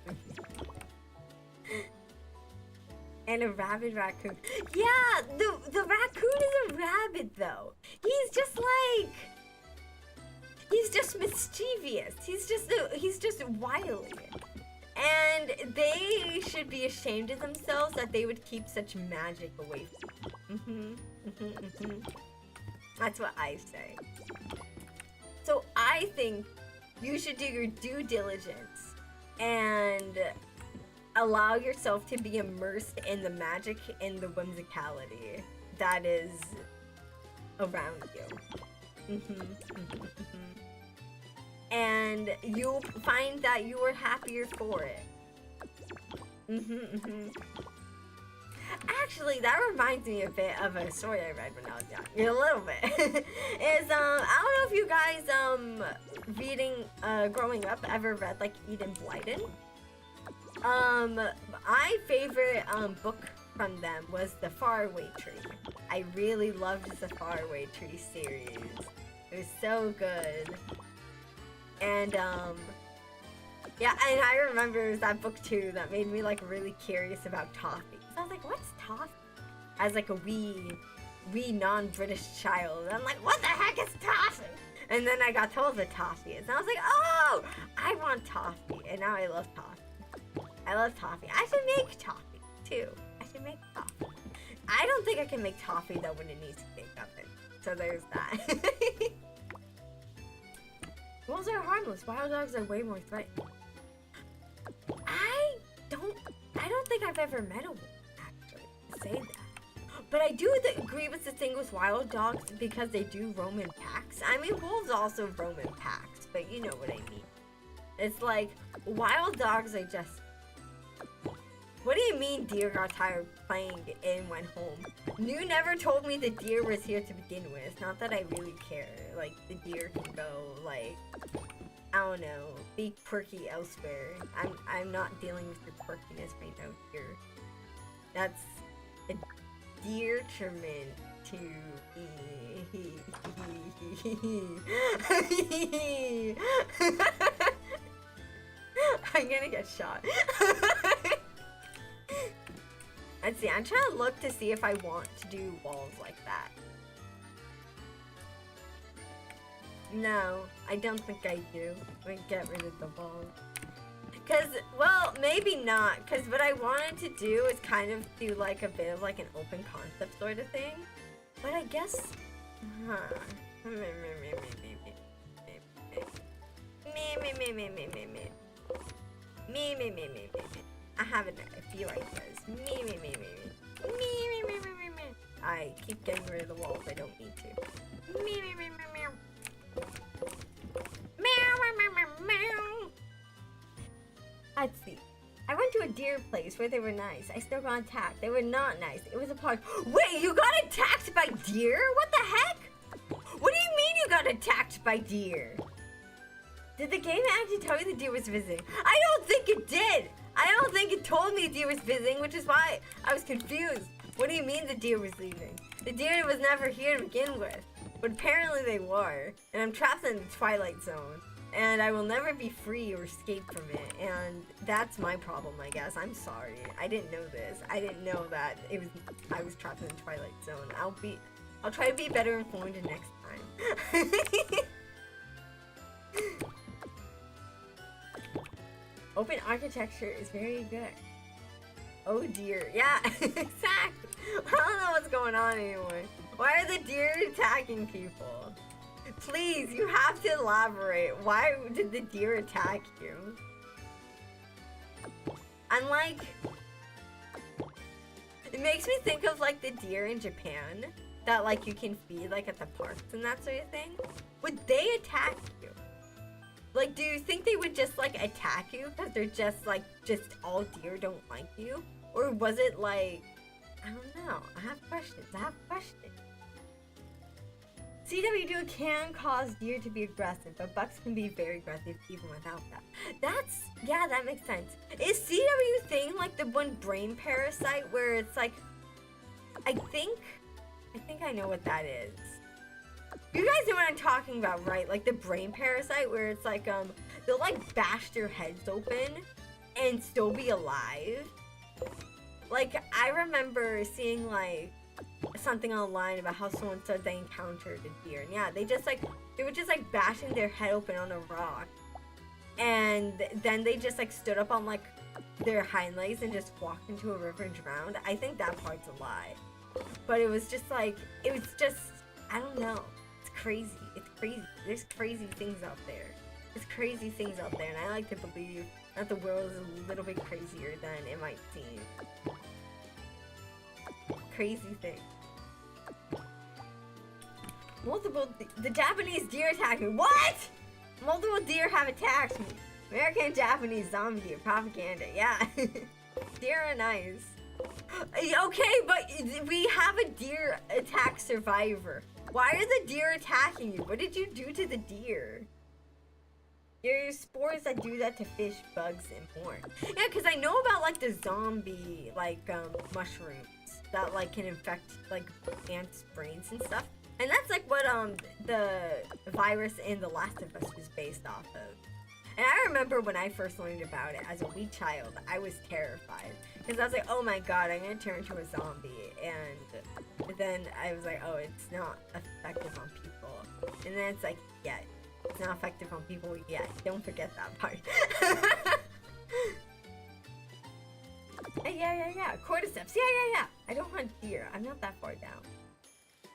And a rabid raccoon. Yeah, the raccoon is a rabbit though. He's just mischievous. He's just wily. And they should be ashamed of themselves that they would keep such magic away from them. That's what I say. So I think you should do your due diligence and allow yourself to be immersed in the magic and the whimsicality that is around you. And you'll find that you are happier for it. Actually, that reminds me a bit of a story I read when I was young. A little bit. I don't know if you guys growing up ever read like Eden Blyton. My favorite book from them was The Faraway Tree. I really loved the Faraway Tree series. It was so good. And yeah, and I remember it was that book too that made me like really curious about toffee. So I was like, what's toffee? As like a wee non-British child. I'm like, what the heck is toffee? And then I got told what toffee is. And I was like, oh, I want toffee. And now I love toffee. I love toffee. I should make toffee too. I should make toffee. I don't think I can make toffee though when it needs to bake oven. So there's that. Wolves are harmless. Wild dogs are way more threatening. I don't think I've ever met a wolf actually say that. But I do agree with the thing with wild dogs because they do roam in packs. I mean, wolves also roam in packs, but you know what I mean. It's like wild dogs are just. What do you mean deer got tired playing and went home? You never told me the deer was here to begin with. Not that I really care. Like, the deer can go, like, I don't know, be quirky elsewhere. I'm not dealing with your quirkiness right now, deer. That's a detriment to I'm gonna get shot. Let's see, I'm trying to look to see if I want to do walls like that. No, I don't think I do. I'm gonna get rid of the walls. Cause, well, maybe not. Cause what I wanted to do is kind of do like a bit of like an open concept sort of thing. But I guess, I have a few ideas. I keep getting rid of the walls. I don't need to. Let's see. I went to a deer place where they were nice. I still got attacked. They were not nice. It was a park. Wait, you got attacked by deer? What the heck? What do you mean you got attacked by deer? Did the game actually tell you the deer was visiting? I don't think it did. I don't think it told me the deer was visiting, which is why I was confused. What do you mean the deer was leaving? The deer was never here to begin with. But apparently they were. And I'm trapped in the Twilight Zone. And I will never be free or escape from it. And that's my problem, I guess. I'm sorry. I didn't know this. I didn't know that I was trapped in the Twilight Zone. I'll try to be better informed next time. Open architecture is very good. Oh dear. Yeah, exactly. I don't know what's going on anymore. Why are the deer attacking people? Please, you have to elaborate. Why did the deer attack you? I'm like... It makes me think of like the deer in Japan that like you can feed like at the parks and that sort of thing. Would they attack you? Like, do you think they would just like attack you because they're just all deer don't like you? Or was it like, I don't know. I have questions. CW2 can cause deer to be aggressive, but bucks can be very aggressive even without that. Yeah, that makes sense. Is CW thing like the one brain parasite where it's like, I think I know what that is. You guys know what I'm talking about, right? Like the brain parasite where it's like, they'll like bash their heads open and still be alive. Like, I remember seeing like, something online about how someone said they encountered a deer, and yeah, they were just like bashing their head open on a rock, and then they just like stood up on like their hind legs and just walked into a river and drowned. I think that part's a lie, but it was just I don't know. It's crazy. There's crazy things out there. And I like to believe that the world is a little bit crazier than it might seem. Crazy thing. The Japanese deer attacked me. What? Multiple deer have attacked me. American and Japanese zombie deer propaganda. Yeah. Deer are nice. Okay, but we have a deer attack survivor. Why are the deer attacking you? What did you do to the deer? There's spores that do that to fish, bugs, and more. Yeah, because I know about like the zombie mushrooms that like can infect like ants' brains and stuff. And that's like what the virus in The Last of Us was based off of. And I remember when I first learned about it as a wee child, I was terrified. Because I was like, oh my god, I'm gonna turn into a zombie. And then I was like, oh, it's not effective on people. And then it's like, yeah, it's not effective on people yet. Don't forget that part. Yeah. Cordyceps. Yeah. I don't hunt deer. I'm not that far down.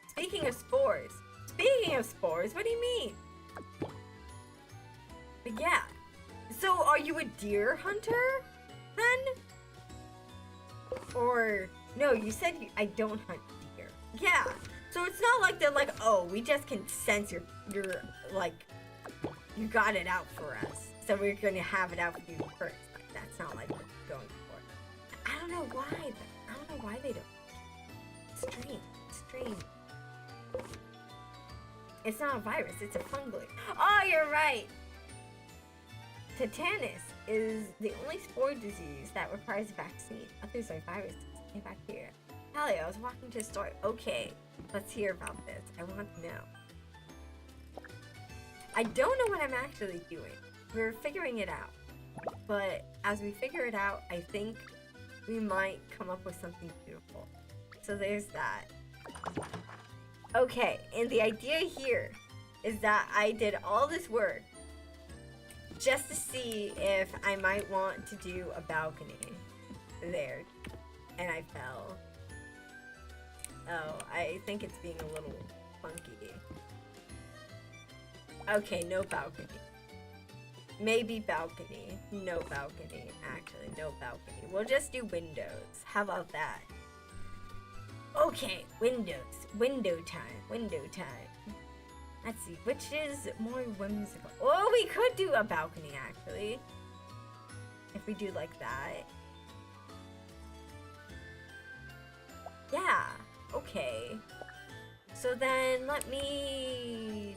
Speaking of spores, what do you mean? But yeah. So are you a deer hunter then? Or no, you said I don't hunt deer. Yeah. So it's not like they're like, oh, we just can sense your like, you got it out for us, so we're gonna have it out for you first. Like, that's not like what you're going for. I don't know why. I don't know why they don't. Strange. It's not a virus. It's a fungus. Oh, you're right. Tetanus is the only spore disease that requires a vaccine. Others are viruses and bacteria. Hallie, I was walking to a store. Okay, let's hear about this. I want to know. I don't know what I'm actually doing. We're figuring it out. But as we figure it out, I think we might come up with something beautiful. So there's that. Okay, and the idea here is that I did all this work just to see if I might want to do a balcony there. And I fell. Oh, I think it's being a little funky. Okay, no balcony. Maybe balcony. No balcony. Actually, no balcony. We'll just do windows. How about that? Okay, windows. Window time. Let's see, which is more whimsical? Oh, we could do a balcony, actually. if we do like that. Yeah, okay. So then let me...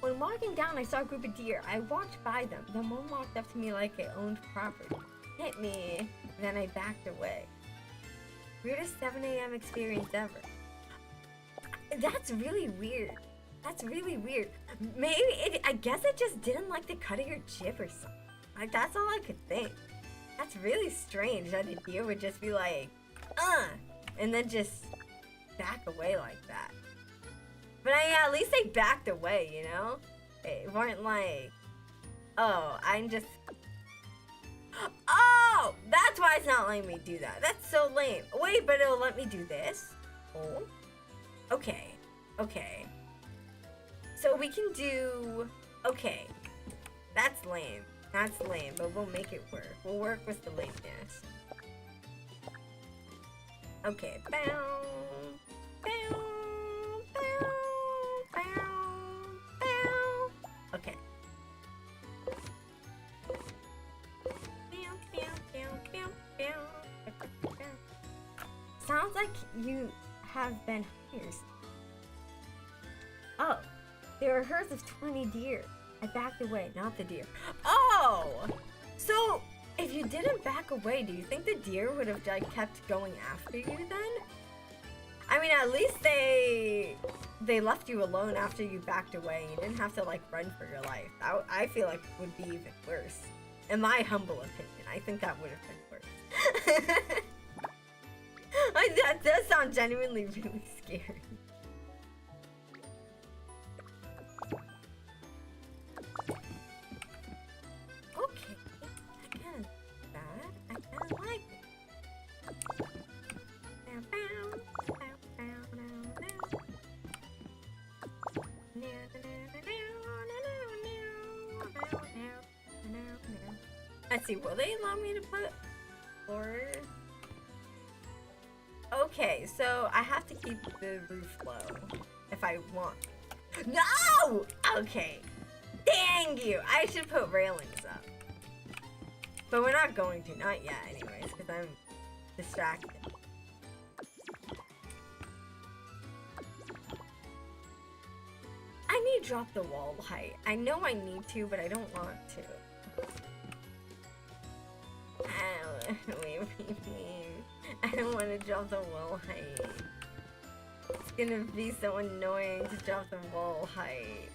When walking down, I saw a group of deer. I walked by them. Then one walked up to me like it owned property. Hit me. Then I backed away. Weirdest 7 a.m. experience ever. That's really weird. That's really weird. Maybe I guess it just didn't like the cut of your jib or something. Like, that's all I could think. That's really strange that a deer would just be like, and then just back away like that. But at least they backed away, you know? They weren't like, oh, I'm just... Oh! That's why it's not letting me do that. That's so lame. Wait, but it'll let me do this? Oh? Okay. Okay. So we can do... Okay. That's lame. That's lame, but we'll make it work. We'll work with the lameness. Okay. Bow. Bow. Bow. Bow. Bow. Okay. Sounds like you have been hired. Oh, there are herds of 20 deer. I backed away, not the deer. Oh! So, if you didn't back away, do you think the deer would have like kept going after you then? I mean, at least they left you alone after you backed away. You didn't have to like run for your life. I feel like it would be even worse. In my humble opinion, I think that would have been worse. Like, that does sound genuinely really scary. Okay, I kind of that. I kind of like it. Bow, bow, bow, bow, bow, bow. Let's see, will they allow me to put or? Okay, so I have to keep the roof low if I want. No! Okay. Dang you! I should put railings up. But we're not going to, not yet anyways, because I'm distracted. I need to drop the wall height. I know I need to, but I don't want to. Wait. I don't want to drop the wall height. It's gonna be so annoying to drop the wall height.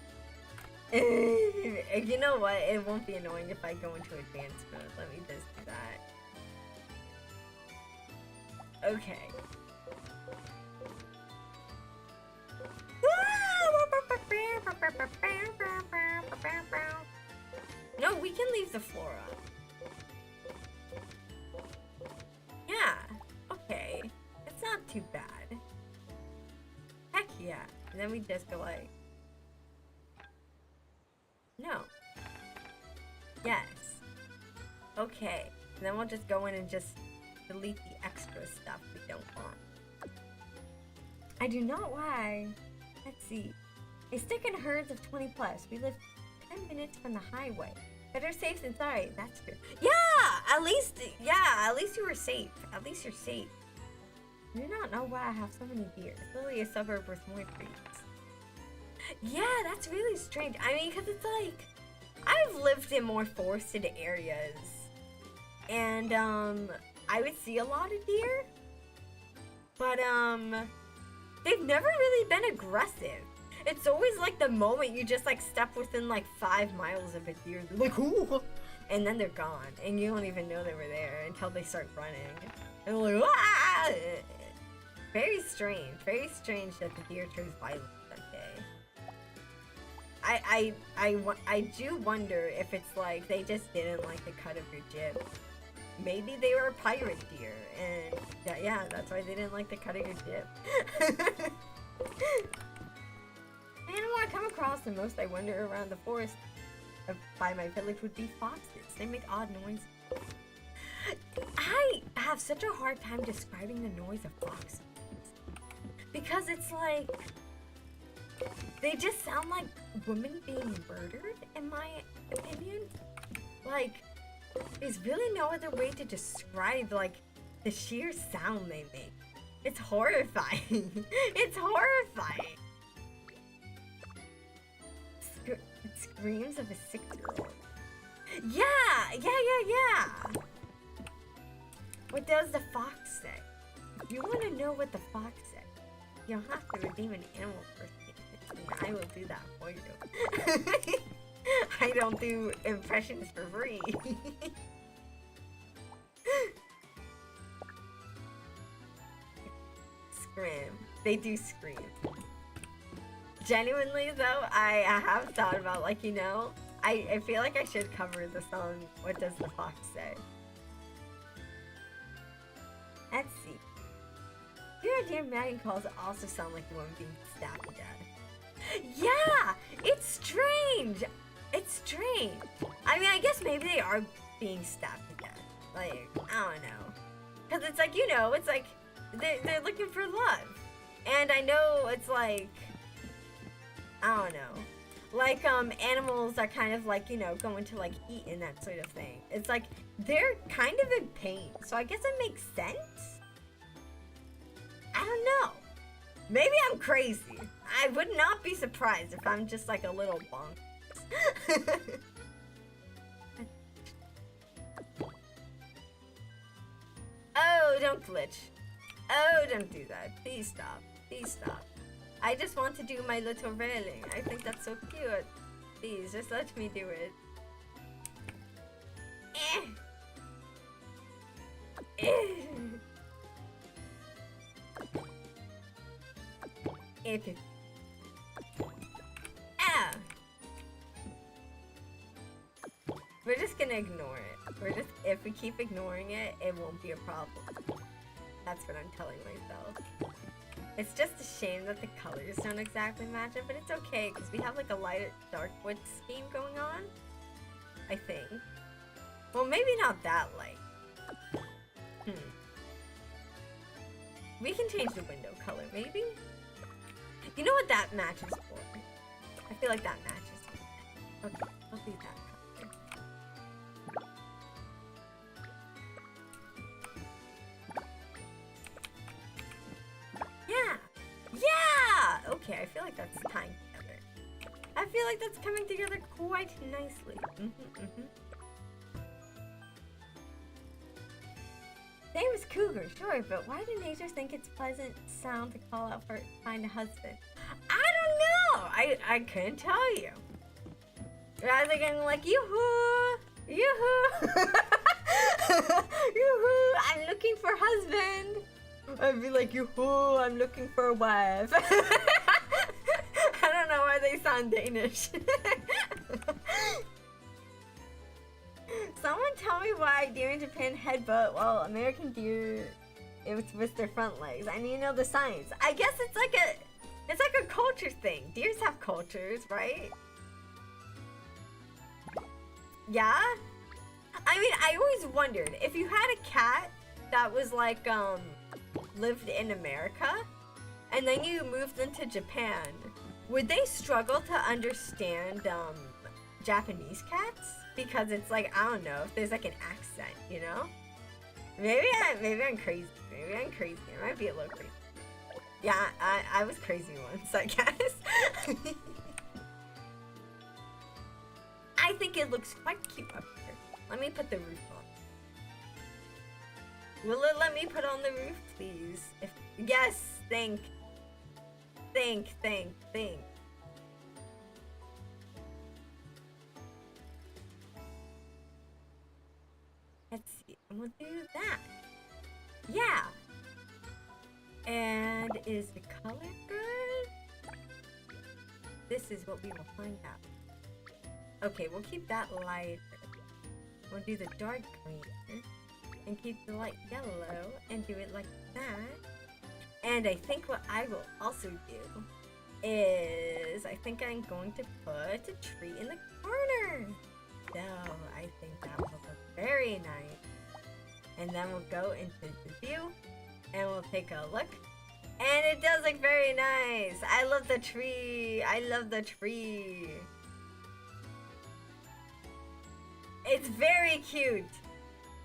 You know what? It won't be annoying if I go into advanced mode. Let me just do that. Okay. No, we can leave the floor up. Yeah, okay. It's not too bad. Heck yeah. And then we just go like... No. Yes. Okay. And then we'll just go in and just delete the extra stuff we don't want. I do not lie. Let's see. They stick in herds of 20 plus. We live 10 minutes from the highway. Better safe than sorry. That's true. Yeah! At least you were safe. At least you're safe. I do not know why I have so many deer. It's literally a suburb with more trees. Yeah, that's really strange. I mean, because it's like, I've lived in more forested areas. And, I would see a lot of deer. But, they've never really been aggressive. It's always like the moment you just like step within like 5 miles of a deer, they're like, ooh, and then they're gone, and you don't even know they were there until they start running. And they're like, ah! Very strange that the deer chose violence that day. I do wonder if it's like they just didn't like the cut of your jib. Maybe they were a pirate deer, and yeah, that's why they didn't like the cut of your jib. The animal I come across the most, I wonder, around the forest by my village would be foxes. They make odd noises. I have such a hard time describing the noise of foxes. Because it's like... They just sound like women being murdered, in my opinion. Like, there's really no other way to describe, like, the sheer sound they make. It's horrifying. It's horrifying. It screams of a 6-year-old. Yeah. What does the fox say? If you want to know what the fox said, you'll have to redeem an animal first. I will do that for you. I don't do impressions for free. Scream. They do scream. Genuinely though, I have thought about, like, you know, I feel like I should cover the song What Does the Fox Say? Let's see. Dear Megan calls also sound like a woman being stabbed to death. Yeah! It's strange! It's strange. I mean, I guess maybe they are being stabbed to death. Like, I don't know. Because it's like, you know, it's like, they're looking for love. And I know it's like, I don't know. Like, animals are kind of like, you know, going to, like, eat and that sort of thing. It's like, they're kind of in pain. So I guess it makes sense? I don't know. Maybe I'm crazy. I would not be surprised if I'm just, like, a little bonk. Oh, don't glitch. Oh, don't do that. Please stop. Please stop. I just want to do my little railing. I think that's so cute. Please, just let me do it. Epic. Ah! We're just gonna ignore it. If we keep ignoring it, it won't be a problem. That's what I'm telling myself. It's just a shame that the colors don't exactly match it, but it's okay, because we have like a light dark wood scheme going on. I think. Well, maybe not that light. We can change the window color, maybe? You know what that matches for? I feel like that matches. Okay, I'll do that color. Yeah! Okay, I feel like that's tying together. I feel like that's coming together quite nicely. Name is Cougar, sure, but why do natives think it's pleasant sound to call out for find a husband? I don't know! I couldn't tell you. Rather than like, yoo-hoo! Yoo-hoo! Yoo-hoo! I'm looking for husband! I'd be like, yoo-hoo! I'm looking for a wife. I don't know why they sound Danish. Someone tell me why deer in Japan headbutt while American deer it's with their front legs. I need to know the science. I guess it's like a culture thing. Deers have cultures, right? Yeah? I mean, I always wondered if you had a cat that was like lived in America and then you moved into Japan, would they struggle to understand Japanese cats? Because it's like, I don't know, if there's like an accent, you know? Maybe I'm crazy. Maybe I'm crazy. I might be a little crazy. Yeah, I was crazy once, I guess. I think it looks quite cute up here. Let me put the roof on. Will it let me put on the roof, please? Yes, think. Let's see, and we'll do that. Yeah. And is the color good? This is what we will find out. Okay, we'll keep that light. We'll do the dark green and keep the light yellow and do it like that. And I think what I will also do is I think I'm going to put a tree in the corner. So I think that will look very nice. And then we'll go into the view and we'll take a look And it does look very nice. I love the tree. I love the tree. It's very cute.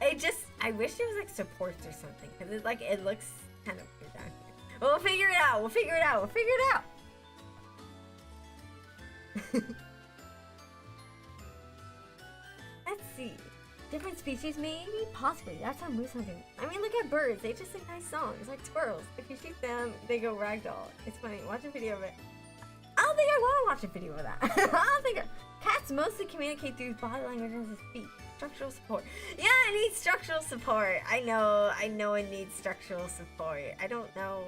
I wish there was like supports or something, because it looks kind of weird down here. But we'll figure it out. We'll figure it out. We'll figure it out. Let's see. Different species, maybe? Possibly. That's how moose hunting. I mean, look at birds. They just sing nice songs, like squirrels. If you shoot them, they go ragdoll. It's funny. Watch a video of it. I don't think I want to watch a video of that. I don't think cats mostly communicate through body language and speech. Structural support. Yeah, I need structural support. I know it needs structural support. I don't know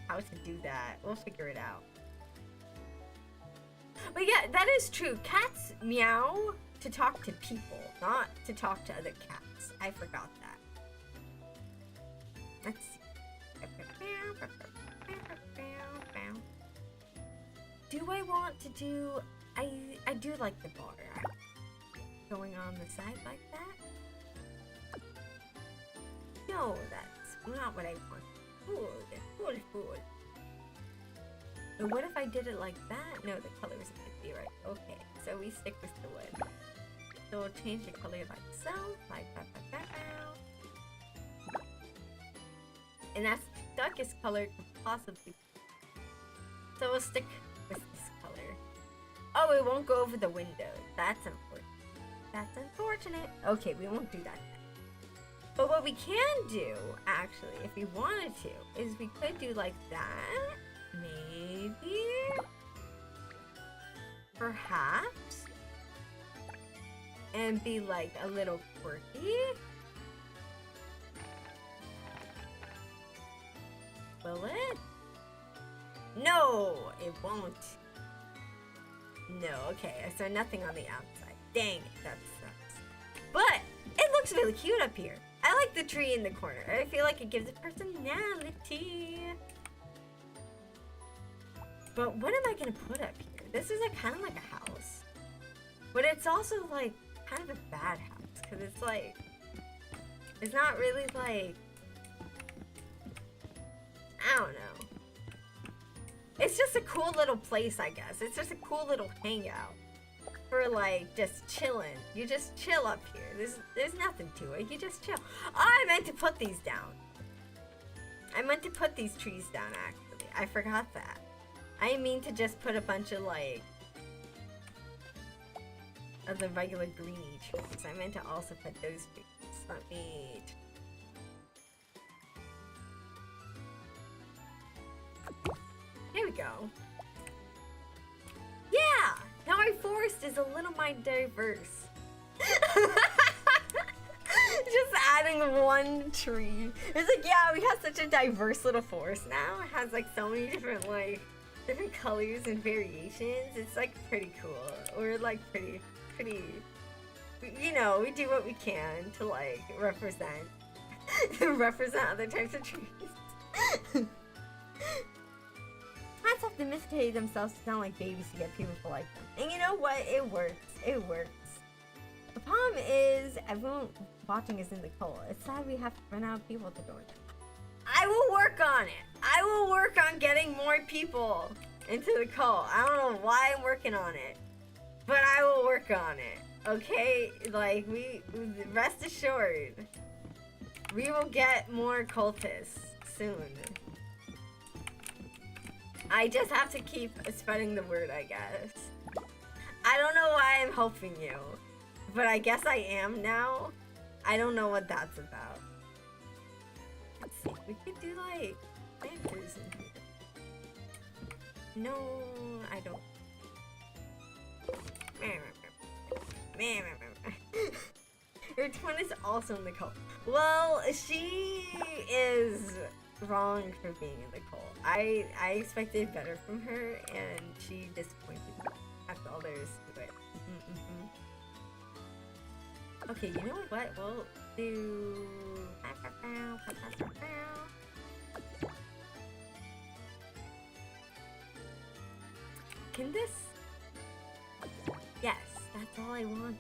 how to do that. We'll figure it out. But yeah, that is true. Cats meow to talk to people, not to talk to other cats. I forgot that. Let's see. Do I want to do... I do like the bar going on the side like that. No, that's not what I want. Food. But what if I did it like that? No, the color isn't going to be right. Okay, so we stick with the wood. So we'll change the color like so, like that. And that's the darkest color could possibly be. So we'll stick with this color. Oh, it won't go over the window. That's unfortunate. That's unfortunate. Okay, we won't do that then. But what we can do, actually, if we wanted to, is we could do like that. Maybe. Perhaps. And be like a little quirky. Will it? No, it won't. No, okay, so nothing on the outside. Dang it, that sucks. But it looks really cute up here. I like the tree in the corner. I feel like it gives it personality. But what am I gonna put up here? This is kind of like a house. But it's also like kind of a bad house. Because it's like, it's not really like, I don't know. It's just a cool little place, I guess. It's just a cool little hangout. For like just chilling. You just chill up here. There's nothing to it. You just chill. Oh, I meant to put these down. I meant to put these trees down actually. I forgot that. I mean to just put a bunch of like of the regular greeny trees. I meant to also put those trees. Let me. There we go. Yeah! Now our forest is a little more diverse. Just adding one tree. It's like, yeah, we have such a diverse little forest now. It has like so many different like different colors and variations. It's like pretty cool. We're like pretty, you know, we do what we can to like represent other types of trees. Cats have domesticated themselves to sound like babies to get people to like them. And you know what? It works. It works. The problem is everyone watching is in the cold. It's sad we have to run out of people to go in. I will work on it. I will work on getting more people into the cult. I don't know why I'm working on it, but I will work on it. Okay? Like, rest assured, we will get more cultists soon. I just have to keep spreading the word, I guess. I don't know why I'm helping you, but I guess I am now. I don't know what that's about. Let's see, we could do like planters in here. No, I don't. Your twin is also in the cult. Well, she is wrong for being in the cult. I expected better from her, and she disappointed me. That's all there is to it. Okay, you know what? We'll do. Can this? Yes, that's all I want.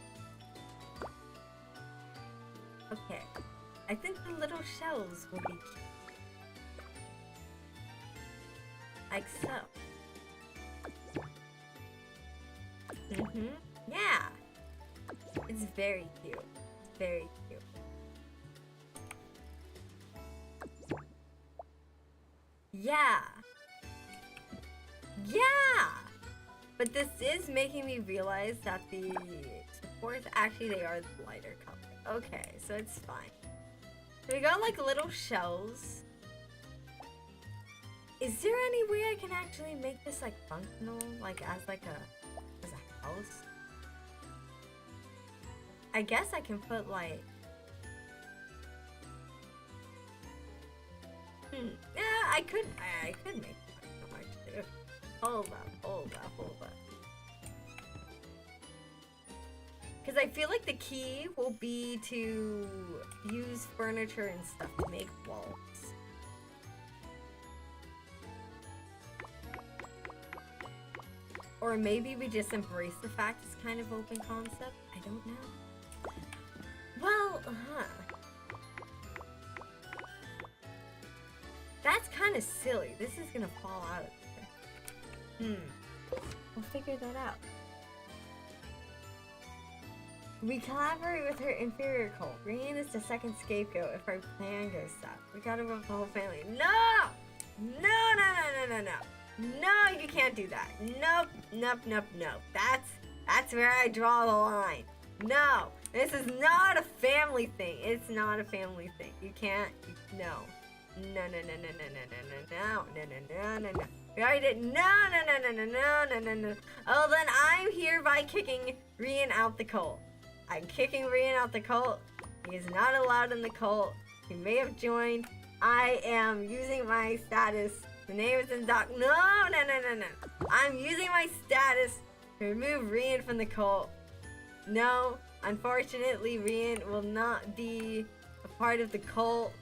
Okay, I think the little shells will be cute. Like so. Yeah. It's very cute. Very cute. Yeah. Yeah! But this is making me realize that the supports, actually they are the lighter color. Okay, so it's fine. So we got like little shells. Is there any way I can actually make this like functional? Like as a house? I guess I can put like... Yeah, I could make it functional actually. Hold up. Because I feel like the key will be to use furniture and stuff to make walls. Or maybe we just embrace the fact it's kind of open concept. I don't know. Well, That's kind of silly. This is gonna fall out of there. We'll figure that out. We collaborate with her inferior cult. Rian is the second scapegoat if our plan goes south. We gotta rope the whole family. No! No, you can't do that. Nope. That's where I draw the line. No, this is not a family thing. It's not a family thing. You can't, no. No. We already did, no. Oh, then I'm hereby kicking Rian out the cult. I'm kicking Rian out the cult. He is not allowed in the cult. He may have joined. I am using my status. The name is in doc. No. I'm using my status to remove Rian from the cult. No, unfortunately, Rian will not be a part of the cult.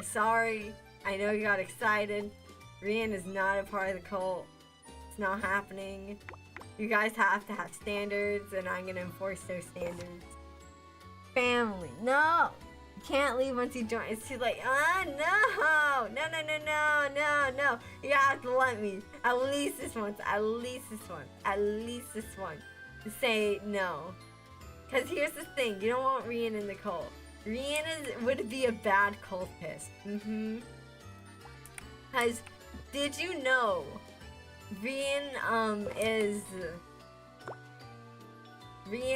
Sorry, I know you got excited. Rian is not a part of the cult. It's not happening. You guys have to have standards, and I'm gonna enforce their standards. Family, no! You can't leave once you join. It's too late. No! No. You have to let me. At least this once. To say no. Because here's the thing. You don't want Rian in the cult. Rian would be a bad cultist. Because, did you know Rian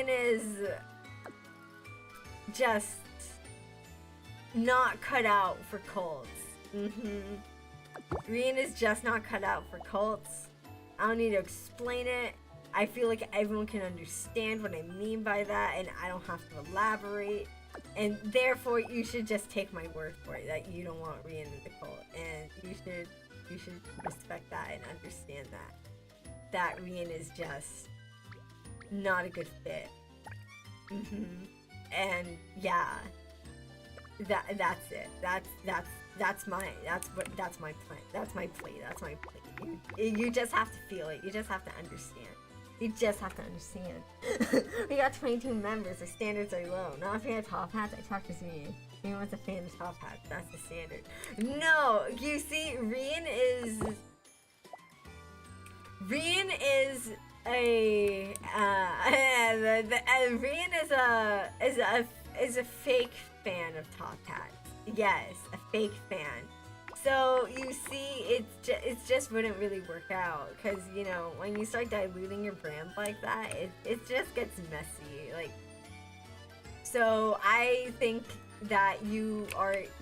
is just not cut out for cults. Rian is just not cut out for cults. I don't need to explain it. I feel like everyone can understand what I mean by that, and I don't have to elaborate. And therefore, you should just take my word for it that you don't want Rian in the cult, and you should respect that and understand that Rian is just not a good fit. And yeah, that's it. That's my plan. That's my plea. You just have to feel it. You just have to understand. We got 22 members. The standards are low. Not a fan of top hats. I talked to Rian. Rian was a fan of top hats. That's the standard. No, you see, Rian is a Rian is a fake fan of top hats. Yes, a fake fan. So you see, it just wouldn't really work out, because you know, when you start diluting your brand like that, it just gets messy. Like, so I think that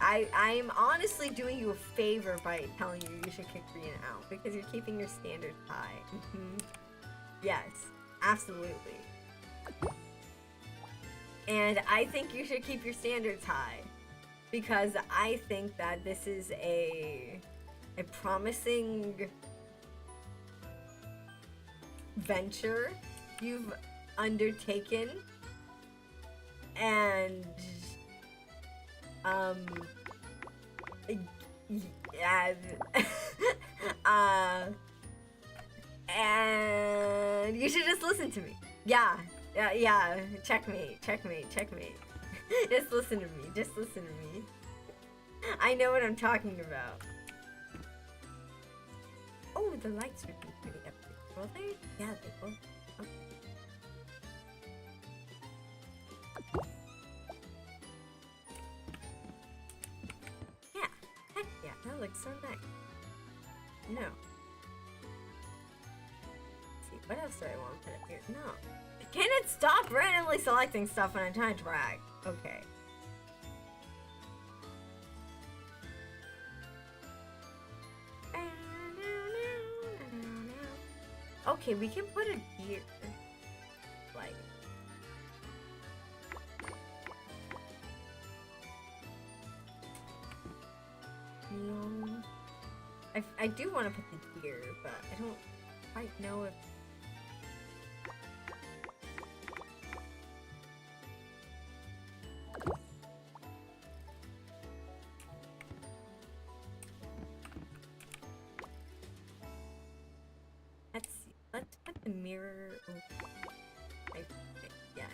I'm honestly doing you a favor by telling you should kick Rian out, because you're keeping your standards high. Yes, absolutely. And I think you should keep your standards high, because I think that this is a promising venture you've undertaken, and and you should just listen to me. Yeah, checkmate. Just listen to me. I know what I'm talking about. Oh, the lights are pretty epic. Will they? Yeah, they will. Okay. Yeah. Heck yeah. That looks so nice. No. Let's see. What else do I want to put up here? No. Can it stop randomly selecting stuff when I'm trying to drag? Okay. Okay, we can put a gear. Like. No. I do want to put the gear, but I don't quite know if. Let's see. Let's put the mirror. Yeah.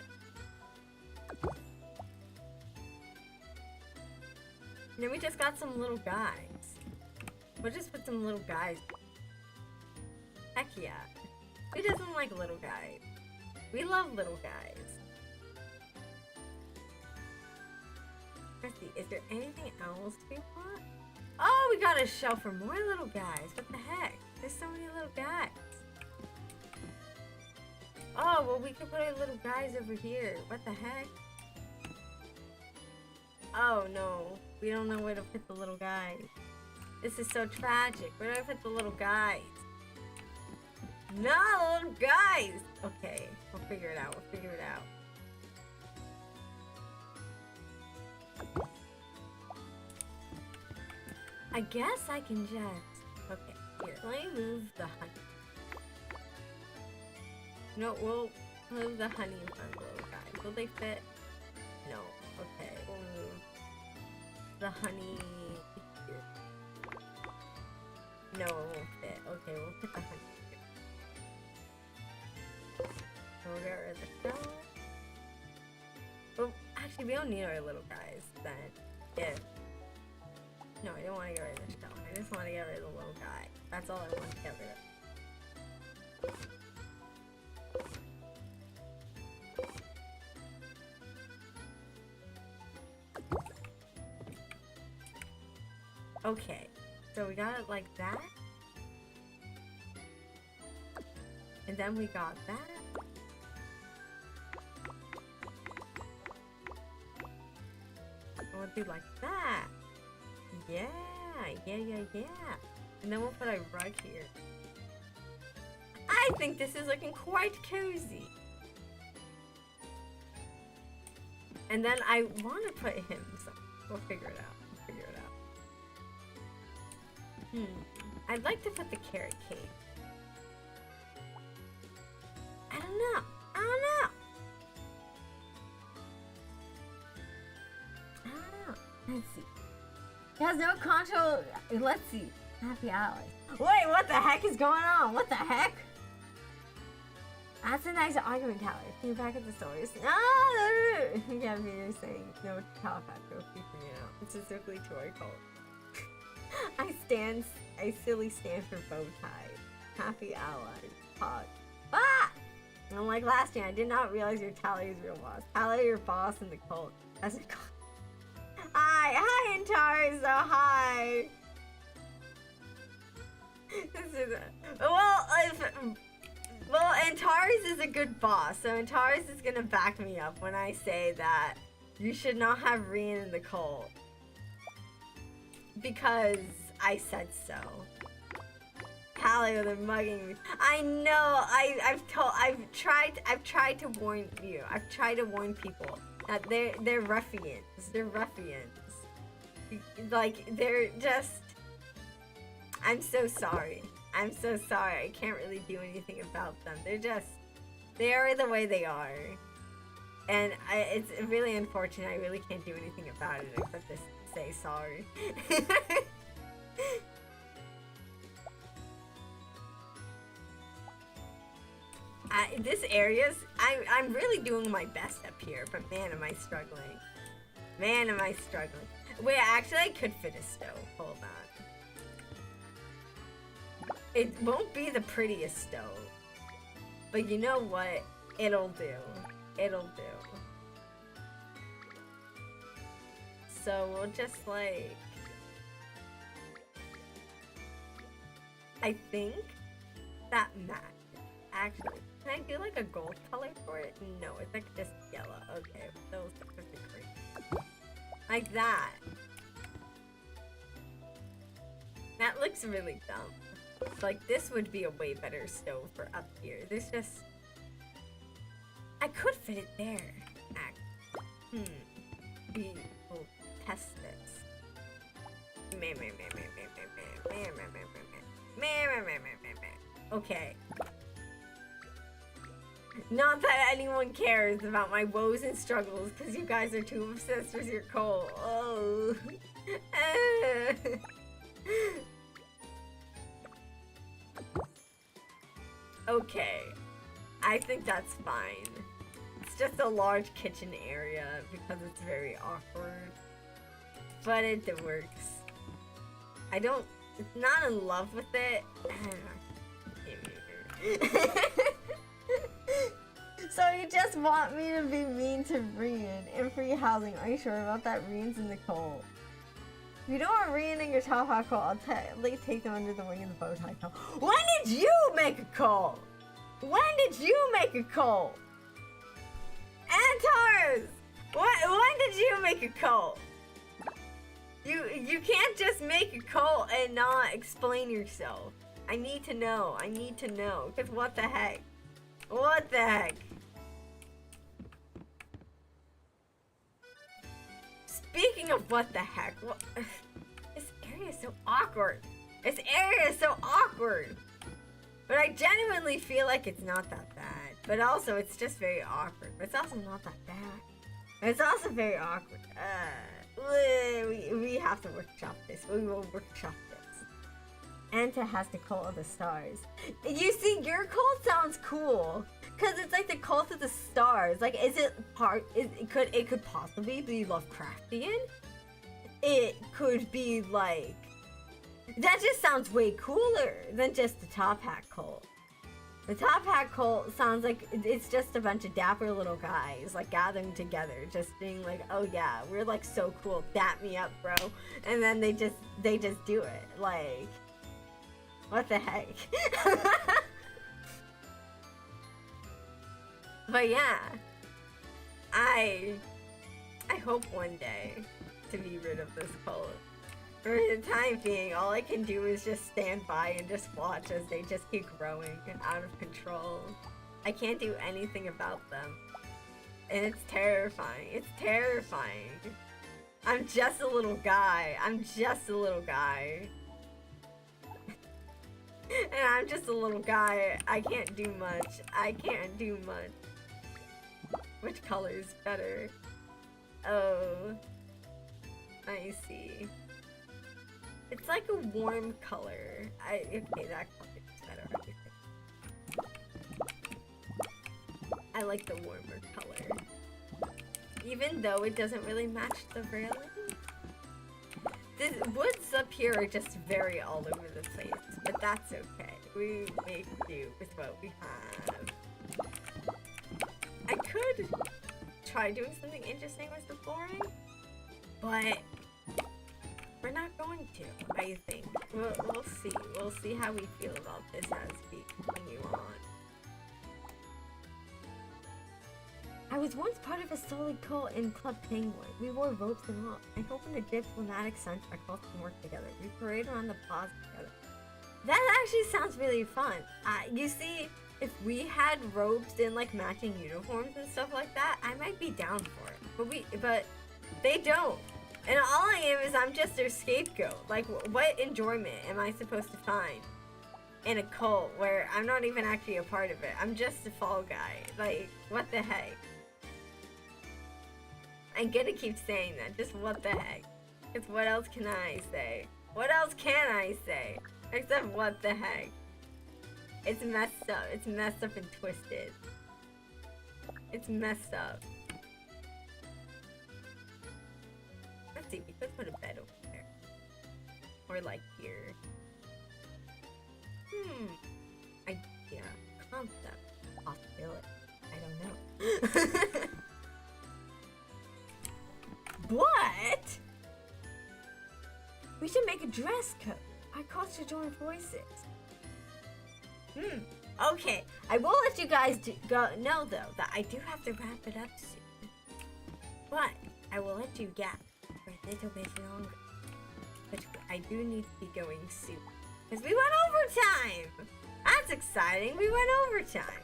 And then we just got some little guys. We'll just put some little guys. Heck yeah. Who doesn't like little guys? We love little guys. Let's see. Is there anything else we want? Oh, we got a shelf for more little guys. What the heck? There's so many little guys. Oh, well, we could put our little guys over here. What the heck? Oh, no. We don't know where to put the little guys. This is so tragic. Where do I put the little guys? No, little guys! Okay, we'll figure it out. We'll figure it out. I guess I can just... Okay, here. Let me move the honey. No, we'll move the honey in front of the little guys. Will they fit? No. Okay, we'll move the honey here. No, it won't fit. Okay, we'll put the honey here. We'll get rid of the shell. Well, actually, we don't need our little guys then. If... No, I don't want to get rid of the shell. I just want to get rid of the little guy. That's all I want to get rid of. Okay, so we got it like that. And then we got that. And we'll do like that. Yeah. And then we'll put a rug here. I think this is looking quite cozy. And then I want to put him, so we'll figure it out. I'd like to put the carrot cake. I don't know. Let's see. He has no control. Let's see. Happy Ally. Wait, what the heck is going on? What the heck? That's a nice argument, Tyler. Can you back at the stores? Yeah, you're saying no to Califax. It's specifically to our cult. I silly stand for bow tie. Happy Ally. Pod. Ah! And like last year, I did not realize your Tally's real boss. Tally, your boss in the cult. That's a cult. Hi, Antares, so hi. This is well, Antares is a good boss, so Antares is gonna back me up when I say that you should not have Rian in the cult. Because I said so. Paleo, they're mugging me. I know. I've tried to warn you. I've tried to warn people that they're ruffians. They're ruffians. Like they're just. I'm so sorry. I'm so sorry. I can't really do anything about them. They are the way they are. And it's really unfortunate. I really can't do anything about it except to say sorry. This area's... I'm really doing my best up here, but man, am I struggling. Man, am I struggling. Wait, actually, I could fit a stove. Hold on. It won't be the prettiest stove. But you know what? It'll do. It'll do. So we'll just like... I think that matches. Actually, can I do like a gold color for it? No, it's like just yellow. Okay, those are the green. Like that. That looks really dumb. Like this would be a way better stove for up here. There's just... I could fit it there. We will test this. Okay. Not that anyone cares about my woes and struggles, because you guys are too obsessed with your coal. Oh. Okay. I think that's fine. It's just a large kitchen area because it's very awkward. But it works. I don't... It's not in love with it. So you just want me to be mean to Rian in free housing. Are you sure about that? Rian's in the coal. If you don't want Rian in your top hat coal, I'll at least take them under the wing of the bow tie coal. When did you make a coal? When did you make a coal? Antares! When did you make a coal? You can't just make a coal and not explain yourself. I need to know. I need to know. Because what the heck? What the heck? Speaking of what the heck, this area is so awkward. This area is so awkward. But I genuinely feel like it's not that bad. But also, it's just very awkward. But it's also not that bad. It's also very awkward. We have to workshop this. We will workshop this. Anta has the cult of the stars. You see, your cult sounds cool. Cause it's like the cult of the stars. Like, is it part? It could possibly be Lovecraftian. It could be like. That just sounds way cooler than just the Top Hat cult. The Top Hat cult sounds like it's just a bunch of dapper little guys like gathering together, just being like, oh yeah, we're like so cool, dap me up, bro. And then they just do it. Like, what the heck? But yeah, I hope one day to be rid of this cult. For the time being, all I can do is just stand by and just watch as they just keep growing and out of control. I can't do anything about them. And it's terrifying. It's terrifying. I'm just a little guy. I'm just a little guy. And I'm just a little guy. I can't do much. I can't do much. Which color is better? Oh. I see. It's like a warm color. Okay, that color is better. I like the warmer color. Even though it doesn't really match the railing. The woods up here are just very all over the place. But that's okay. We make do with what we have. I could try doing something interesting with the flooring. But we're not going to, I think. We'll see. We'll see how we feel about this as we continue on. I was once part of a solid cult in Club Penguin. We wore ropes and all. I hope in a diplomatic sense our cults can work together. We parade around the plaza together. That actually sounds really fun. You see, if we had ropes and like matching uniforms and stuff like that, I might be down for it. But they don't. And all I am is I'm just their scapegoat. Like, what enjoyment am I supposed to find in a cult where I'm not even actually a part of it? I'm just a fall guy. Like, what the heck? I'm gonna keep saying that. Just what the heck? Because what else can I say? What else can I say? Except what the heck? It's messed up. It's messed up and twisted. It's messed up. Let's see, we could put a bed over there. Or like here. Idea. Concept. Possibility. I don't know. What? We should make a dress code. Our culture should join voices. Okay. I will let you guys know, though, that I do have to wrap it up soon. But I will let you gap for a little bit longer. But I do need to be going soon. Because we went overtime! That's exciting. We went overtime.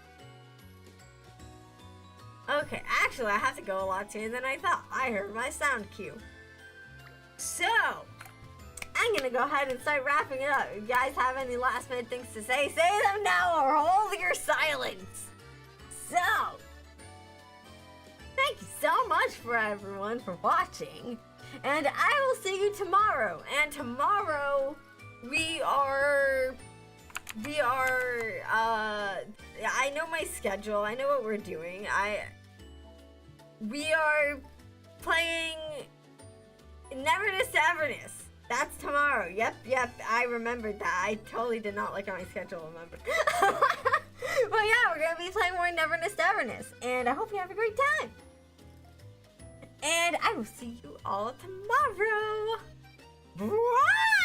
Okay, actually, I have to go a lot sooner than I thought. I heard my sound cue. So, I'm gonna go ahead and start wrapping it up. If you guys have any last minute things to say them now or hold your silence. So, thank you so much for everyone for watching. And I will see you tomorrow. And tomorrow, I know my schedule. I know what we're doing. We are playing Neverness to Everness. That's tomorrow. Yep, I remembered that. I totally did not look at my schedule, remember. But yeah, we're going to be playing more Neverness to Everness. And I hope you have a great time. And I will see you all tomorrow. Bye!